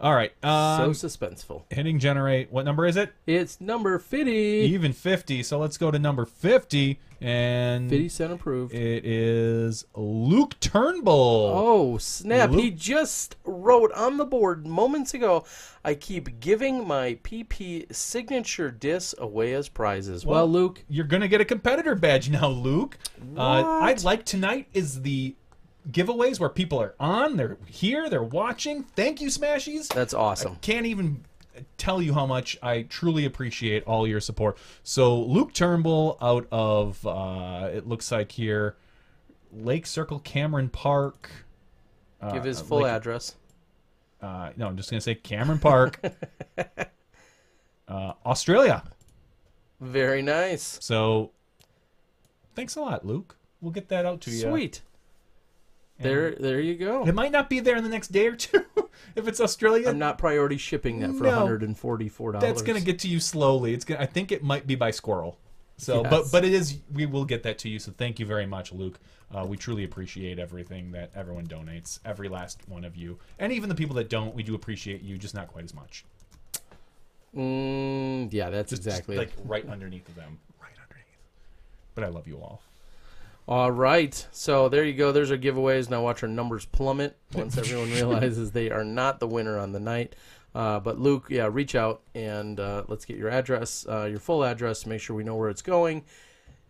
All right. So suspenseful. Hitting generate. What number is it? It's number 50. Even 50. So let's go to number 50. And 50 cent approved. it is Luke Turnbull. Oh, snap. Luke- He just wrote on the board moments ago, I keep giving my PP signature discs away as prizes. Well, Luke. You're going to get a competitor badge now, Luke. What? I'd like tonight is the giveaways where people are on, they're here, they're watching. Thank you, Smashies. That's awesome. Can't even tell you how much I truly appreciate all your support. So Luke Turnbull out of it looks like here Lake Circle Cameron Park. Give his full address. No, I'm just gonna say Cameron Park, Australia. Very nice. So thanks a lot, Luke. We'll get that out to you. Sweet. There you go. It might not be there in the next day or two if it's Australia. I'm not priority shipping that for No. $144. That's gonna get to you slowly. I think it might be by squirrel. So, Yes. but it is. We will get that to you. So thank you very much, Luke. We truly appreciate everything that everyone donates. Every last one of you, and even the people that don't, we do appreciate you, just not quite as much. Yeah, that's Just exactly like it. right underneath of them, right underneath. But I love you all. All right. So there you go. There's our giveaways. Now watch our numbers plummet once everyone realizes they are not the winner on the night. But Luke, yeah, reach out and let's get your address, your full address, make sure we know where it's going,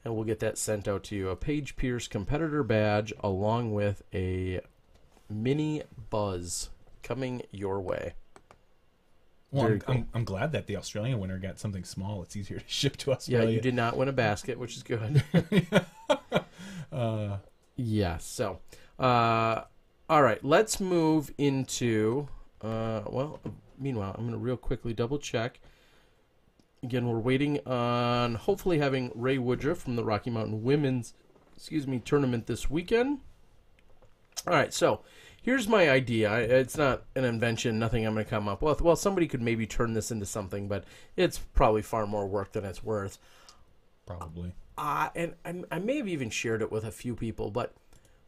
and we'll get that sent out to you. A Paige Pierce competitor badge along with a mini buzz coming your way. Well, Very cool. I'm glad that the Australian winner got something small. It's easier to ship to Yeah, Australia. you did not win a basket, which is good. Yeah, so, all right, let's move into, meanwhile, I'm going to real quickly double check. Again, we're waiting on hopefully having Ray Woodruff from the Rocky Mountain Women's, tournament this weekend. All right, so here's my idea. It's not an invention, nothing I'm going to come up with. Well, somebody could maybe turn this into something, but it's probably far more work than it's worth. Probably. And I may have even shared it with a few people, but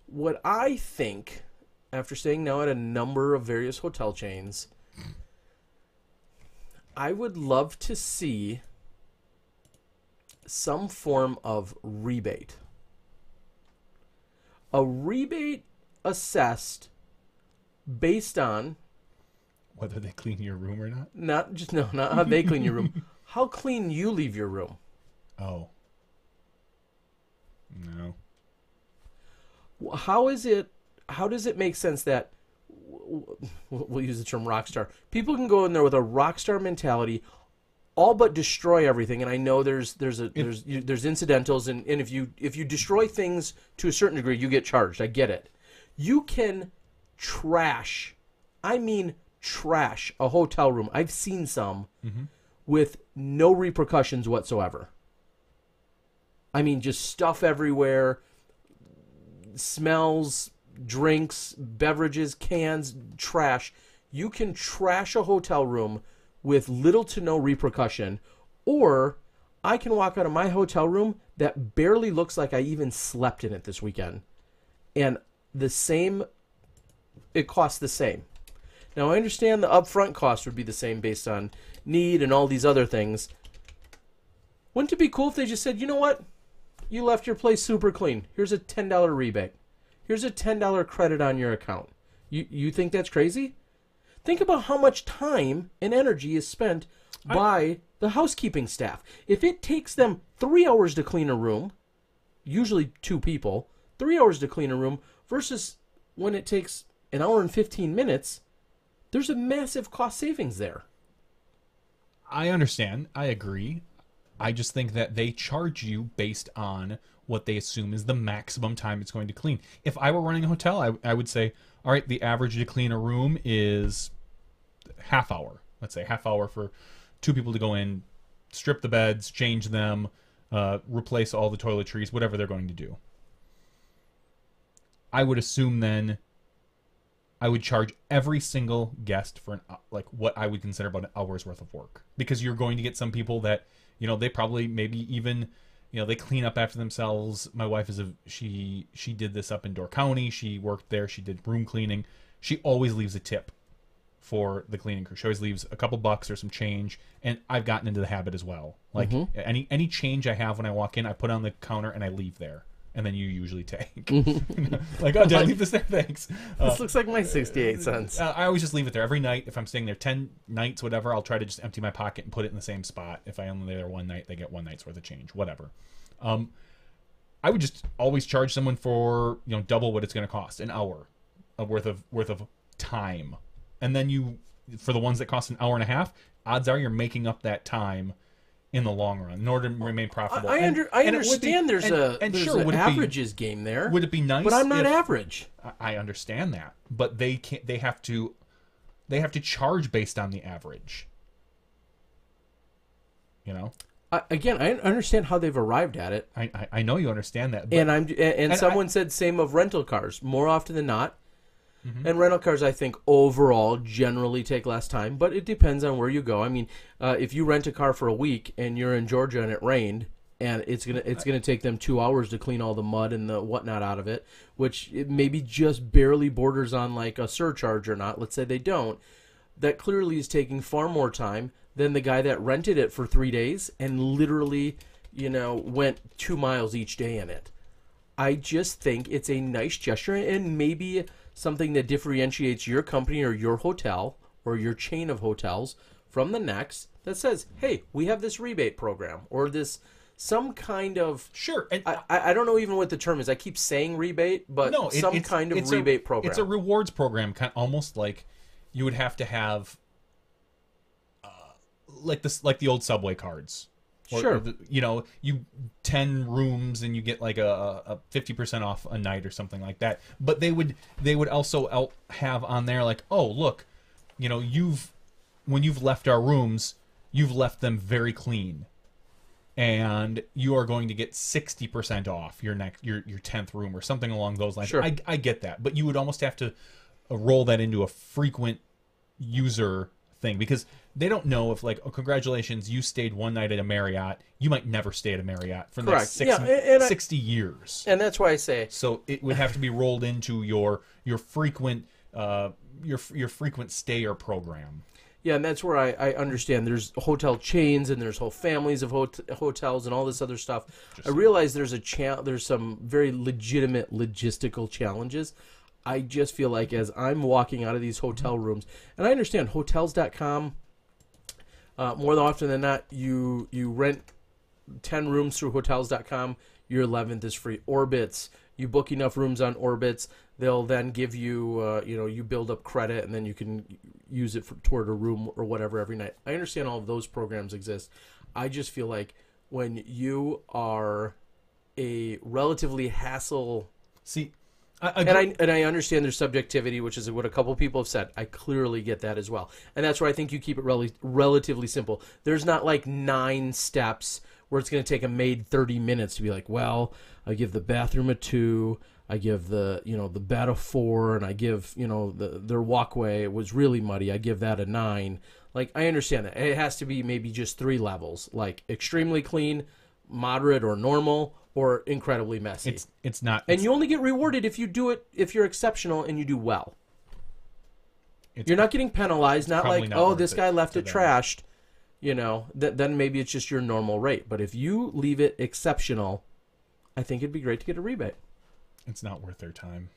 what I think, after staying now at a number of various hotel chains, I would love to see some form of rebate. A rebate assessed based on Whether they clean your room or not. not how they clean your room, how clean you leave your room. Oh. No. How does it make sense that we'll use the term rock star? People can go in there with a rock star mentality, all but destroy everything. And I know there's incidentals, and if you destroy things to a certain degree, you get charged. I get it. You can trash, I mean trash, a hotel room. I've seen some with no repercussions whatsoever. I mean, just stuff everywhere, smells, drinks, beverages, cans, trash. You can trash a hotel room with little to no repercussion, or I can walk out of my hotel room that barely looks like I even slept in it this weekend, and it costs the same. Now, I understand the upfront cost would be the same based on need and all these other things. Wouldn't it be cool if they just said, you know what? You left your place super clean. Here's a $10 rebate. Here's a $10 credit on your account. You think that's crazy? Think about how much time and energy is spent by the housekeeping staff. If it takes them 3 hours to clean a room, usually 2 people, 3 hours to clean a room, versus when it takes an hour and 15 minutes, there's a massive cost savings there. I understand. I agree. I just think that they charge you based on what they assume is the maximum time it's going to clean. If I were running a hotel, I would say, all right, the average to clean a room is half hour. Let's say half hour for 2 people to go in, strip the beds, change them, replace all the toiletries, whatever they're going to do. I would assume then I would charge every single guest for what I would consider about an hour's worth of work, because you're going to get some people that, they probably maybe even, they clean up after themselves. My wife she did this up in Door County. She worked there. She did room cleaning. She always leaves a tip for the cleaning crew. She always leaves a couple bucks or some change, and I've gotten into the habit as well. Like any change I have when I walk in, I put on the counter and I leave there. And then you usually take. Like, oh, did I leave this there? Thanks. This looks like my 68 cents. I always just leave it there every night. If I'm staying there 10 nights, whatever, I'll try to just empty my pocket and put it in the same spot. If I only there one night, they get one night's worth of change, whatever. I would just always charge someone for, double what it's going to cost, an hour worth of time. And then for the ones that cost an hour and a half, odds are you're making up that time in the long run in order to remain profitable. I understand there's an averages game there. Would it be nice? But I'm not average. I understand that, but they have to charge based on the average. Again, I understand how they've arrived at it. I know you understand that. But, and someone said same of rental cars. More often than not. And rental cars, I think, overall generally take less time, but it depends on where you go. I mean, if you rent a car for a week and you're in Georgia and it rained, and it's gonna take them 2 hours to clean all the mud and the whatnot out of it, which it maybe just barely borders on like a surcharge or not. Let's say they don't. That clearly is taking far more time than the guy that rented it for 3 days and literally, went 2 miles each day in it. I just think it's a nice gesture and maybe something that differentiates your company or your hotel or your chain of hotels from the next that says, hey, we have this rebate program or this some kind of... Sure. And I don't know even what the term is. I keep saying rebate, but some kind of rebate program. It's a rewards program, kind of almost like you would have to have like the old Subway cards. Sure. You 10 rooms and you get like a 50% off a night or something like that. But they would also have on there like, oh, look, when you've left our rooms, you've left them very clean, and you are going to get 60% off your 10th room or something along those lines. Sure. I get that, but you would almost have to roll that into a frequent user thing, because they don't know if like, oh, congratulations, you stayed one night at a Marriott, you might never stay at a Marriott for the next 60 years. And that's why I say, so it would have to be rolled into your frequent your frequent stayer program. Yeah, and that's where I understand there's hotel chains and there's whole families of hotels and all this other stuff. I realize there's some very legitimate logistical challenges. I just feel like as I'm walking out of these hotel rooms, and I understand Hotels.com, more often than not, you rent 10 rooms through Hotels.com, your 11th is free. Orbitz, you book enough rooms on Orbitz, they'll then give you, you build up credit, and then you can use it toward a room or whatever every night. I understand all of those programs exist. I just feel like when you are a relatively hassle... See... And I understand there's subjectivity, which is what a couple of people have said. I clearly get that as well. And that's where I think you keep it relatively simple. There's not like 9 steps where it's going to take a maid 30 minutes to be like, well, I give the bathroom a 2, I give the the bed a 4, and I give their walkway was really muddy, I give that a 9. Like, I understand that it has to be maybe just 3 levels, like extremely clean, moderate or normal, or incredibly messy. It's not, and you only get rewarded if you do it, if you're exceptional and you do well. You're not getting penalized, not like, oh, this guy left it trashed, then maybe it's just your normal rate. But if you leave it exceptional, I think it'd be great to get a rebate. It's not worth their time.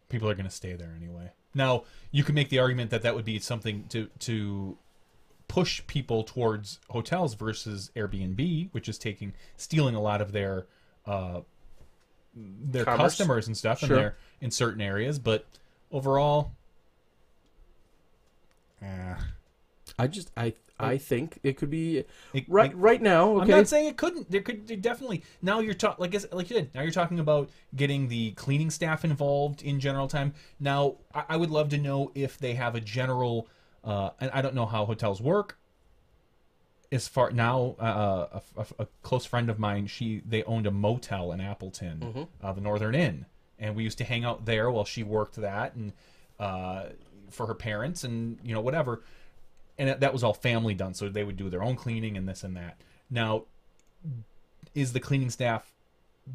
People are going to stay there anyway. Now, you could make the argument that would be something to push people towards hotels versus Airbnb, which is stealing a lot of their customers and stuff in certain areas. But overall, I think it could be right now. Okay. I'm not saying it couldn't. There could definitely. Now you're talking like you did. Now you're talking about getting the cleaning staff involved in general time. Now I would love to know if they have a general. And I don't know how hotels work. As far now, a close friend of mine, they owned a motel in Appleton, the Northern Inn, and we used to hang out there while she worked that and for her parents and whatever. And that was all family done, so they would do their own cleaning and this and that. Now, is the cleaning staff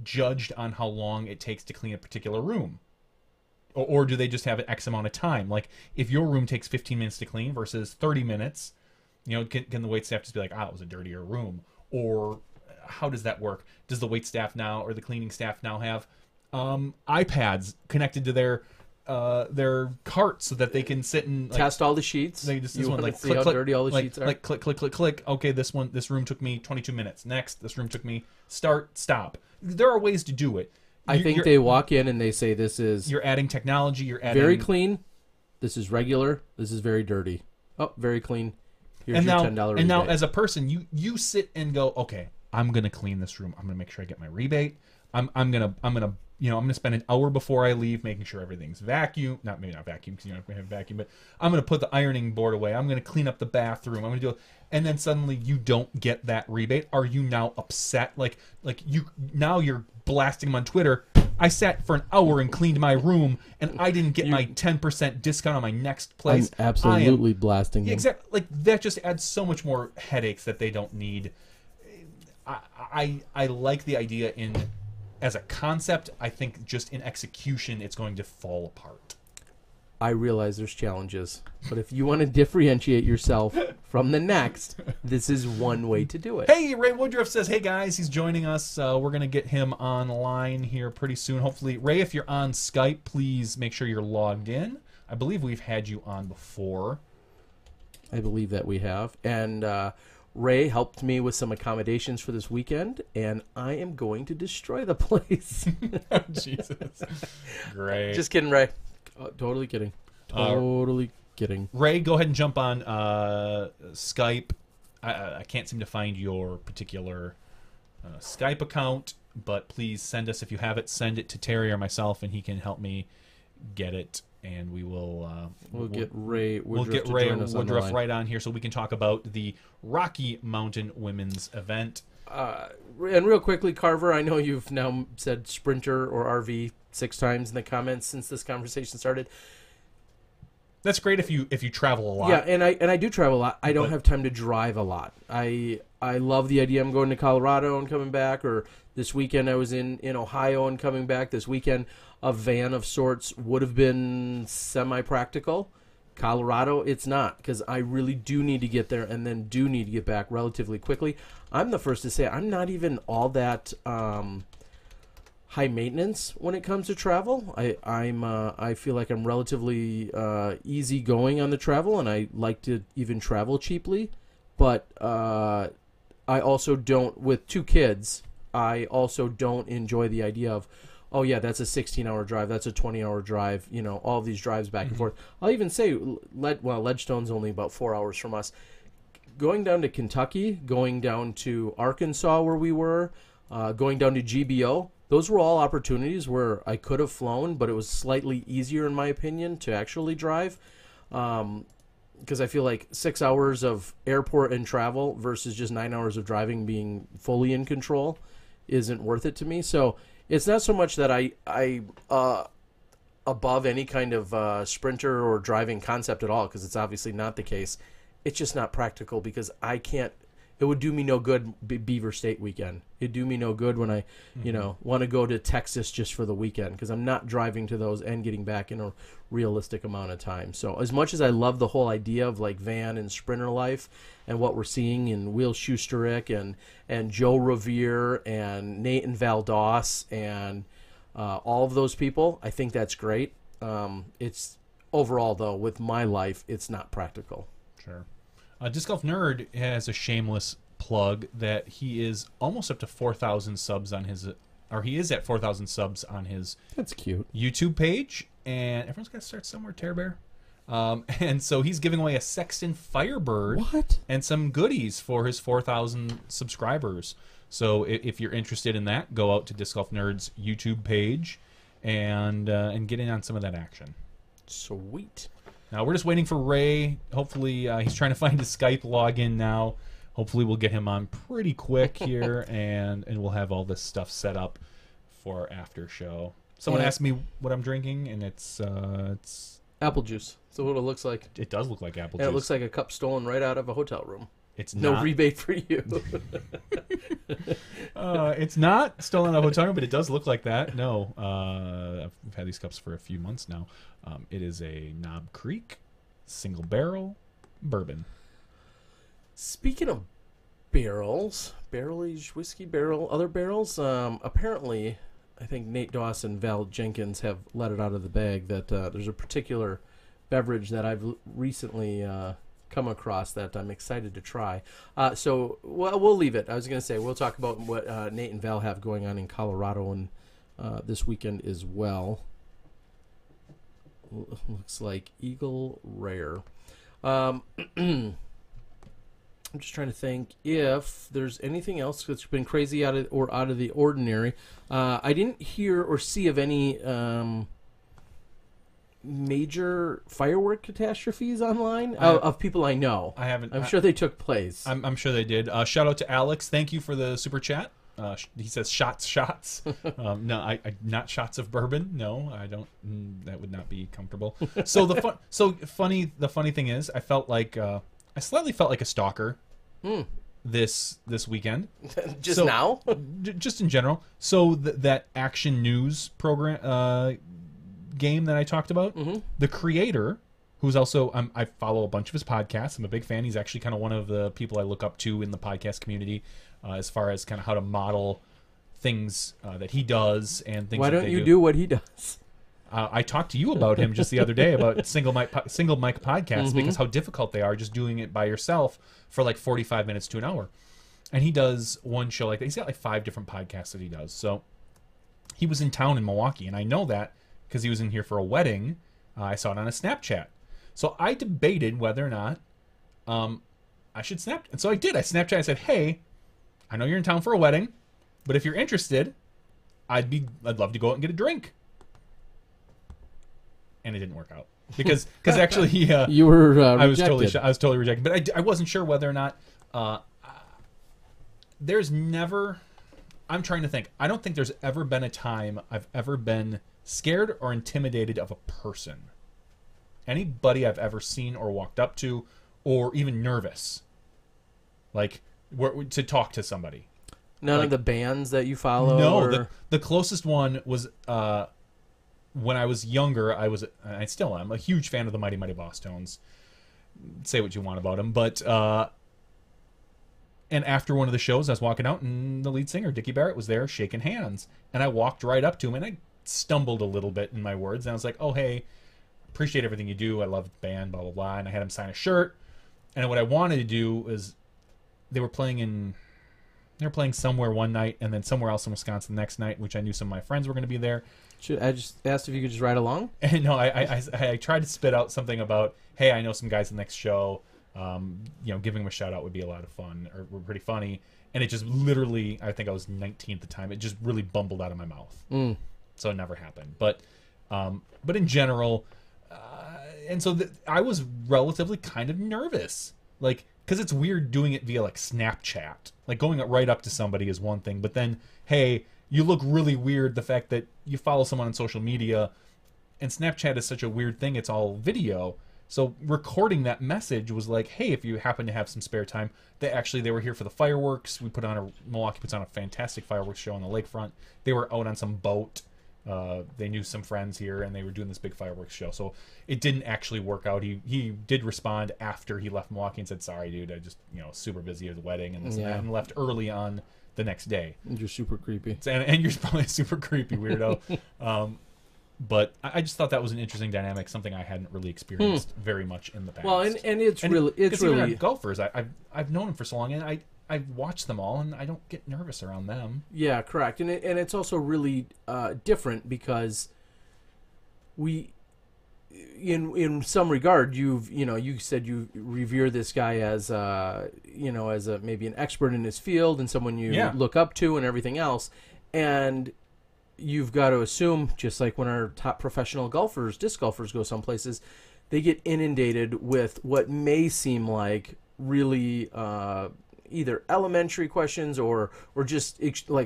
judged on how long it takes to clean a particular room? Or do they just have an X amount of time? Like, if your room takes 15 minutes to clean versus 30 minutes, can the waitstaff just be like, it was a dirtier room? Or how does that work? Does the waitstaff now or the cleaning staff now have iPads connected to their cart so that they can sit and test all the sheets? They just you one like click, how click, dirty all the sheets are. Like click, click, click, click. Okay, this room took me 22 minutes. Next, this room took me stop. There are ways to do it. I think they walk in and they say, this is... You're adding technology. You're adding... Very clean. This is regular. This is very dirty. Oh, very clean. Here's your $10 rebate. And now, as a person, you sit and go, okay, I'm going to clean this room. I'm going to make sure I get my rebate. I'm gonna spend an hour before I leave making sure everything's vacuum. Maybe not vacuum because we have vacuum, but I'm gonna put the ironing board away. I'm gonna clean up the bathroom. I'm gonna do it, and then suddenly you don't get that rebate. Are you now upset? Like you're blasting them on Twitter. I sat for an hour and cleaned my room, and I didn't get my 10% discount on my next place. I'm absolutely blasting them. Exactly. Like, that just adds so much more headaches that they don't need. I like the idea as a concept. I think just in execution, it's going to fall apart. I realize there's challenges, but if you want to differentiate yourself from the next, this is one way to do it. Hey, Ray Woodruff says, hey guys, he's joining us. We're going to get him online here pretty soon. Hopefully, Ray, if you're on Skype, please make sure you're logged in. I believe we've had you on before. I believe that we have. And Ray helped me with some accommodations for this weekend, and I am going to destroy the place. Oh, Jesus. Great. Just kidding, Ray. Totally kidding. Totally kidding. Ray, go ahead and jump on Skype. I can't seem to find your particular Skype account, but please send us, if you have it, send it to Terry or myself, and he can help me get it. And we will. We'll get Ray Woodruff right on here so we can talk about the Rocky Mountain Women's event. And real quickly, Carver, I know you've now said Sprinter or RV 6 times in the comments since this conversation started. That's great if you travel a lot. Yeah, and I do travel a lot. I don't have time to drive a lot. I love the idea. I'm going to Colorado and coming back, or this weekend I was in Ohio and coming back. This weekend a van of sorts would have been semi-practical. Colorado, it's not, because I really do need to get there and then do need to get back relatively quickly. I'm the first to say I'm not even all that high maintenance when it comes to travel. I feel like I'm relatively easy going on the travel, and I like to even travel cheaply. But I also don't, with 2 kids, I also don't enjoy the idea of, oh yeah, that's a 16-hour drive, that's a 20-hour drive, all of these drives back and forth. I'll even say, Ledgestone's only about 4 hours from us. Going down to Kentucky, going down to Arkansas where we were, going down to GBO, those were all opportunities where I could have flown, but it was slightly easier, in my opinion, to actually drive. because I feel like 6 hours of airport and travel versus just 9 hours of driving being fully in control isn't worth it to me. So it's not so much that I above any kind of sprinter or driving concept at all, because it's obviously not the case. It's just not practical because I can't. It would do me no good Beaver State weekend. It'd do me no good when I, want to go to Texas just for the weekend, because I'm not driving to those and getting back in a realistic amount of time. So as much as I love the whole idea of like van and sprinter life and what we're seeing in Will Schusterick and Joe Revere and Nate and Val Doss and all of those people, I think that's great. It's overall, though, with my life, it's not practical. Sure. Disc Golf Nerd has a shameless plug that he is almost up to 4,000 subs on his, or he is at 4,000 subs on his. That's cute. YouTube page, and everyone's got to start somewhere, Tear Bear. And so he's giving away a Sexton Firebird and some goodies for his 4,000 subscribers. So if you're interested in that, go out to Disc Golf Nerd's YouTube page and get in on some of that action. Sweet. Now, we're just waiting for Ray. Hopefully, he's trying to find his Skype login now. Hopefully, we'll get him on pretty quick here, and we'll have all this stuff set up for our after show. Someone asked me what I'm drinking, and it's apple juice. So what it looks like. It does look like apple and juice. It looks like a cup stolen right out of a hotel room. It's no not. rebate for you. It's not stolen out of a hotel room, but it does look like that. No, I've had these cups for a few months now. It is a Knob Creek single barrel bourbon. Speaking of barrels, barrel-aged whiskey, other barrels, apparently, I think Nate Doss and Val Jenkins have let it out of the bag that there's a particular beverage that I've recently come across that I'm excited to try. So we'll leave it. I was going to say we'll talk about what Nate and Val have going on in Colorado and this weekend as well. Looks like Eagle Rare. I'm just trying to think if there's anything else that's been crazy out of the ordinary. I didn't hear or see of any major firework catastrophes online of people I know. I haven't. I'm sure they took place. I'm sure they did. Shout out to Alex. Thank you for the super chat. He says shots. No, I not shots of bourbon. No, I don't. That would not be comfortable. So the funny thing is, I slightly felt like a stalker this weekend. Now? Just in general. So that Action News program game that I talked about, the creator, who's also I follow a bunch of his podcasts. I'm a big fan. He's actually kind of one of the people I look up to in the podcast community. As far as kind of how to model things that he does and things. Why don't you do what he does? I talked to you about him just the other day about single mic podcasts because how difficult they are just doing it by yourself for like 45 minutes to an hour. And he does one show like that. He's got like 5 different podcasts that he does. So he was in town in Milwaukee, and I know that because he was in here for a wedding. I saw it on a Snapchat. So I debated whether or not I should snap. And so I did. I Snapchat. I said, hey, I know you're in town for a wedding, but if you're interested, I'd love to go out and get a drink. And it didn't work out because actually you were rejected. I was totally rejected, but I wasn't sure whether or not there's never. I'm trying to think. I don't think there's ever been a time I've ever been scared or intimidated of a person. Anybody I've ever seen or walked up to, or even nervous, like to talk to somebody. None of the bands that you follow? No, the closest one was when I was younger. I still am a huge fan of the Mighty Mighty Boss Tones. Say what you want about them, but and after one of the shows, I was walking out, and the lead singer, Dickie Barrett, was there shaking hands, and I walked right up to him, and I stumbled a little bit in my words, and I was like, oh, hey, appreciate everything you do. I love the band, blah, blah, blah, and I had him sign a shirt, and what I wanted to do was they were playing somewhere one night and then somewhere else in Wisconsin the next night, which I knew some of my friends were going to be there. I just asked if you could just ride along? And no, I tried to spit out something about, hey, I know some guys in the next show. Giving them a shout out would be a lot of fun or were pretty funny. And it just literally, I think I was 19 at the time. It just really bumbled out of my mouth. So it never happened. But in general, and so I was relatively kind of nervous, like, because it's weird doing it via like Snapchat. Like going right up to somebody is one thing, but then, hey, you look really weird. The fact that you follow someone on social media, and Snapchat is such a weird thing. It's all video. So recording that message was like, hey, if you happen to have some spare time, they were here for the fireworks. Milwaukee puts on a fantastic fireworks show on the lakefront. They were out on some boat. They knew some friends here, and they were doing this big fireworks show. So it didn't actually work out. He did respond after he left Milwaukee and said, sorry, dude, I just, super busy at the wedding and this and that, and left early on the next day. And you're super creepy. And you're probably a super creepy weirdo. But I just thought that was an interesting dynamic, something I hadn't really experienced very much in the past. Well, and it's really golfers. I've known them for so long, and I've watched them all, and I don't get nervous around them. Yeah, correct. And it's also really different because we, in some regard, you said you revere this guy as maybe an expert in his field and someone you look up to and everything else, and you've got to assume, just like when our top professional golfers, disc golfers, go some places, they get inundated with what may seem like really either elementary questions or just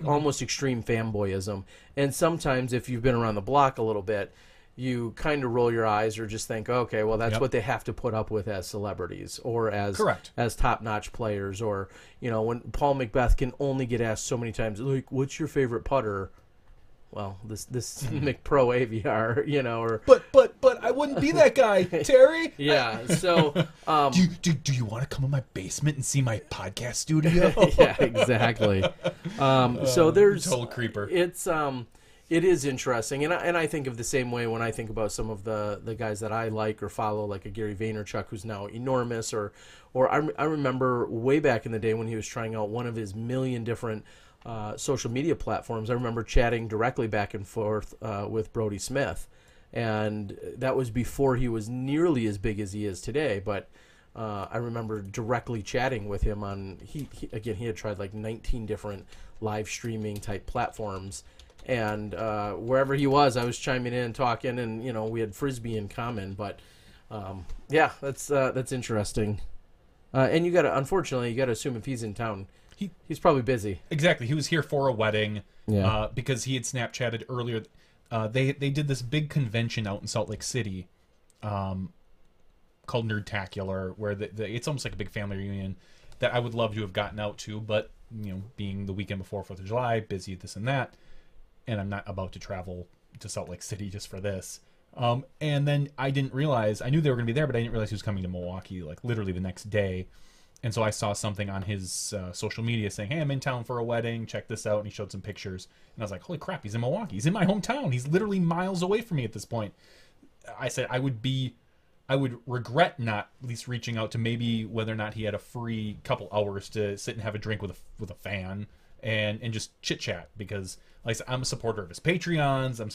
almost extreme fanboyism. And sometimes, if you've been around the block a little bit, you kind of roll your eyes or just think, okay, well, that's what they have to put up with as celebrities or as top-notch players. Or, when Paul Macbeth can only get asked so many times, like, what's your favorite putter? Well, this McPro AVR, or but I wouldn't be that guy, Terry. Yeah. So, do you want to come in my basement and see my podcast studio? Yeah, exactly. So there's total creeper. It is interesting, and I think of the same way when I think about some of the guys that I like or follow, like a Gary Vaynerchuk, who's now enormous, or I remember way back in the day when he was trying out one of his million different social media platforms. I remember chatting directly back and forth with Brody Smith, and that was before he was nearly as big as he is today. But I remember directly chatting with him on he had tried like 19 different live streaming type platforms, and wherever he was, I was chiming in and talking, and we had Frisbee in common. But that's interesting. And unfortunately you got to assume if he's in town, he's probably busy. Exactly. He was here for a wedding because he had Snapchatted earlier. They did this big convention out in Salt Lake City called Nerdtacular, where it's almost like a big family reunion that I would love to have gotten out to, but being the weekend before 4th of July, busy, this and that, and I'm not about to travel to Salt Lake City just for this. And then I didn't realize, I knew they were going to be there, but I didn't realize he was coming to Milwaukee like literally the next day. And so I saw something on his social media saying, hey, I'm in town for a wedding. Check this out. And he showed some pictures. And I was like, holy crap, he's in Milwaukee. He's in my hometown. He's literally miles away from me at this point. I said I would regret not at least reaching out to maybe whether or not he had a free couple hours to sit and have a drink with a fan and just chit-chat. Because, like I said, I'm a supporter of his Patreons.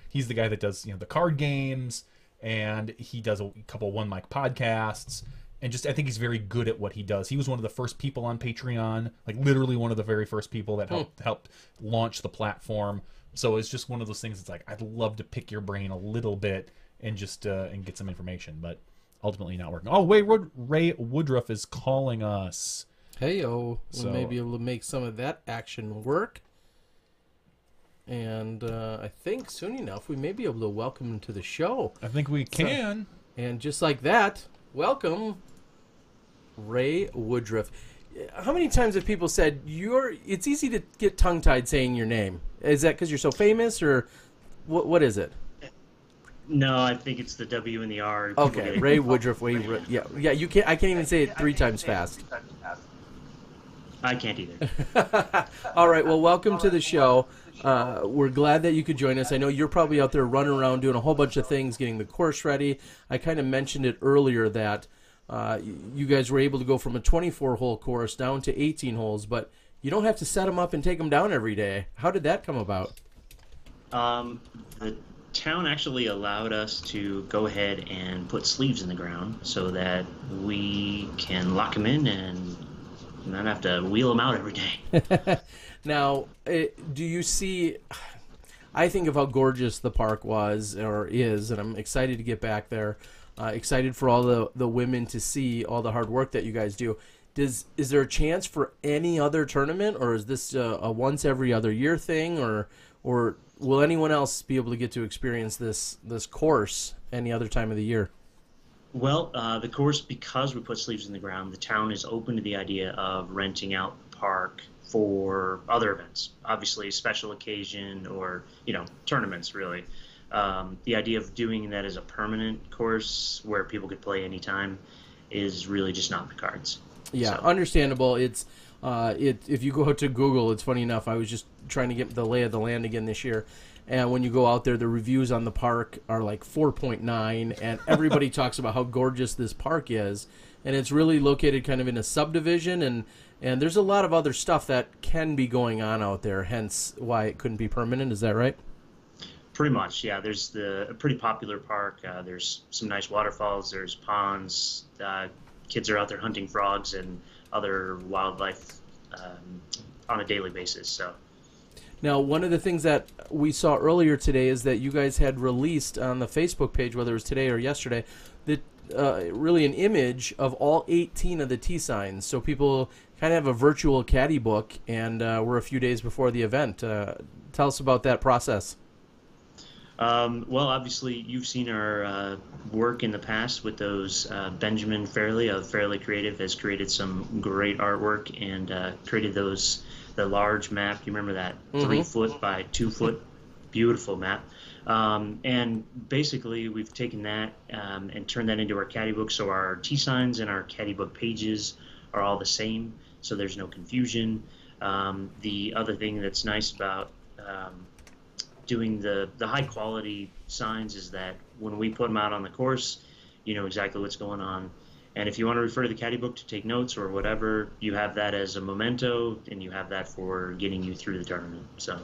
He's the guy that does the card games. And he does a couple one mic podcasts. And I think he's very good at what he does. He was one of the first people on Patreon, like literally one of the very first people that helped launch the platform. So it's just one of those things. It's like, I'd love to pick your brain a little bit and just and get some information, but ultimately not working. Oh, wait, Ray Woodruff is calling us. Hey-o. So, we may be able to make some of that action work. And I think soon enough we may be able to welcome him to the show. I think we can. And just like that, welcome Ray Woodruff. How many times have people said it's easy to get tongue-tied saying your name? Is that because you're so famous, or what is it? No, I think it's the W and the R. Okay, Ray Woodruff. Yeah. You can't. I can't even say it 3 times fast. I can't either. All right. Well, welcome to the show. We're glad that you could join us. I know you're probably out there running around doing a whole bunch of things, getting the course ready. I kind of mentioned it earlier that you guys were able to go from a 24-hole course down to 18 holes, but you don't have to set them up and take them down every day. How did that come about? The town actually allowed us to go ahead and put sleeves in the ground so that we can lock them in and not have to wheel them out every day. Now, do you see... I think of how gorgeous the park was or is, and I'm excited to get back there. excited for all the women to see all the hard work that you guys do. Is there a chance for any other tournament, or is this a once every other year thing, or will anyone else be able to get to experience this course any other time of the year? Well, the course, because we put sleeves in the ground, the town is open to the idea of renting out the park for other events, obviously special occasion or, tournaments, really. The idea of doing that as a permanent course where people could play anytime is really just not in the cards. Yeah, So, understandable. It's if you go to Google, it's funny enough, I was just trying to get the lay of the land again this year, and when you go out there, the reviews on the park are like 4.9, and everybody talks about how gorgeous this park is, and it's really located kind of in a subdivision, and there's a lot of other stuff that can be going on out there, hence why it couldn't be permanent. Is that right? pretty much, yeah. There's a pretty popular park. There's some nice waterfalls. There's ponds. Kids are out there hunting frogs and other wildlife on a daily basis. So. Now, one of the things that we saw earlier today is that you guys had released on the Facebook page, whether it was today or yesterday, that really an image of all 18 of the T signs. So people kind of have a virtual caddy book, and we're a few days before the event. Tell us about that process. Well, obviously, you've seen our work in the past with those. Benjamin Fairley of Fairley Creative has created some great artwork and created the large map. You remember that 3 foot by 2 foot, beautiful map. And basically, we've taken that and turned that into our caddy book. So our T signs and our caddy book pages are all the same, so there's no confusion. The other thing that's nice about doing the high quality signs is that when we put them out on the course, you know exactly what's going on. And if you want to refer to the caddy book to take notes or whatever, you have that as a memento, and you have that for getting you through the tournament. So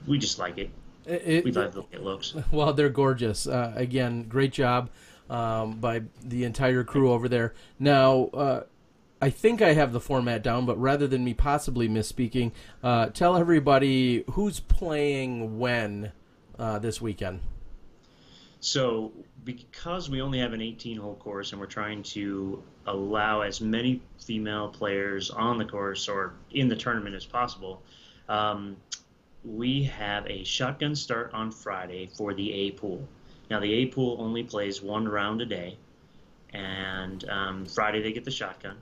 we just like it. We like the way it looks. Well, they're gorgeous. Again, great job by the entire crew over there. Now, I think I have the format down, but rather than me possibly misspeaking, tell everybody who's playing when this weekend. So because we only have an 18-hole course and we're trying to allow as many female players on the course or in the tournament as possible, we have a shotgun start on Friday for the A pool. Now, the A pool only plays 1 round a day, and Friday they get the shotgun.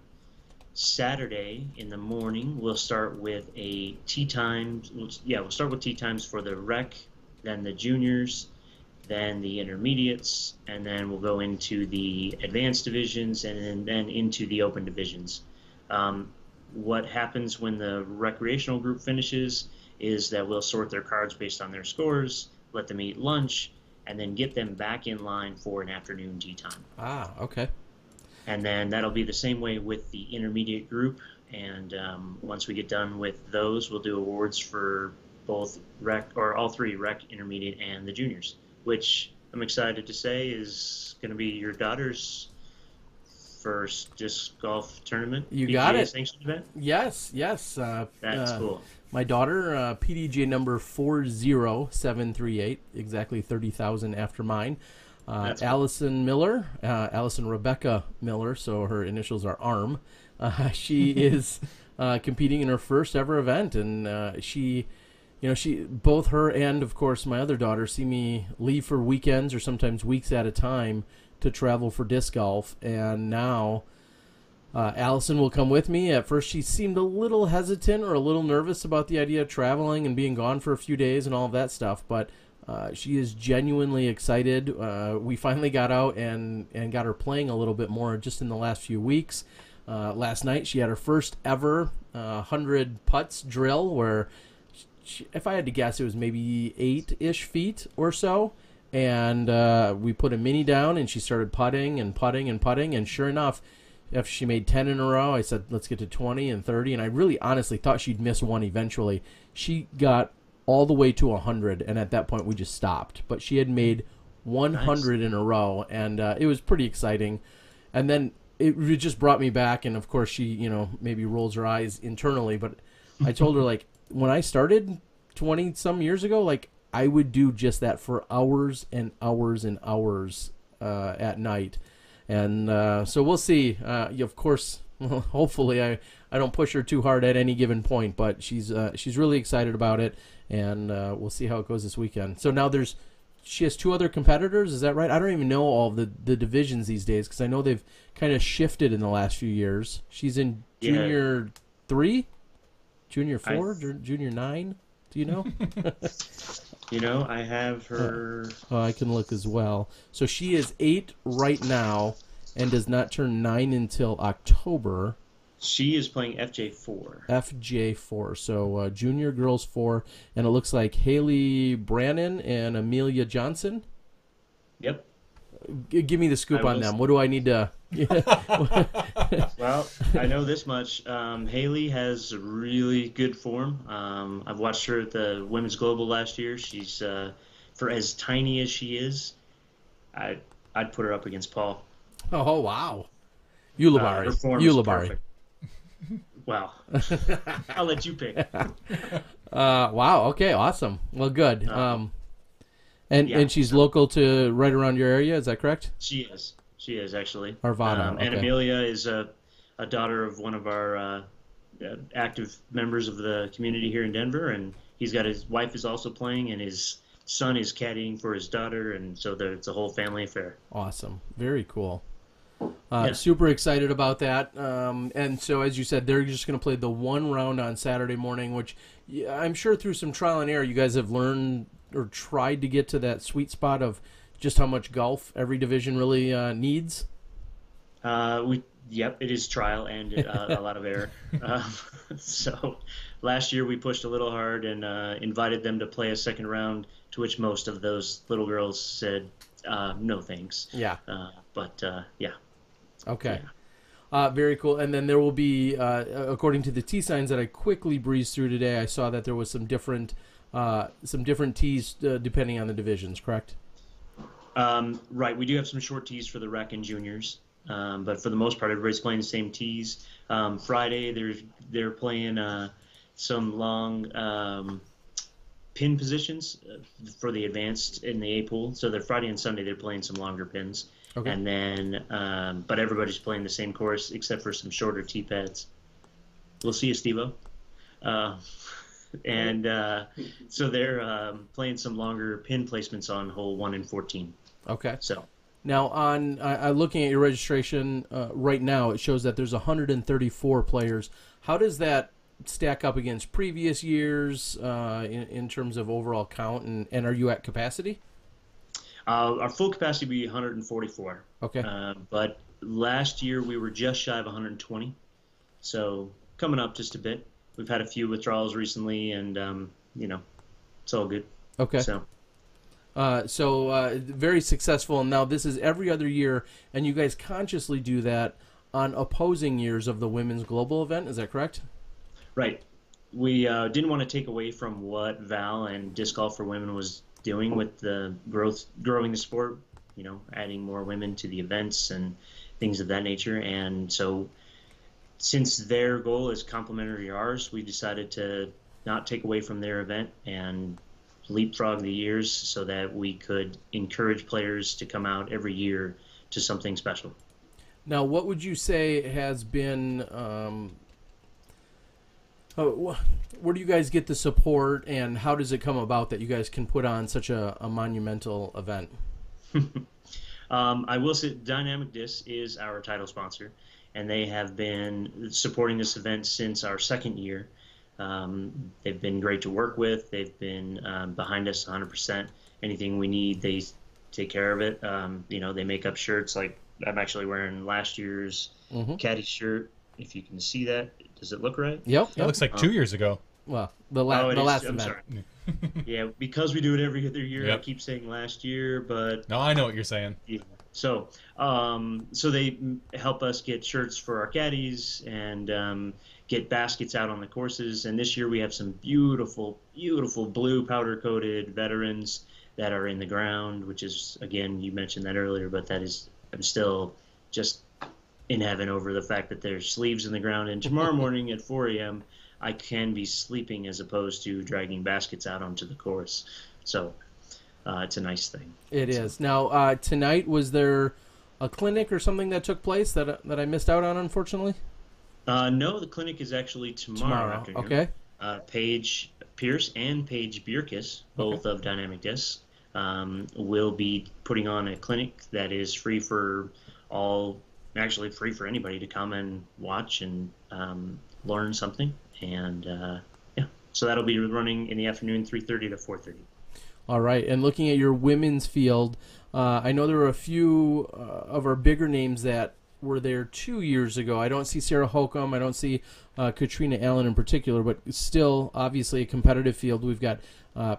Saturday in the morning, we'll start with a tee times. We'll start with tee times for the rec, then the juniors, then the intermediates, and then we'll go into the advanced divisions and then into the open divisions. What happens when the recreational group finishes is that we'll sort their cards based on their scores, let them eat lunch, and then get them back in line for an afternoon tee time. Ah, okay. And then that'll be the same way with the intermediate group. And once we get done with those, we'll do awards for both rec, or all 3, rec, intermediate, and the juniors, which I'm excited to say is going to be your daughter's first disc golf tournament. You got it. Sanctioned event? Yes. That's cool. My daughter, PDJ number 40738, exactly 30,000 after mine. Allison Miller, Allison Rebecca Miller, so her initials are ARM. She is competing in her first ever event, and she both her and of course my other daughter see me leave for weekends or sometimes weeks at a time to travel for disc golf, and now Allison will come with me. At first she seemed a little hesitant or a little nervous about the idea of traveling and being gone for a few days and all of that stuff, but she is genuinely excited. We finally got out and got her playing a little bit more just in the last few weeks. Last night she had her first ever 100 putts drill where if I had to guess, it was maybe 8-ish feet or so. And we put a mini down, and she started putting and putting and putting. And sure enough, after she made 10 in a row, I said, let's get to 20 and 30. And I really honestly thought she'd miss one eventually. She got all the way to 100, and at that point we just stopped. But she had made 100 in a row, and it was pretty exciting. And then it just brought me back, and of course she, maybe rolls her eyes internally. But I told her, like, when I started 20-some years ago, like, I would do just that for hours and hours and hours at night. And so we'll see. Of course, hopefully I don't push her too hard at any given point, but she's really excited about it, and we'll see how it goes this weekend. So now she has 2 other competitors, is that right? I don't even know all of the divisions these days because I know they've kind of shifted in the last few years. She's in Junior 3, Junior 4, Junior 9. Do you know? I have her. Oh, I can look as well. So she is 8 right now and does not turn 9 until October. She is playing FJ4. FJ4. So Junior Girls 4. And it looks like Haley Brannon and Amelia Johnson. Yep. Give me the scoop on them. What do I need to... Well, I know this much. Haley has really good form. I've watched her at the Women's Global last year. She's, for as tiny as she is, I'd put her up against Paul. Oh, wow. Ulibarri. Her form is perfect. Well, I'll let you pick. Wow. Okay. Awesome. Well, good. And she's local to right around your area. Is that correct? She is actually. Arvada. Okay. And Amelia is a daughter of one of our active members of the community here in Denver, and his wife is also playing, and his son is caddying for his daughter, and so it's a whole family affair. Awesome. Very cool. Super excited about that. And so, as you said, they're just going to play the 1 round on Saturday morning, which I'm sure through some trial and error, you guys have learned or tried to get to that sweet spot of just how much golf every division really needs. Yep, it is trial and a lot of error. So last year we pushed a little hard and invited them to play a second round, to which most of those little girls said, no thanks. Yeah. Yeah. Okay. Yeah. Very cool. And then there will be, according to the tee signs that I quickly breezed through today, I saw that there was some different tees depending on the divisions, correct? Right. We do have some short tees for the rec and juniors, but for the most part, everybody's playing the same tees. Friday, they're playing some long pin positions for the advanced in the A pool. So they're Friday and Sunday, they're playing some longer pins. Okay. And then, but everybody's playing the same course except for some shorter tee pads. We'll see you, Steve-O. So they're playing some longer pin placements on hole 1 and 14. Okay. So now on looking at your registration right now, it shows that there's 134 players. How does that stack up against previous years in terms of overall count? And are you at capacity? Our full capacity would be 144. Okay. But last year we were just shy of 120. So coming up just a bit. We've had a few withdrawals recently, and it's all good. Okay. So very successful. And now this is every other year, and you guys consciously do that on opposing years of the Women's Global event. Is that correct? Right. We didn't want to take away from what Val and Disc Golf for Women was doing with the growing the sport. Adding more women to the events and things of that nature, and so. Since their goal is complementary to ours, we decided to not take away from their event and leapfrog the years so that we could encourage players to come out every year to something special. Now, what would you say has been where do you guys get the support, and how does it come about that you guys can put on such a monumental event? I will say Dynamic Disc is our title sponsor, and they have been supporting this event since our second year. They've been great to work with. They've been behind us 100%. Anything we need, they take care of it. They make up shirts. Like I'm actually wearing last year's caddy shirt. If you can see that, does it look right? Yep. It looks like 2 years ago. Well, the last I'm event. sorry. Yeah, because we do it every other year. Yep. I keep saying last year, but no, I know what you're saying. Yeah. So they help us get shirts for our caddies and get baskets out on the courses. And this year we have some beautiful, beautiful blue powder-coated veterans that are in the ground, which is, again, you mentioned that earlier, but I'm still just in heaven over the fact that there's sleeves in the ground. And tomorrow morning at 4 a.m., I can be sleeping as opposed to dragging baskets out onto the course. So it's a nice thing. It is. Now, tonight, was there a clinic or something that took place that I missed out on, unfortunately? No, the clinic is actually tomorrow afternoon. Okay. Paige Pierce and Paige Bierkes, both of Dynamic Discs, will be putting on a clinic that is free for all, actually free for anybody to come and watch and learn something. And yeah, so that'll be running in the afternoon, 3:30 to 4:30. All right. And looking at your women's field, I know there were a few of our bigger names that were there 2 years ago. I don't see Sarah Holcomb. I don't see Katrina Allen in particular, but still, obviously, a competitive field. We've got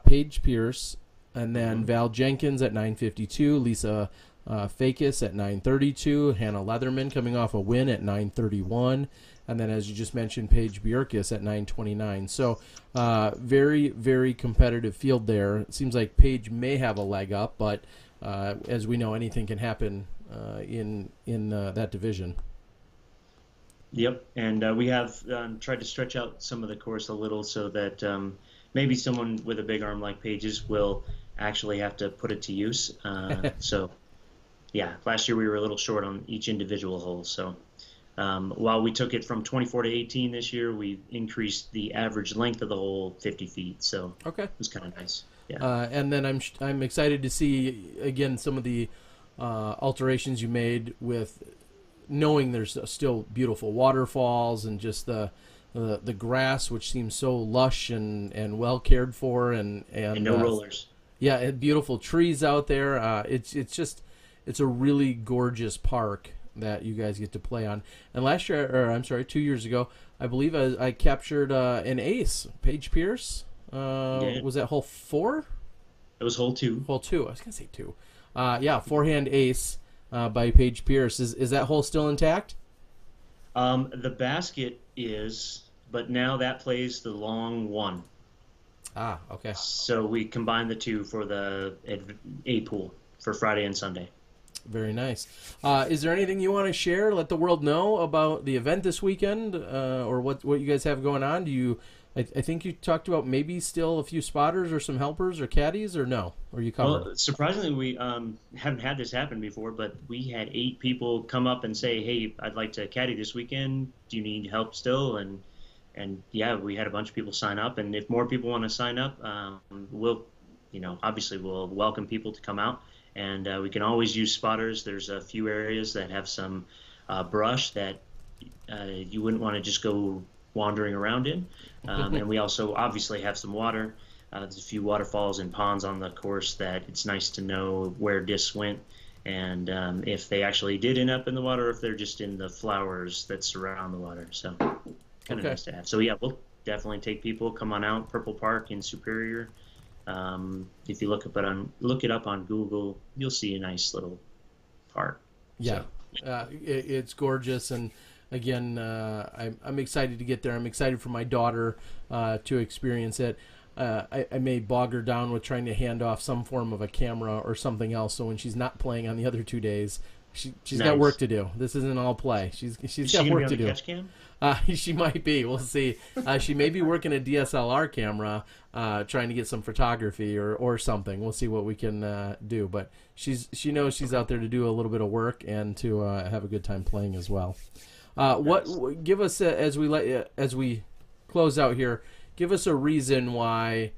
Paige Pierce, and then Val Jenkins at 9:52, Lisa Fakis at 9:32, Hannah Leatherman coming off a win at 9:31, and then, as you just mentioned, Paige Bjerkes at 9:29. So, very, very competitive field there. It seems like Paige may have a leg up, but as we know, anything can happen in that division. Yep, and we have tried to stretch out some of the course a little so that maybe someone with a big arm like Paige's will actually have to put it to use. So, yeah, last year we were a little short on each individual hole. So while we took it from 24 to 18 this year, we increased the average length of the hole 50 feet. So okay, it was kind of nice. Yeah. And then I'm excited to see, again, some of the alterations you made with knowing there's still beautiful waterfalls and just the grass, which seems so lush and well cared for, and no rollers. Yeah, and beautiful trees out there. It's a really gorgeous park that you guys get to play on. And last year, or I'm sorry, 2 years ago, I believe I captured an ace, Paige Pierce. Was that hole 4? It was hole 2. Hole 2. I was gonna say 2. Yeah, forehand ace by Paige Pierce. Is that hole still intact? The basket is, but now that plays the long 1. Ah, okay. So we combined the 2 for the A pool for Friday and Sunday. Very nice. Is there anything you want to share? Let the world know about the event this weekend, or what you guys have going on. Do you? I think you talked about maybe still a few spotters or some helpers or caddies, or no? Or you covered? Well, surprisingly, we haven't had this happen before, but we had 8 people come up and say, "Hey, I'd like to caddy this weekend. Do you need help still?" And yeah, we had a bunch of people sign up. And if more people want to sign up, we'll, obviously we'll welcome people to come out. And we can always use spotters. There's a few areas that have some brush that you wouldn't want to just go wandering around in. And we also obviously have some water. There's a few waterfalls and ponds on the course that it's nice to know where discs went, and if they actually did end up in the water, or if they're just in the flowers that surround the water. So kind of nice to have. So yeah, we'll definitely take people. Come on out, Purple Park in Superior. If you look it up on Google, you'll see a nice little park. Yeah, so. It's gorgeous, and again, I'm excited to get there. I'm excited for my daughter to experience it. I may bog her down with trying to hand off some form of a camera or something else, so when she's not playing on the other 2 days, she's nice. Got work to do. This isn't all play. She's got work to do. Catch cam? She might be. We'll see. She may be working a DSLR camera, trying to get some photography or something. We'll see what we can do. But she knows she's out there to do a little bit of work and to have a good time playing as well. Give us as we close out here. Give us a reason why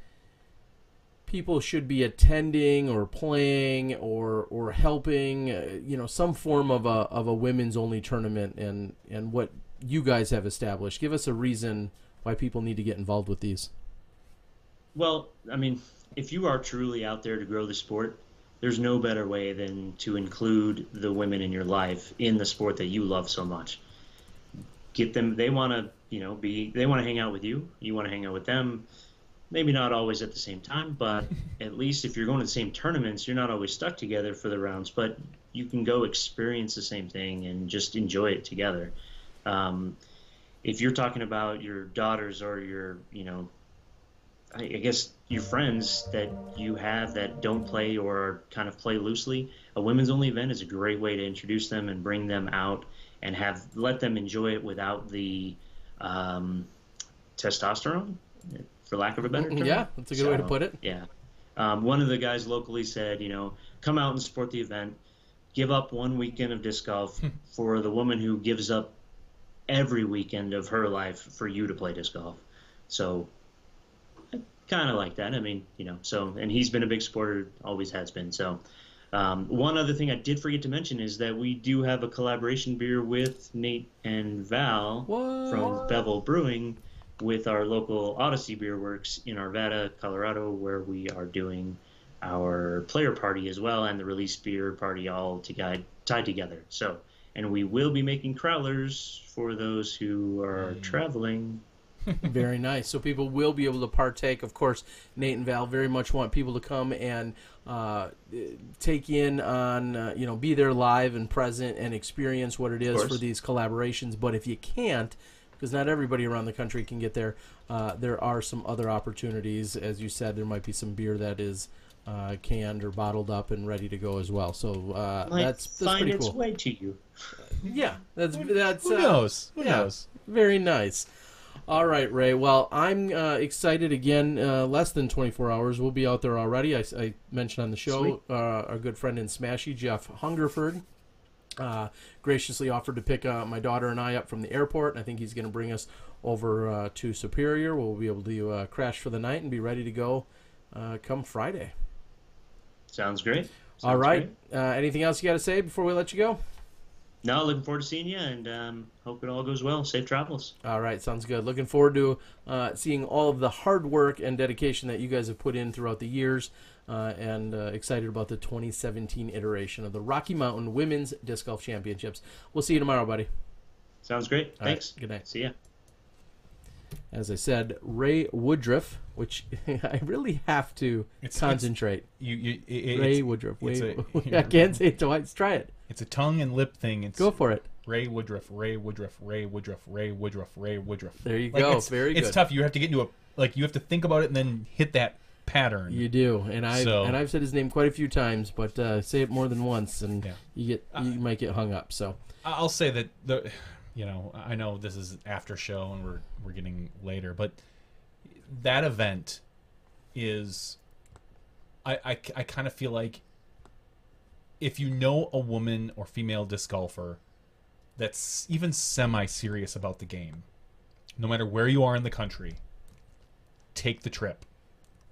people should be attending or playing or helping. Some form of a women's only tournament and what you guys have established. Give us a reason why people need to get involved with these. Well, I mean, if you are truly out there to grow the sport, there's no better way than to include the women in your life in the sport that you love so much. Get them. They want to, they want to hang out with you. You want to hang out with them. Maybe not always at the same time, but at least if you're going to the same tournaments, you're not always stuck together for the rounds, but you can go experience the same thing and just enjoy it together. If you're talking about your daughters or your, I guess your friends that you have that don't play or kind of play loosely, a women's only event is a great way to introduce them and bring them out and let them enjoy it without the testosterone, for lack of a better term. Yeah, that's a good way to put it. Yeah. One of the guys locally said, come out and support the event. Give up one weekend of disc golf for the woman who gives up every weekend of her life for you to play disc golf. So I kind of like that. I mean, and he's been a big supporter, always has been. So one other thing I did forget to mention is that we do have a collaboration beer with Nate and Val from Bevel Brewing with our local Odyssey Beer Works in Arvada, Colorado, where we are doing our player party as well and the release beer party all tied together. So, and we will be making crowlers for those who are traveling. Very nice. So people will be able to partake. Of course, Nate and Val very much want people to come and take in on, be there live and present and experience what it is for these collaborations. But if you can't, because not everybody around the country can get there, there are some other opportunities. As you said, there might be some beer that is canned or bottled up and ready to go as well. So that's find pretty its cool. way to you. Yeah, that's Who knows? Who knows? Very nice. All right, Ray. Well, I'm excited again. Less than 24 hours. We'll be out there already. I mentioned on the show our good friend in Smashy, Jeff Hungerford, graciously offered to pick my daughter and I up from the airport. I think he's going to bring us over to Superior. We'll be able to crash for the night and be ready to go come Friday. Sounds great. All right. Anything else you got to say before we let you go? No, looking forward to seeing you, and hope it all goes well. Safe travels. All right, sounds good. Looking forward to seeing all of the hard work and dedication that you guys have put in throughout the years, and excited about the 2017 iteration of the Rocky Mountain Women's Disc Golf Championships. We'll see you tomorrow, buddy. Sounds great. Thanks. Right, good night. See ya. As I said, Ray Woodruff, which I really have to concentrate. Ray Woodruff. I can't say it twice. Try it. It's a tongue and lip thing. Go for it. Ray Woodruff, Ray Woodruff, Ray Woodruff, Ray Woodruff, Ray Woodruff. There you go. Very good. It's tough. You have to get into you have to think about it and then hit that pattern. You do, and I've said his name quite a few times, but say it more than once, and you might get hung up. So I'll say that I know this is after show and we're getting later, but that event is I kind of feel like if you know a woman or female disc golfer that's even semi-serious about the game, no matter where you are in the country, take the trip.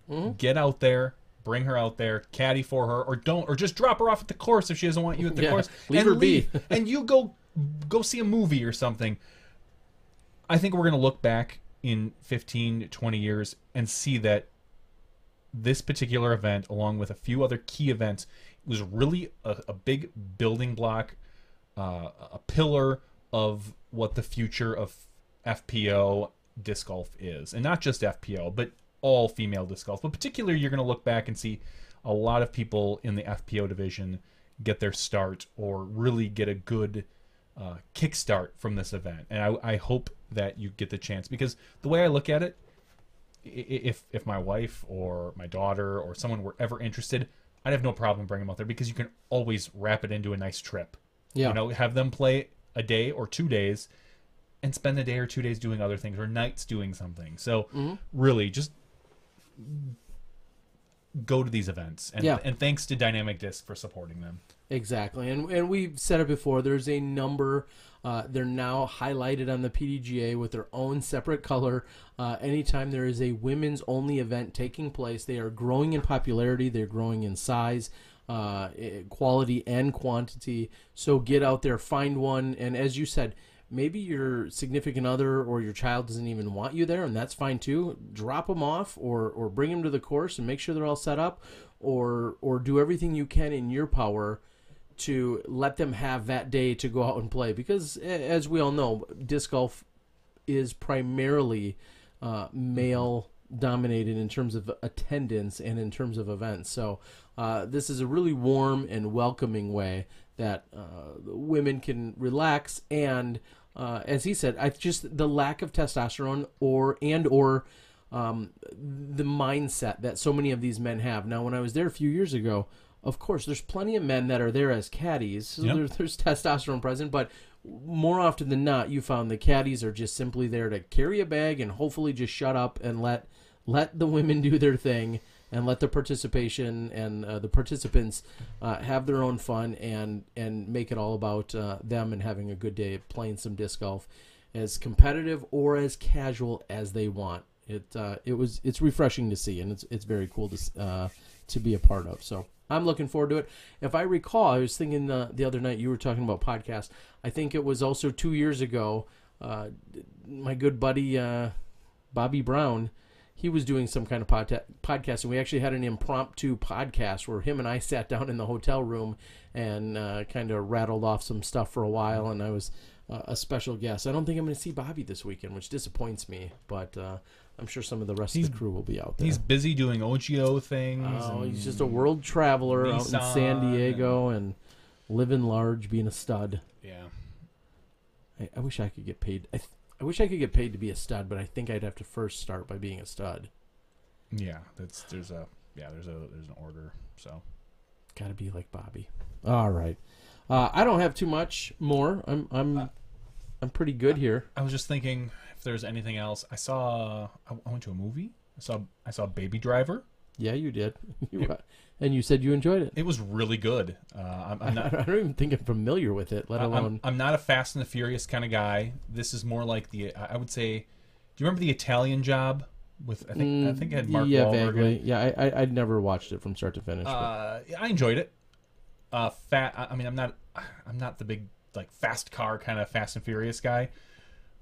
Mm-hmm. Get out there, bring her out there, caddy for her, or don't, or just drop her off at the course if she doesn't want you at the course. Leave her be. And you go see a movie or something. I think we're going to look back in 15, 20 years and see that this particular event, along with a few other key events, was really a big building block, a pillar of what the future of FPO disc golf is. And not just FPO, but all female disc golf. But particularly, you're going to look back and see a lot of people in the FPO division get their start or really get a good kickstart from this event. And I hope that you get the chance, because the way I look at it, if my wife or my daughter or someone were ever interested, I'd have no problem bringing them out there, because you can always wrap it into a nice trip. Yeah. Have them play a day or 2 days and spend a day or 2 days doing other things, or nights doing something. So really just go to these events. And thanks to Dynamic Disc for supporting them. Exactly. And we've said it before, there's a number. They're now highlighted on the PDGA with their own separate color. Anytime there is a women's only event taking place, they are growing in popularity. They're growing in size, quality, and quantity. So get out there, find one. And as you said, maybe your significant other or your child doesn't even want you there, and that's fine too. Drop them off or bring them to the course and make sure they're all set up, or do everything you can in your power to let them have that day to go out and play. Because as we all know, disc golf is primarily male dominated in terms of attendance and in terms of events. So this is a really warm and welcoming way that women can relax. And as he said, just the lack of testosterone or the mindset that so many of these men have. Now, when I was there a few years ago, of course, there's plenty of men that are there as caddies. So there's testosterone present, but more often than not, you found the caddies are just simply there to carry a bag and hopefully just shut up and let the women do their thing and let the participation and the participants have their own fun and make it all about them and having a good day playing some disc golf, as competitive or as casual as they want. It's refreshing to see, and it's very cool to be a part of. So I'm looking forward to it. If I recall, I was thinking the other night you were talking about podcasts. I think it was also 2 years ago. My good buddy Bobby Brown, he was doing some kind of podcast, and we actually had an impromptu podcast where him and I sat down in the hotel room and kind of rattled off some stuff for a while, and I was a special guest. I don't think I'm going to see Bobby this weekend, which disappoints me, but I'm sure some of the rest of the crew will be out there. He's busy doing OGO things. Oh, he's just a world traveler Nissan out in San Diego and living large, being a stud. Yeah. I wish I could get paid. I wish I could get paid to be a stud, but I think I'd have to first start by being a stud. Yeah, there's an order. So, got to be like Bobby. All right, I don't have too much more. I'm pretty good here. I was just thinking if there's anything else. I went to a movie. I saw Baby Driver. Yeah, you did. And you said you enjoyed it. It was really good. I'm not. I don't even think I'm familiar with it, let alone. I'm not a Fast and the Furious kind of guy. This is more like I would say. Do you remember the Italian Job? With I think it had Mark Wahlberg. Vaguely. Yeah, I'd never watched it from start to finish. I enjoyed it. I mean, I'm not the big like fast car kind of Fast and Furious guy,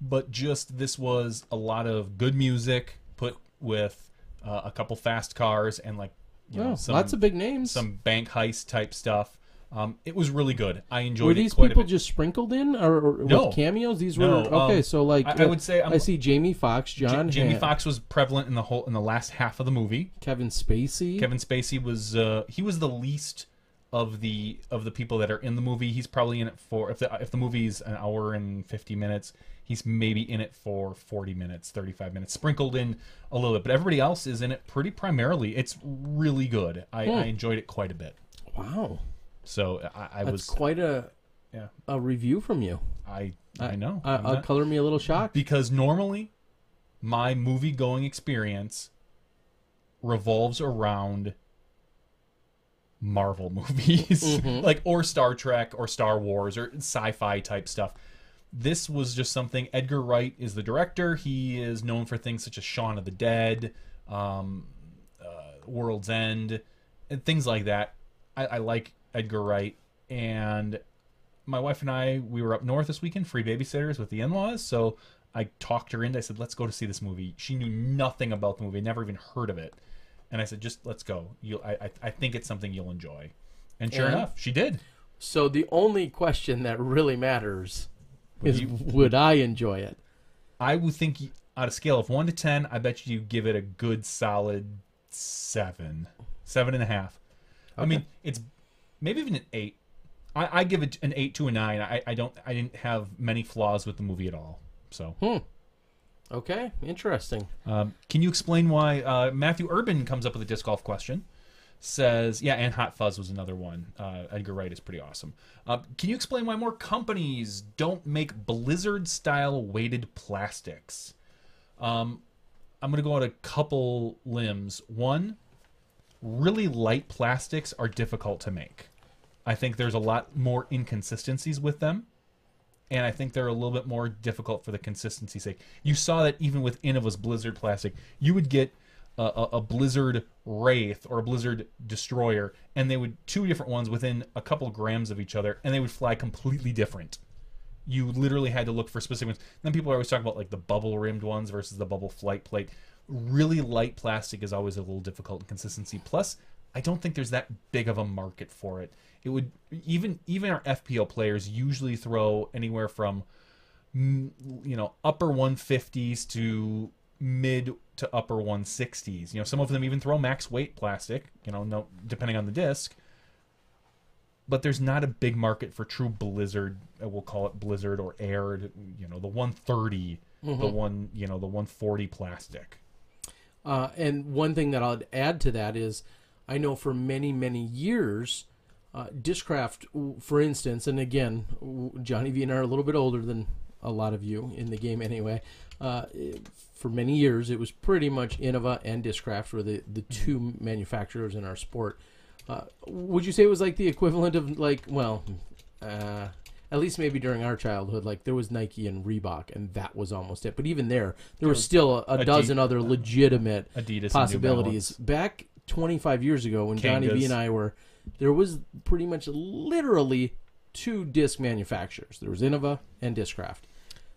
but just this was a lot of good music put with a couple fast cars and like. Lots of big names. Some bank heist type stuff. It was really good. I enjoyed it. Were these people just sprinkled in, or no. with cameos? These were no, So like, I would say I see Jamie Foxx, Jamie Foxx was prevalent in the last half of the movie. Kevin Spacey. Kevin Spacey was he was the least of the people that are in the movie. He's probably in it for if the movie's an hour and 50 minutes. He's maybe in it for 40 minutes, 35 minutes, sprinkled in a little bit. But everybody else is in it pretty primarily. It's really good. I enjoyed it quite a bit. Wow. So That's quite a review from you. I know. Color me a little shocked. Because normally my movie-going experience revolves around Marvel movies. Like or Star Trek or Star Wars or sci-fi type stuff. This was just something. Edgar Wright is the director. He is known for things such as Shaun of the Dead, World's End, and things like that. I like Edgar Wright. And my wife and we were up north this weekend, free babysitters with the in-laws. So I talked her into. I said, let's go to see this movie. She knew nothing about the movie. Never even heard of it. And I said, just let's go. I think it's something you'll enjoy. And sure enough, she did. So the only question that really matters is, would I enjoy it? I would think on a scale of 1 to 10, I bet you give it a good solid 7.5. Okay. I mean, it's maybe even an 8. I give it an 8 to a 9. I didn't have many flaws with the movie at all. So. Okay, interesting. Can you explain why Matthew Urban comes up with a disc golf question? Says, yeah, and Hot Fuzz was another one. Edgar Wright is pretty awesome. Can you explain why more companies don't make Blizzard-style weighted plastics? I'm going to go on a couple limbs. One, really light plastics are difficult to make. I think there's a lot more inconsistencies with them, and I think they're a little bit more difficult for the consistency's sake. You saw that even with Innova's Blizzard plastic. You would get a Blizzard Wraith or a Blizzard Destroyer, and they would two different ones within a couple grams of each other, and they would fly completely different. You literally had to look for specific ones. Then people are always talking about like the bubble rimmed ones versus the bubble flight plate. Really light plastic is always a little difficult in consistency. Plus, I don't think there's that big of a market for it. It would even our FPO players usually throw anywhere from upper 150s to mid to upper 160s. Some of them even throw max weight plastic, no, depending on the disc. But there's not a big market for true Blizzard. We'll call it Blizzard or Air. The 130, the 140 plastic. And one thing that I'll add to that is, I know for many, many years, Discraft, for instance, and again, Johnny V and I are a little bit older than a lot of you in the game anyway. For many years, it was pretty much Innova and Discraft were the two manufacturers in our sport. Would you say it was like the equivalent of like, well, at least maybe during our childhood, like there was Nike and Reebok, and that was almost it. But even there was still a dozen other legitimate Adidas possibilities. Back 25 years ago when Johnny B and I were, there was pretty much literally two disc manufacturers. There was Innova and Discraft.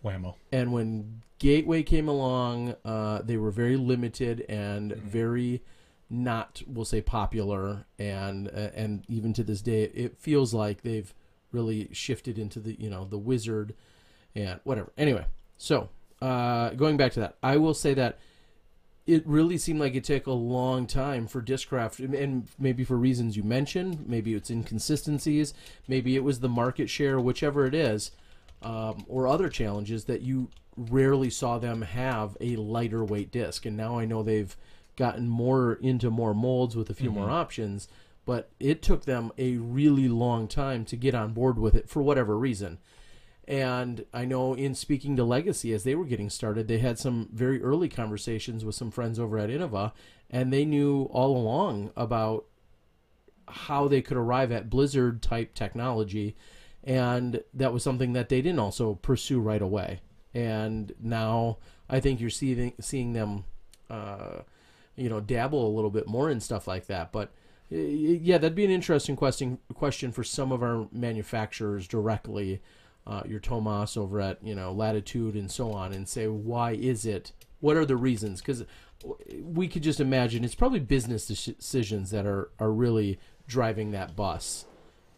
Whammo. And when Gateway came along, they were very limited and very not, we'll say, popular. And even to this day, it feels like they've really shifted into the, the Wizard and whatever. Anyway, so going back to that, I will say that it really seemed like it took a long time for Discraft, and maybe for reasons you mentioned, maybe it's inconsistencies, maybe it was the market share, whichever it is, or other challenges that you rarely saw them have a lighter weight disc. And now I know they've gotten more into more molds with a few more options, but it took them a really long time to get on board with it for whatever reason. And I know in speaking to Legacy, as they were getting started, they had some very early conversations with some friends over at Innova, and they knew all along about how they could arrive at Blizzard-type technology, and that was something that they didn't also pursue right away. And now I think you're seeing them, dabble a little bit more in stuff like that. But yeah, that'd be an interesting question for some of our manufacturers directly. Your Tomas over at Latitude and so on, and say, why is it? What are the reasons? Because we could just imagine it's probably business decisions that are really driving that bus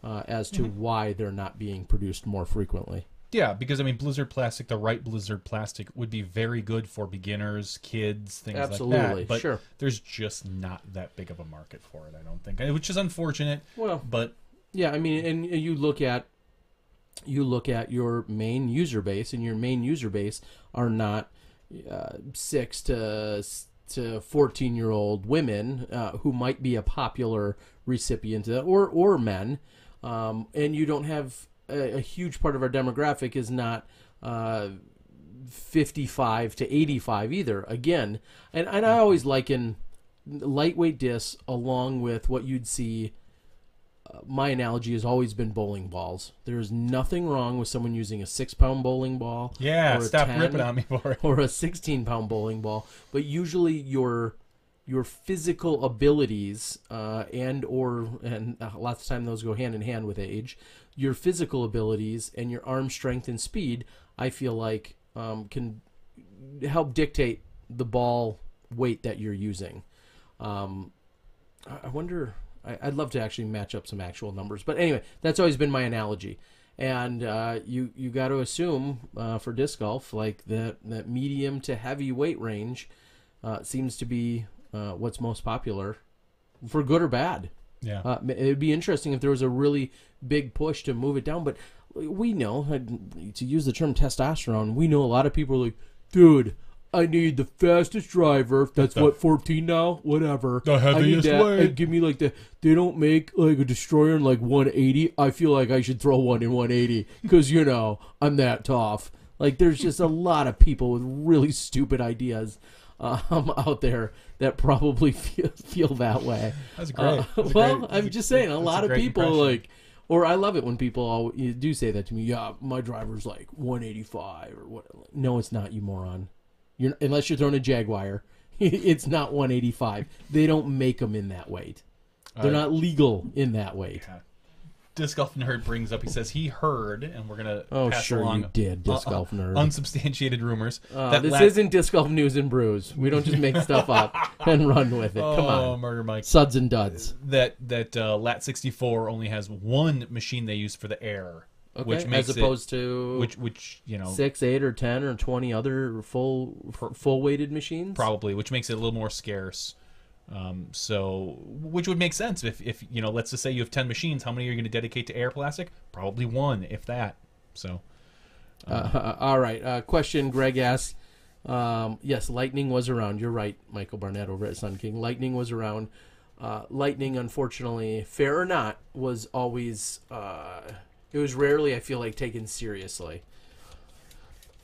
as to why they're not being produced more frequently. Yeah, because Blizzard plastic, the right Blizzard plastic, would be very good for beginners, kids, things Absolutely, like that. But sure. There's just not that big of a market for it, I don't think, which is unfortunate. Well, but yeah, and you look at your main user base, and your main user base are not 6 to 14-year-old women who might be a popular recipient or men, and you don't have a huge part of our demographic is not 55 to 85 either. Again, and I always liken lightweight discs along with what you'd see. My analogy has always been bowling balls. There's nothing wrong with someone using a 6-pound bowling ball. Yeah, or stop 10, ripping on me for it. Or a 16-pound bowling ball. But usually your physical abilities and lots of time those go hand in hand with age. Your physical abilities and your arm strength and speed, I feel like, can help dictate the ball weight that you're using. I wonder. I'd love to actually match up some actual numbers. But anyway, that's always been my analogy. And you got to assume for disc golf, like that medium to heavy weight range seems to be what's most popular, for good or bad. Yeah. It would be interesting if there was a really big push to move it down. But we know, to use the term testosterone, we know a lot of people are like, dude, I need the fastest driver. That's what, 14 now? Whatever. The heaviest weight. And give me they don't make like a destroyer in like 180. I feel like I should throw one in 180 because, I'm that tough. Like, there's just a lot of people with really stupid ideas out there that probably feel that way. That's great. I'm just saying, a lot of people impression. or I love it when people do say that to me. Yeah, my driver's like 185 or what. No, it's not, you moron. Unless you're throwing a Jaguar, it's not 185. They don't make them in that weight. They're not legal in that weight. Yeah. Disc Golf Nerd brings up, he says he heard, and we're going to pass along you did, Disc Golf Nerd. Unsubstantiated rumors. This isn't Disc Golf News and Brews. We don't just make stuff up and run with it. Come on. Murder Mike. Suds and duds. That Lat 64 only has one machine they use for the air. Okay, which makes as opposed to which 6, 8, or 10 or 20 other full weighted machines, probably, which makes it a little more scarce. So which would make sense if let's just say you have 10 machines, how many are you going to dedicate to air plastic? Probably one, if that. So all right. Question Greg asks. Yes, Lightning was around. You're right, Michael Barnett over at Sun King. Lightning was around. Lightning, unfortunately, fair or not, was always. It was rarely, I feel like, taken seriously.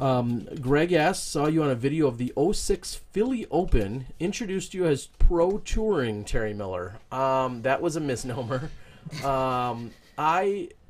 Greg asks, saw you on a video of the '06 Philly Open. Introduced you as Pro Touring Terry Miller. That was a misnomer.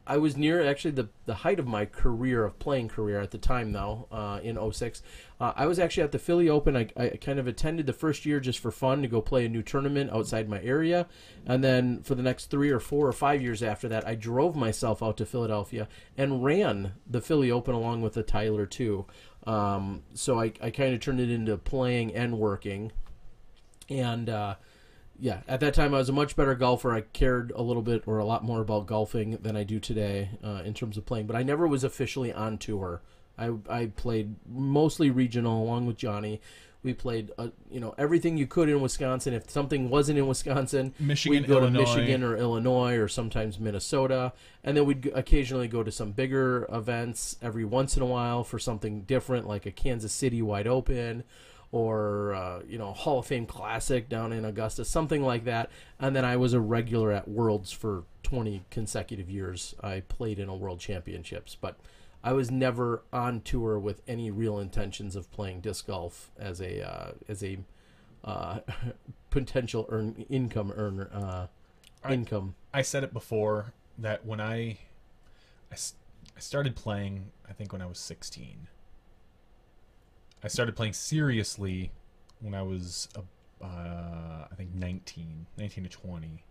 I was near actually the height of my playing career at the time, though, in '06. I was actually at the Philly Open. I kind of attended the first year just for fun to go play a new tournament outside my area. And then for the next 3 or 4 or 5 years after that, I drove myself out to Philadelphia and ran the Philly Open along with the Tyler, too. So I kind of turned it into playing and working. And yeah, at that time I was a much better golfer. I cared a little bit or a lot more about golfing than I do today in terms of playing. But I never was officially on tour. I played mostly regional along with Johnny. We played everything you could in Wisconsin. If something wasn't in Wisconsin, Michigan, we'd go Illinois. to Michigan or Illinois or sometimes Minnesota. And then we'd occasionally go to some bigger events every once in a while for something different, like a Kansas City Wide Open or Hall of Fame Classic down in Augusta, something like that. And then I was a regular at Worlds for 20 consecutive years. I played in a World Championships, but I was never on tour with any real intentions of playing disc golf as a potential income earner. I said it before that when I started playing, I think when I was 16. I started playing seriously when I was, I think 19 to 20.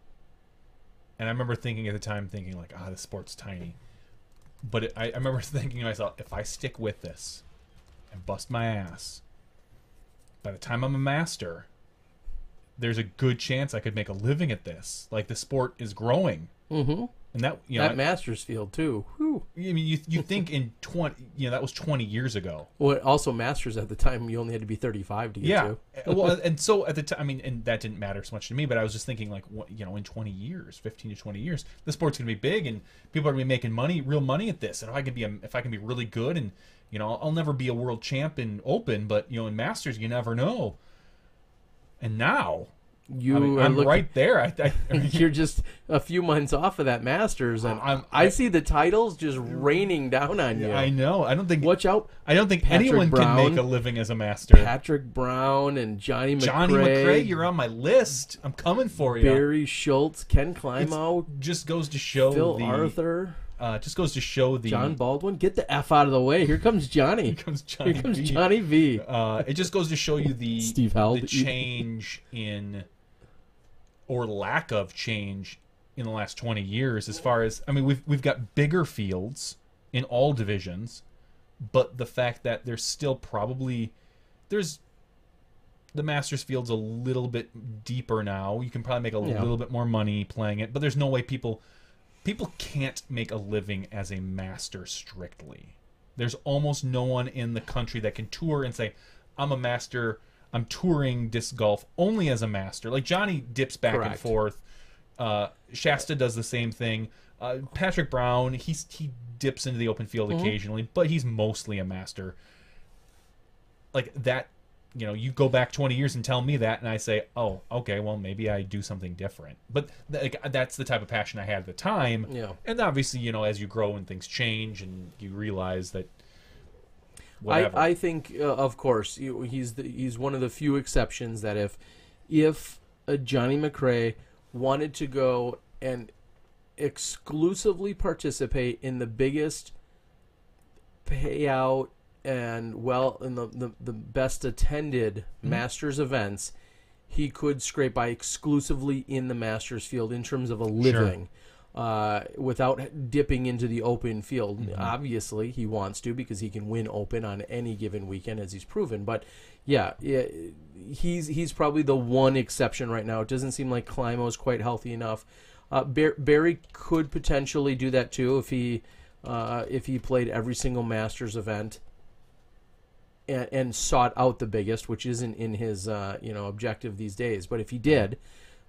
And I remember thinking at the time, like, this sport's tiny. But I remember thinking to myself, if I stick with this and bust my ass, by the time I'm a master, there's a good chance I could make a living at this. Like, the sport is growing. Mm-hmm. And that, that Masters field, too. Whew. I mean, you think in 20, that was 20 years ago. Well, also Masters at the time, you only had to be 35 to get to. Well, and so at the time, I mean, and that didn't matter so much to me, but I was just thinking, like, in 20 years, 15 to 20 years, the sport's going to be big and people are going to be making money, real money at this. And if I can be really good and, I'll never be a world champ in Open, but, in Masters, you never know. And now... I'm right there. You're just a few months off of that Masters, and I see the titles just raining down on you. I know. I don't think. Watch out! I don't think Patrick anyone Brown, can make a living as a master. Patrick Brown and Johnny McRae. Johnny McRae, you're on my list. I'm coming for you. Barry Schultz, Ken Climo, just goes to show Phil Arthur. Just goes to show the John Baldwin. Get the F out of the way. Here comes Johnny. Here comes Johnny V. It just goes to show you the Steve Held. The change in. Or lack of change in the last 20 years as far as, I mean, we've got bigger fields in all divisions, but the fact that there's the Masters field's a little bit deeper now. You can probably make a little bit more money playing it, but there's no way people can't make a living as a master strictly. There's almost no one in the country that can tour and say, I'm a master, I'm touring disc golf only as a master. Like Johnny dips back and forth. Shasta does the same thing. Patrick Brown, he dips into the open field occasionally, but he's mostly a master. Like that, you go back 20 years and tell me that, and I say, oh, okay, well, maybe I do something different. But that's the type of passion I had at the time. Yeah. And obviously, as you grow and things change and you realize that I think, of course, he's one of the few exceptions that if a Johnny McRae wanted to go and exclusively participate in the biggest payout and in the best attended Masters events, he could scrape by exclusively in the Masters field in terms of a living. Sure. Without dipping into the open field. Obviously, he wants to because he can win open on any given weekend, as he's proven. But yeah, he's probably the one exception right now. It doesn't seem like Climo's quite healthy enough. Barry could potentially do that too if he played every single Masters event and sought out the biggest, which isn't in his objective these days. But if he did,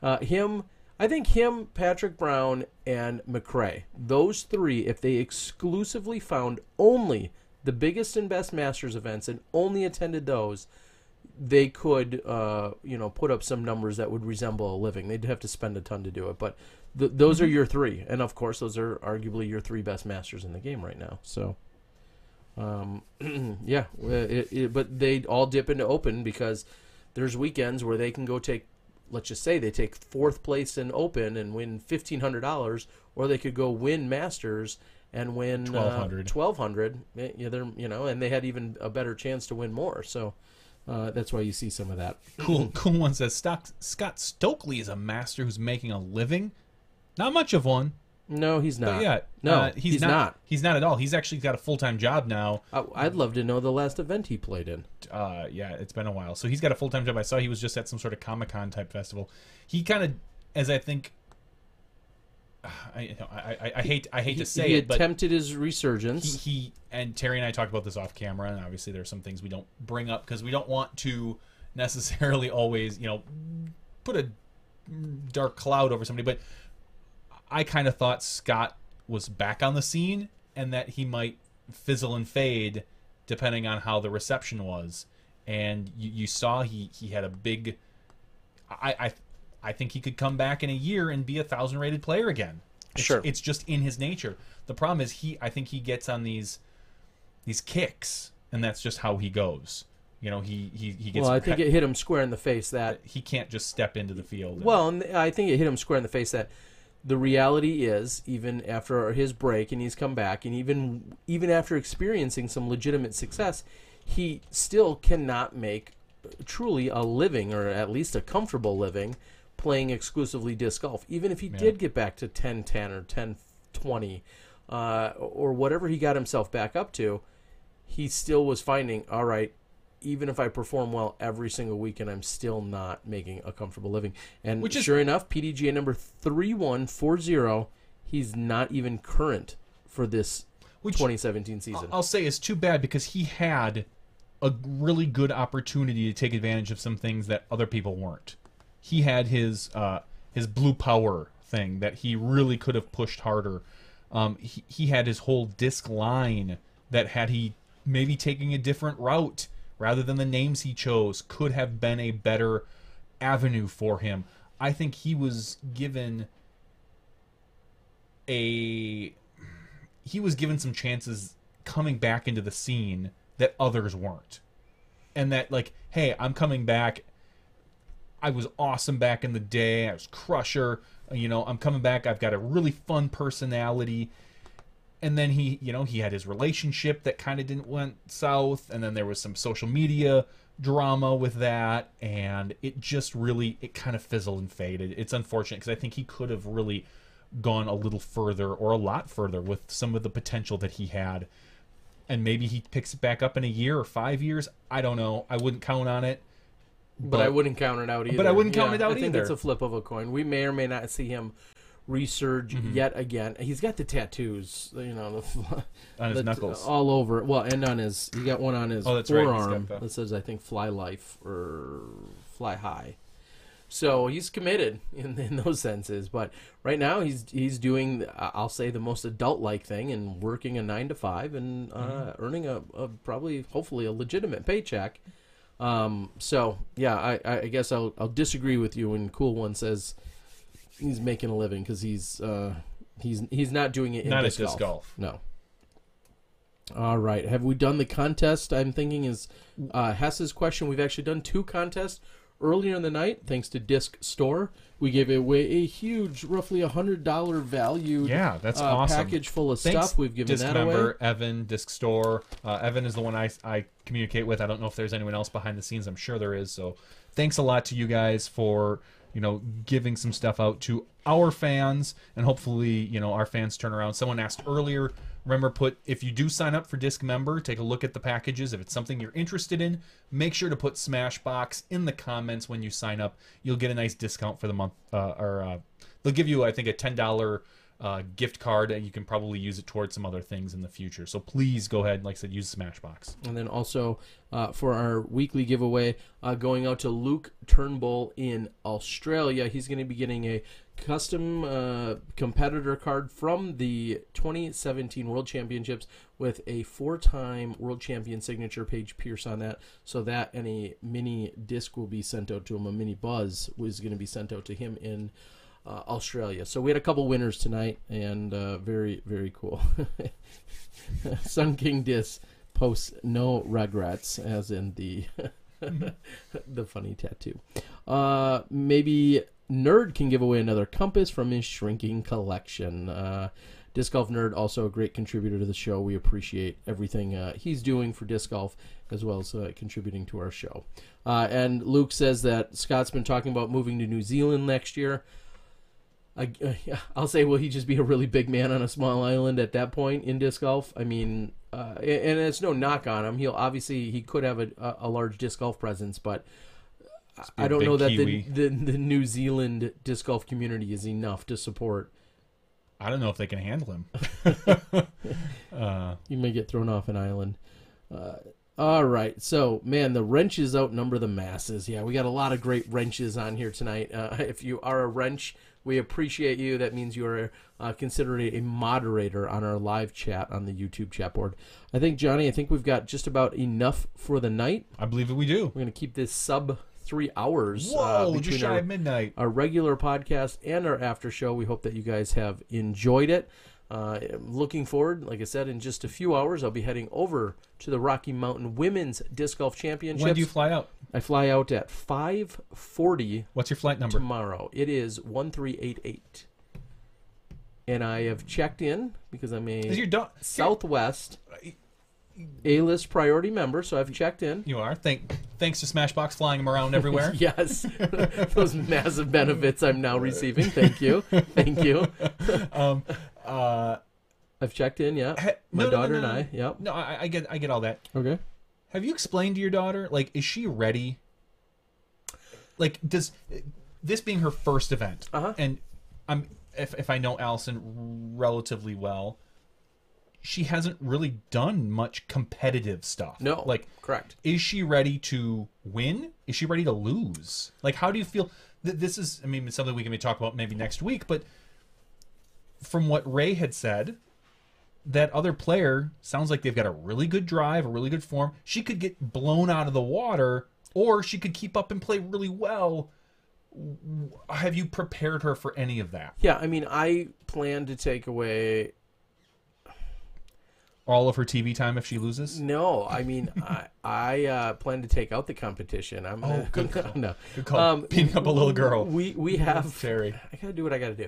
I think him, Patrick Brown, and McRae, those three, if they exclusively found only the biggest and best Masters events and only attended those, they could, put up some numbers that would resemble a living. They'd have to spend a ton to do it, but those are your three, and of course, those are arguably your three best Masters in the game right now. So, Yeah, but they all dip into Open because there's weekends where they can go take, let's just say they take 4th place in Open and win $1,500, or they could go win Masters and win $1,200. Yeah, and they had even a better chance to win more. So that's why you see some of that. Cool one says Scott Stokely is a master who's making a living. Not much of one. No, he's not. But yeah, no, he's not. He's not at all. He's actually got a full-time job now. I'd love to know the last event he played in. Yeah, it's been a while. So he's got a full-time job. I saw he was just at some sort of Comic-Con type festival. He kind of, as I think, I hate to say it, but he attempted his resurgence. He and Terry and I talked about this off camera, and obviously there are some things we don't bring up because we don't want to necessarily always, put a dark cloud over somebody. But I kind of thought Scott was back on the scene and that he might fizzle and fade depending on how the reception was. And you saw he had a big... I think he could come back in a year and be a 1,000 rated player again. Sure. It's just in his nature. The problem is I think he gets on these kicks, and that's just how he goes. He gets... Well, I think it hit him square in the face that... He can't just step into the field. Well, and I think it hit him square in the face that the reality is, even after his break and he's come back, and even after experiencing some legitimate success, he still cannot make truly a living, or at least a comfortable living, playing exclusively disc golf. Even if he did get back to 10-10 or 10-20, or whatever he got himself back up to, he still was finding, all right, even if I perform well every single weekend, I'm still not making a comfortable living. And sure enough, PDGA number 3140, he's not even current for this 2017 season. I'll say is too bad because he had a really good opportunity to take advantage of some things that other people weren't. He had his blue power thing that he really could have pushed harder. He had his whole disc line that, had he maybe taking a different route rather than the names he chose, could have been a better avenue for him. I think he was given some chances coming back into the scene that others weren't. And that, like, hey, I'm coming back. I was awesome back in the day. I was crusher. I'm coming back. I've got a really fun personality. And then he had his relationship that kind of didn't went south, and then there was some social media drama with that, and it just really, it kind of fizzled and faded. It's unfortunate because I think he could have really gone a little further, or a lot further, with some of the potential that he had. And maybe he picks it back up in a year or 5 years. I don't know. I wouldn't count on it. But I wouldn't count it out either. But I wouldn't count it out either. I think it's a flip of a coin. We may or may not see him resurge yet again. He's got the tattoos, on his knuckles, all over. Well, and on his, he got one on his forearm that says, I think, "Fly Life" or "Fly High." So he's committed in those senses. But right now he's doing, I'll say, the most adult-like thing, and working a 9 to 5 and earning a probably, hopefully, a legitimate paycheck. So yeah, I guess I'll disagree with you when Cool One says he's making a living, because he's not doing it in disc golf. No. All right. Have we done the contest? I'm thinking is Hess's question. We've actually done 2 contests earlier in the night, thanks to Disc Store. We gave away a huge, roughly $100 value that's awesome. Package full of stuff. We've given Disc that member, away. Evan, Disc Store. Evan is the one I communicate with. I don't know if there's anyone else behind the scenes. I'm sure there is. So thanks a lot to you guys for giving some stuff out to our fans, and hopefully, our fans turn around. Someone asked earlier, remember, if you do sign up for Disc Member, take a look at the packages. If it's something you're interested in, make sure to put Smashbox in the comments when you sign up. You'll get a nice discount for the month, they'll give you, I think, a $10 gift card, and you can probably use it towards some other things in the future. So please go ahead, like I said, use Smashbox. And then also for our weekly giveaway, going out to Luke Turnbull in Australia. He's going to be getting a custom competitor card from the 2017 World Championships with a 4-time World Champion signature, Paige Pierce, on that. So that and a mini disc will be sent out to him. A mini buzz was going to be sent out to him in Australia. So we had a couple winners tonight, and very, very cool. Sun King Disc posts no regrets, as in the the funny tattoo. Maybe Nerd can give away another compass from his shrinking collection. Disc Golf Nerd, also a great contributor to the show. We appreciate everything he's doing for Disc Golf, as well as contributing to our show. And Luke says that Scott's been talking about moving to New Zealand next year. I'll say, will he just be a really big man on a small island at that point in disc golf? I mean, and it's no knock on him. He could have a large disc golf presence, but I don't know that the New Zealand disc golf community is enough to support. I don't know if they can handle him. You may get thrown off an island. All right. So, man, the wrenches outnumber the masses. Yeah, we got a lot of great wrenches on here tonight. If you are a wrench, we appreciate you. That means you are considered a moderator on our live chat on the YouTube chat board. I think, Johnny, we've got just about enough for the night. I believe that we do. We're going to keep this sub 3 hours. Whoa, just shy of midnight. Our regular podcast and our after show. We hope that you guys have enjoyed it. Looking forward, like I said, in just a few hours, I'll be heading over to the Rocky Mountain Women's Disc Golf Championships. When do you fly out? I fly out at 5:40. What's your flight number? Tomorrow. It is 1388. And I have checked in because I'm a Southwest A-list priority member, so I've checked in. You are. Thanks to Smashbox flying them around everywhere. Yes. Those massive benefits I'm now receiving. Thank you. Thank you. I've checked in, yeah. My daughter and I, yep. No, I get all that. Okay. Have you explained to your daughter, like, is she ready? Like, does this being her first event, and if I know Allison relatively well, she hasn't really done much competitive stuff. No, like, correct. Is she ready to win? Is she ready to lose? Like, how do you feel? This is, I mean, it's something we can talk about maybe next week, but from what Ray had said, that other player sounds like they've got a really good drive, a really good form. She could get blown out of the water, or she could keep up and play really well. Have you prepared her for any of that? Yeah, I mean, I plan to take away all of her TV time if she loses? No, I mean, I plan to take out the competition. Good call. No. Good call. Beating up a little girl. We have... Terry. I got to do what I got to do.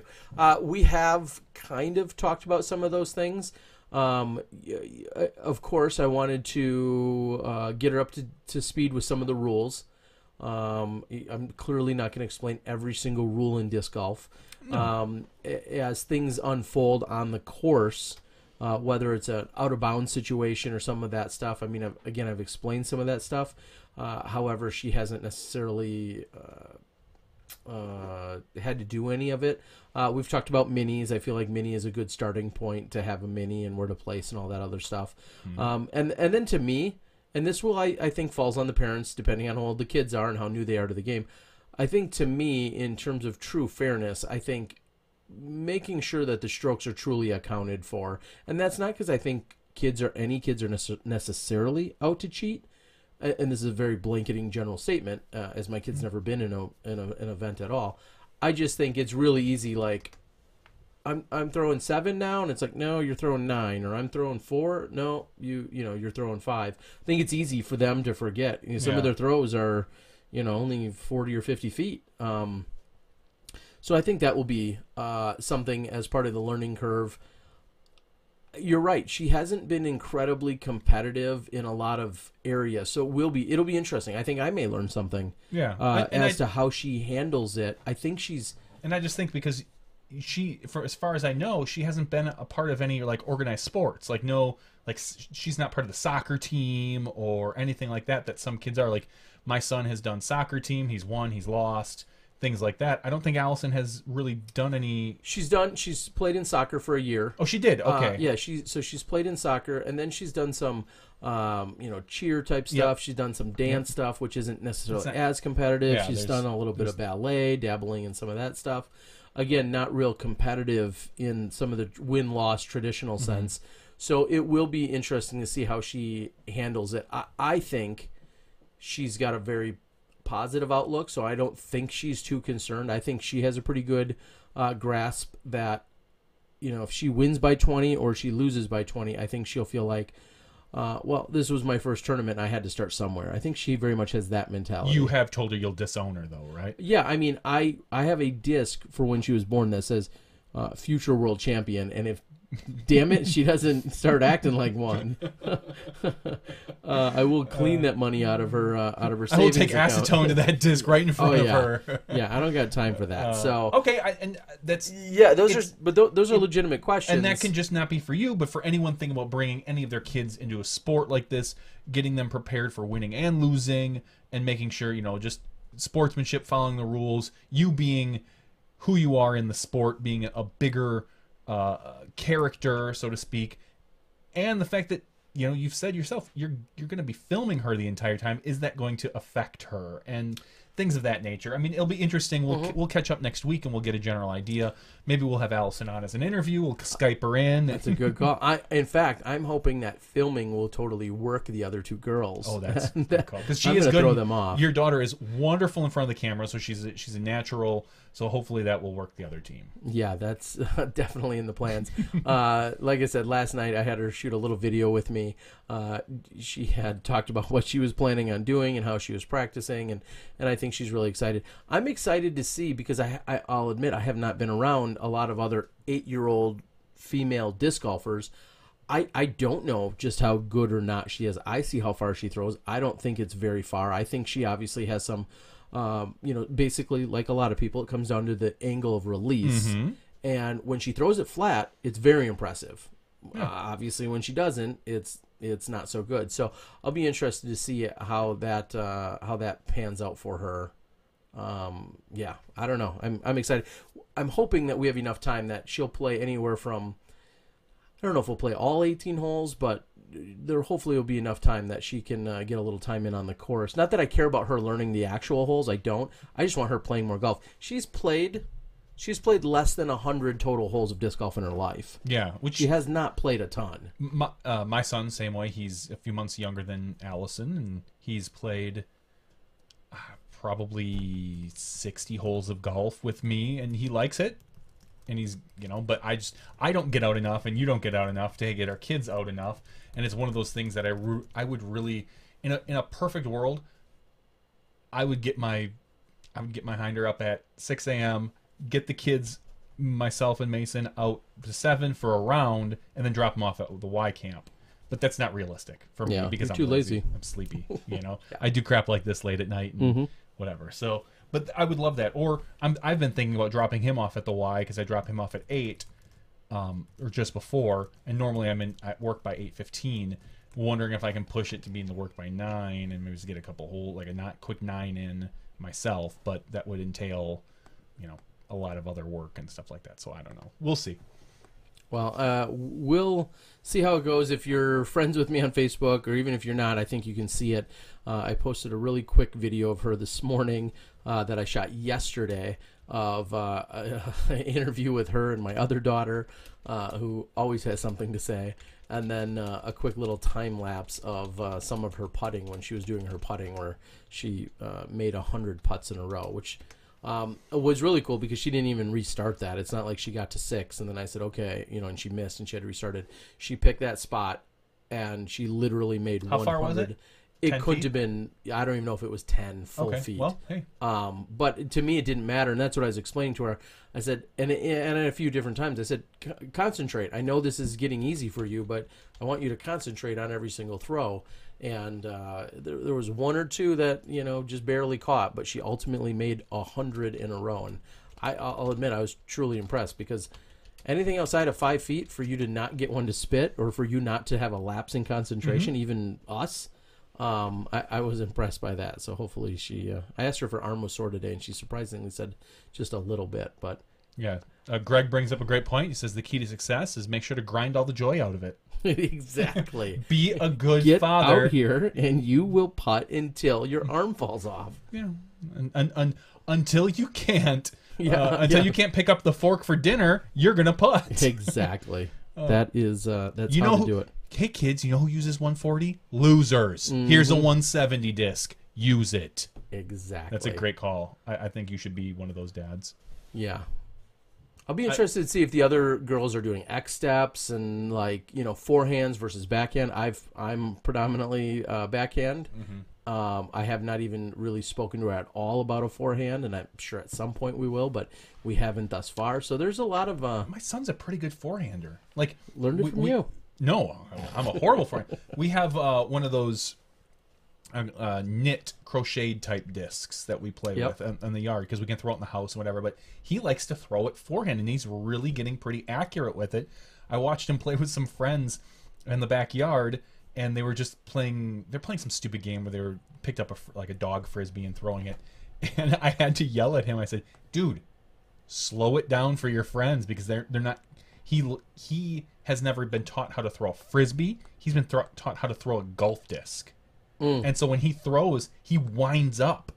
We have kind of talked about some of those things. Of course, I wanted to get her up to speed with some of the rules. I'm clearly not going to explain every single rule in disc golf. No. As things unfold on the course... whether it's an out-of-bounds situation or some of that stuff. I mean, I've explained some of that stuff. However, she hasn't necessarily had to do any of it. We've talked about minis. I feel like mini is a good starting point to have a mini and where to place and all that other stuff. Mm-hmm. And then to me, and this will, I think, falls on the parents, depending on how old the kids are and how new they are to the game. I think to me, in terms of true fairness, I think making sure that the strokes are truly accounted for, and that's not because I think any kids are necessarily out to cheat, and this is a very blanketing general statement, as my kid's never been in an event at all. I just think it's really easy, like, I'm throwing 7 now, and it's like, no, you're throwing 9, or I'm throwing 4, no, you're throwing 5. I think it's easy for them to forget. Some of their throws are, only 40 or 50 feet. So I think that will be something as part of the learning curve. You're right. She hasn't been incredibly competitive in a lot of areas. So it'll be interesting. I think I may learn something as to how she handles it. I think she's... And I just think because as far as I know, she hasn't been a part of any like organized sports. She's not part of the soccer team or anything like that some kids are. Like, my son has done soccer team. He's won, he's lost. Things like that. I don't think Allison has really done any. She's played in soccer for a year. Oh, she did. Okay. She's played in soccer, and then she's done some, cheer type stuff. Yep. She's done some dance stuff, which isn't necessarily as competitive. Yeah, she's done a little bit of ballet, dabbling in some of that stuff. Again, not real competitive in some of the win-loss traditional sense. So it will be interesting to see how she handles it. I think she's got a very positive outlook, so I don't think she's too concerned. I think she has a pretty good grasp that, if she wins by 20 or she loses by 20, I think she'll feel like well, this was my first tournament. I had to start somewhere. I think she very much has that mentality. You have told her you'll disown her, though, right? Yeah, I mean, I have a disc for when she was born that says future world champion, and if, damn it, she doesn't start acting like one, I will clean that money out of her savings I will take account. acetone to that disc right in front of her. Yeah, I don't got time for that. So okay, and that's those are legitimate questions, and that can just not be for you, but for anyone thinking about bringing any of their kids into a sport like this, getting them prepared for winning and losing, and making sure just sportsmanship, following the rules, you being who you are in the sport, being a bigger character, so to speak, and the fact that you've said yourself you're going to be filming her the entire time. Is that going to affect her and things of that nature? I mean, it'll be interesting. We'll catch up next week and we'll get a general idea. Maybe we'll have Allison on as an interview. We'll Skype her in. That's a good call. In fact, I'm hoping that filming will totally work the other two girls. Oh, that's a good call. Because she I'm is gonna good. Throw them off. Your daughter is wonderful in front of the camera, so she's a natural. So hopefully that will work the other team. Yeah, that's definitely in the plans. Like I said, last night I had her shoot a little video with me. She had talked about what she was planning on doing and how she was practicing, and I think she's really excited. I'm excited to see, because I'll admit I have not been around a lot of other 8-year-old female disc golfers. I don't know just how good or not she is. I see how far she throws. I don't think it's very far. I think she obviously has some... basically, like a lot of people, it comes down to the angle of release. And when she throws it flat, it's very impressive. Yeah. Obviously, when she doesn't, it's not so good. So I'll be interested to see how that pans out for her. Yeah, I don't know. I'm excited. I'm hoping that we have enough time that she'll play anywhere from, I don't know if we'll play all 18 holes, but there hopefully will be enough time that she can get a little time in on the course. Not that I care about her learning the actual holes. I don't. I just want her playing more golf. She's played less than 100 total holes of disc golf in her life. Yeah, which she has not played a ton. My son, same way. He's a few months younger than Allison, and he's played probably 60 holes of golf with me, and he likes it. And he's, but I don't get out enough, and you don't get out enough to get our kids out enough. And it's one of those things that I would really, in a perfect world, I would get my hinder up at 6 a.m., get the kids, myself and Mason, out to 7 for a round, and then drop them off at the Y camp. But that's not realistic for me because I'm too lazy. I'm sleepy. Yeah. I do crap like this late at night and whatever. So, but I would love that. Or I've been thinking about dropping him off at the Y, because I drop him off at 8. Or just before, and normally I'm at work by 8:15. Wondering if I can push it to be in the work by 9, and maybe just get a couple holes, like a quick 9 in myself. But that would entail, a lot of other work and stuff like that. So I don't know. We'll see. Well, we'll see how it goes. If you're friends with me on Facebook, or even if you're not, I think you can see it. I posted a really quick video of her this morning that I shot yesterday, of an interview with her and my other daughter, who always has something to say, and then a quick little time lapse of some of her putting when she was doing her putting, where she made 100 putts in a row, which was really cool because she didn't even restart that. It's not like she got to 6 and then I said okay, and she missed and she had to restart it. She picked that spot and she literally made 100. How far was it? It couldn't have been, I don't even know if it was 10 full feet. Well, hey. But to me, it didn't matter, and that's what I was explaining to her. I said, and a few different times, I said, concentrate. I know this is getting easy for you, but I want you to concentrate on every single throw. And there was 1 or 2 that, just barely caught, but she ultimately made 100 in a row. And I'll admit, I was truly impressed, because anything outside of 5 feet, for you to not get one to spit, or for you not to have a lapse in concentration, even us, I was impressed by that. So hopefully she, I asked her if her arm was sore today, and she surprisingly said just a little bit, but yeah. Greg brings up a great point. He says the key to success is make sure to grind all the joy out of it. Exactly. Be a good Get father. out here and you will putt until your arm falls off. Yeah. And until you can't, you can't pick up the fork for dinner, you're going to putt. Exactly. That's how to do it. Hey kids, you know who uses 140? Losers. Here's a 170 disc. Use it. Exactly. That's a great call. I think you should be one of those dads. Yeah. I'll be interested to see if the other girls are doing X steps and like forehands versus backhand. I'm predominantly backhand. I have not even really spoken to her at all about a forehand, and I'm sure at some point we will, but we haven't thus far. So there's a lot of my son's a pretty good forehander. Like learned it from you. No, I'm a horrible forehand. We have one of those knit crocheted type discs that we play with in the yard because we can throw it in the house and whatever, but he likes to throw it forehand and he's really getting pretty accurate with it. I watched him play with some friends in the backyard and they were just playing some stupid game where they were picked up a dog frisbee and throwing it, and I had to yell at him. I said, dude, slow it down for your friends because they're not, he has never been taught how to throw a frisbee. He's been taught how to throw a golf disc. And so when he throws, he winds up.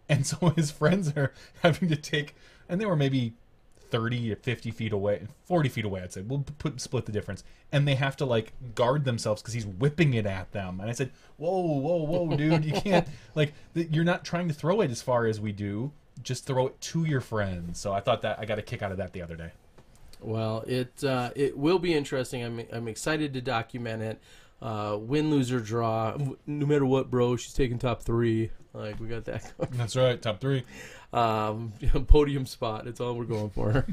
And so his friends are having to take, and they were maybe 30 or 50 feet away, 40 feet away, I'd say. We'll split the difference. And they have to, like, guard themselves because he's whipping it at them. And I said, whoa, dude, you can't, like, you're not trying to throw it as far as we do. Just throw it to your friends. So I thought that I got a kick out of that the other day. Well, it will be interesting. I'm excited to document it. Win, lose, or draw. No matter what, bro, she's taking top 3. Like, we got that going. That's right, top 3. Podium spot. It's all we're going for.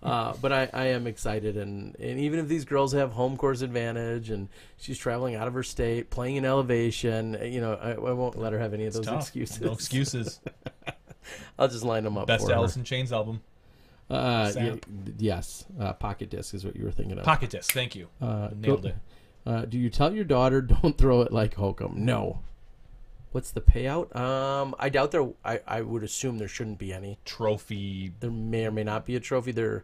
But I am excited, and even if these girls have home course advantage, and she's traveling out of her state, playing in elevation, I won't let her have any of those excuses. No excuses. I'll just line them up. Best for Alice her. in Chains album. Yes. Pocket disc is what you were thinking of. Pocket disc. Thank you. Nailed it. Do you tell your daughter don't throw it like Hokum? No. What's the payout? I doubt there. I would assume there shouldn't be any trophy. There may or may not be a trophy. There,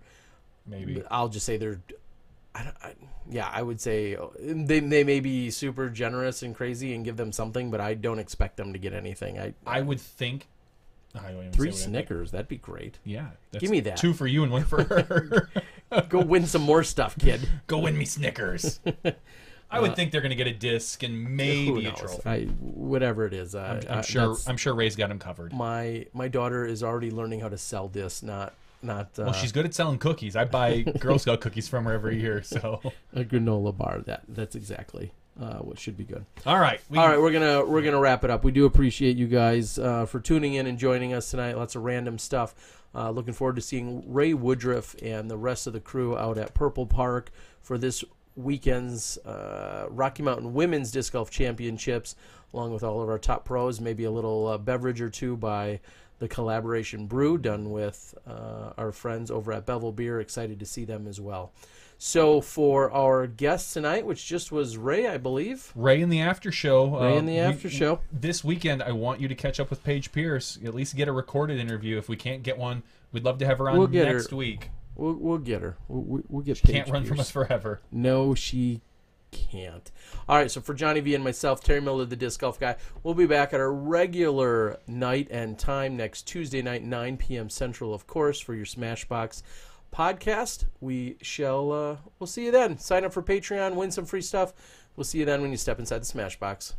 maybe. I'll just say there. I would say they may be super generous and crazy and give them something, but I don't expect them to get anything. I would think. 3 Snickers. That'd be great. Yeah. Give me that. 2 for you and 1 for her. Go win some more stuff, kid. Go win me Snickers. I would think they're going to get a disc and maybe a trophy. Whatever it is. I'm sure Ray's got him covered. My daughter is already learning how to sell discs, not. Well, she's good at selling cookies. I buy Girl Scout cookies from her every year. So a granola bar. That's exactly what should be good. All right. We're gonna wrap it up. We do appreciate you guys for tuning in and joining us tonight. Lots of random stuff. Looking forward to seeing Ray Woodruff and the rest of the crew out at Purple Park for this weekend's Rocky Mountain Women's Disc Golf Championships, along with all of our top pros. Maybe a little beverage or two by the Collaboration Brew done with our friends over at Bevel Beer. Excited to see them as well. So for our guest tonight, which just was Ray, I believe. Ray in the after show. This weekend, I want you to catch up with Paige Pierce. At least get a recorded interview. If we can't get one, we'd love to have her on next week. We'll get her. We'll get she Paige can't run Pierce. from us forever. No, she can't. All right, so for Johnny V and myself, Terry Miller, the Disc Golf Guy, we'll be back at our regular night and time next Tuesday night, 9 p.m. Central, of course, for your Smashbox podcast. We'll see you then. Sign up for Patreon, win some free stuff. We'll see you then when you step inside the Smashbox.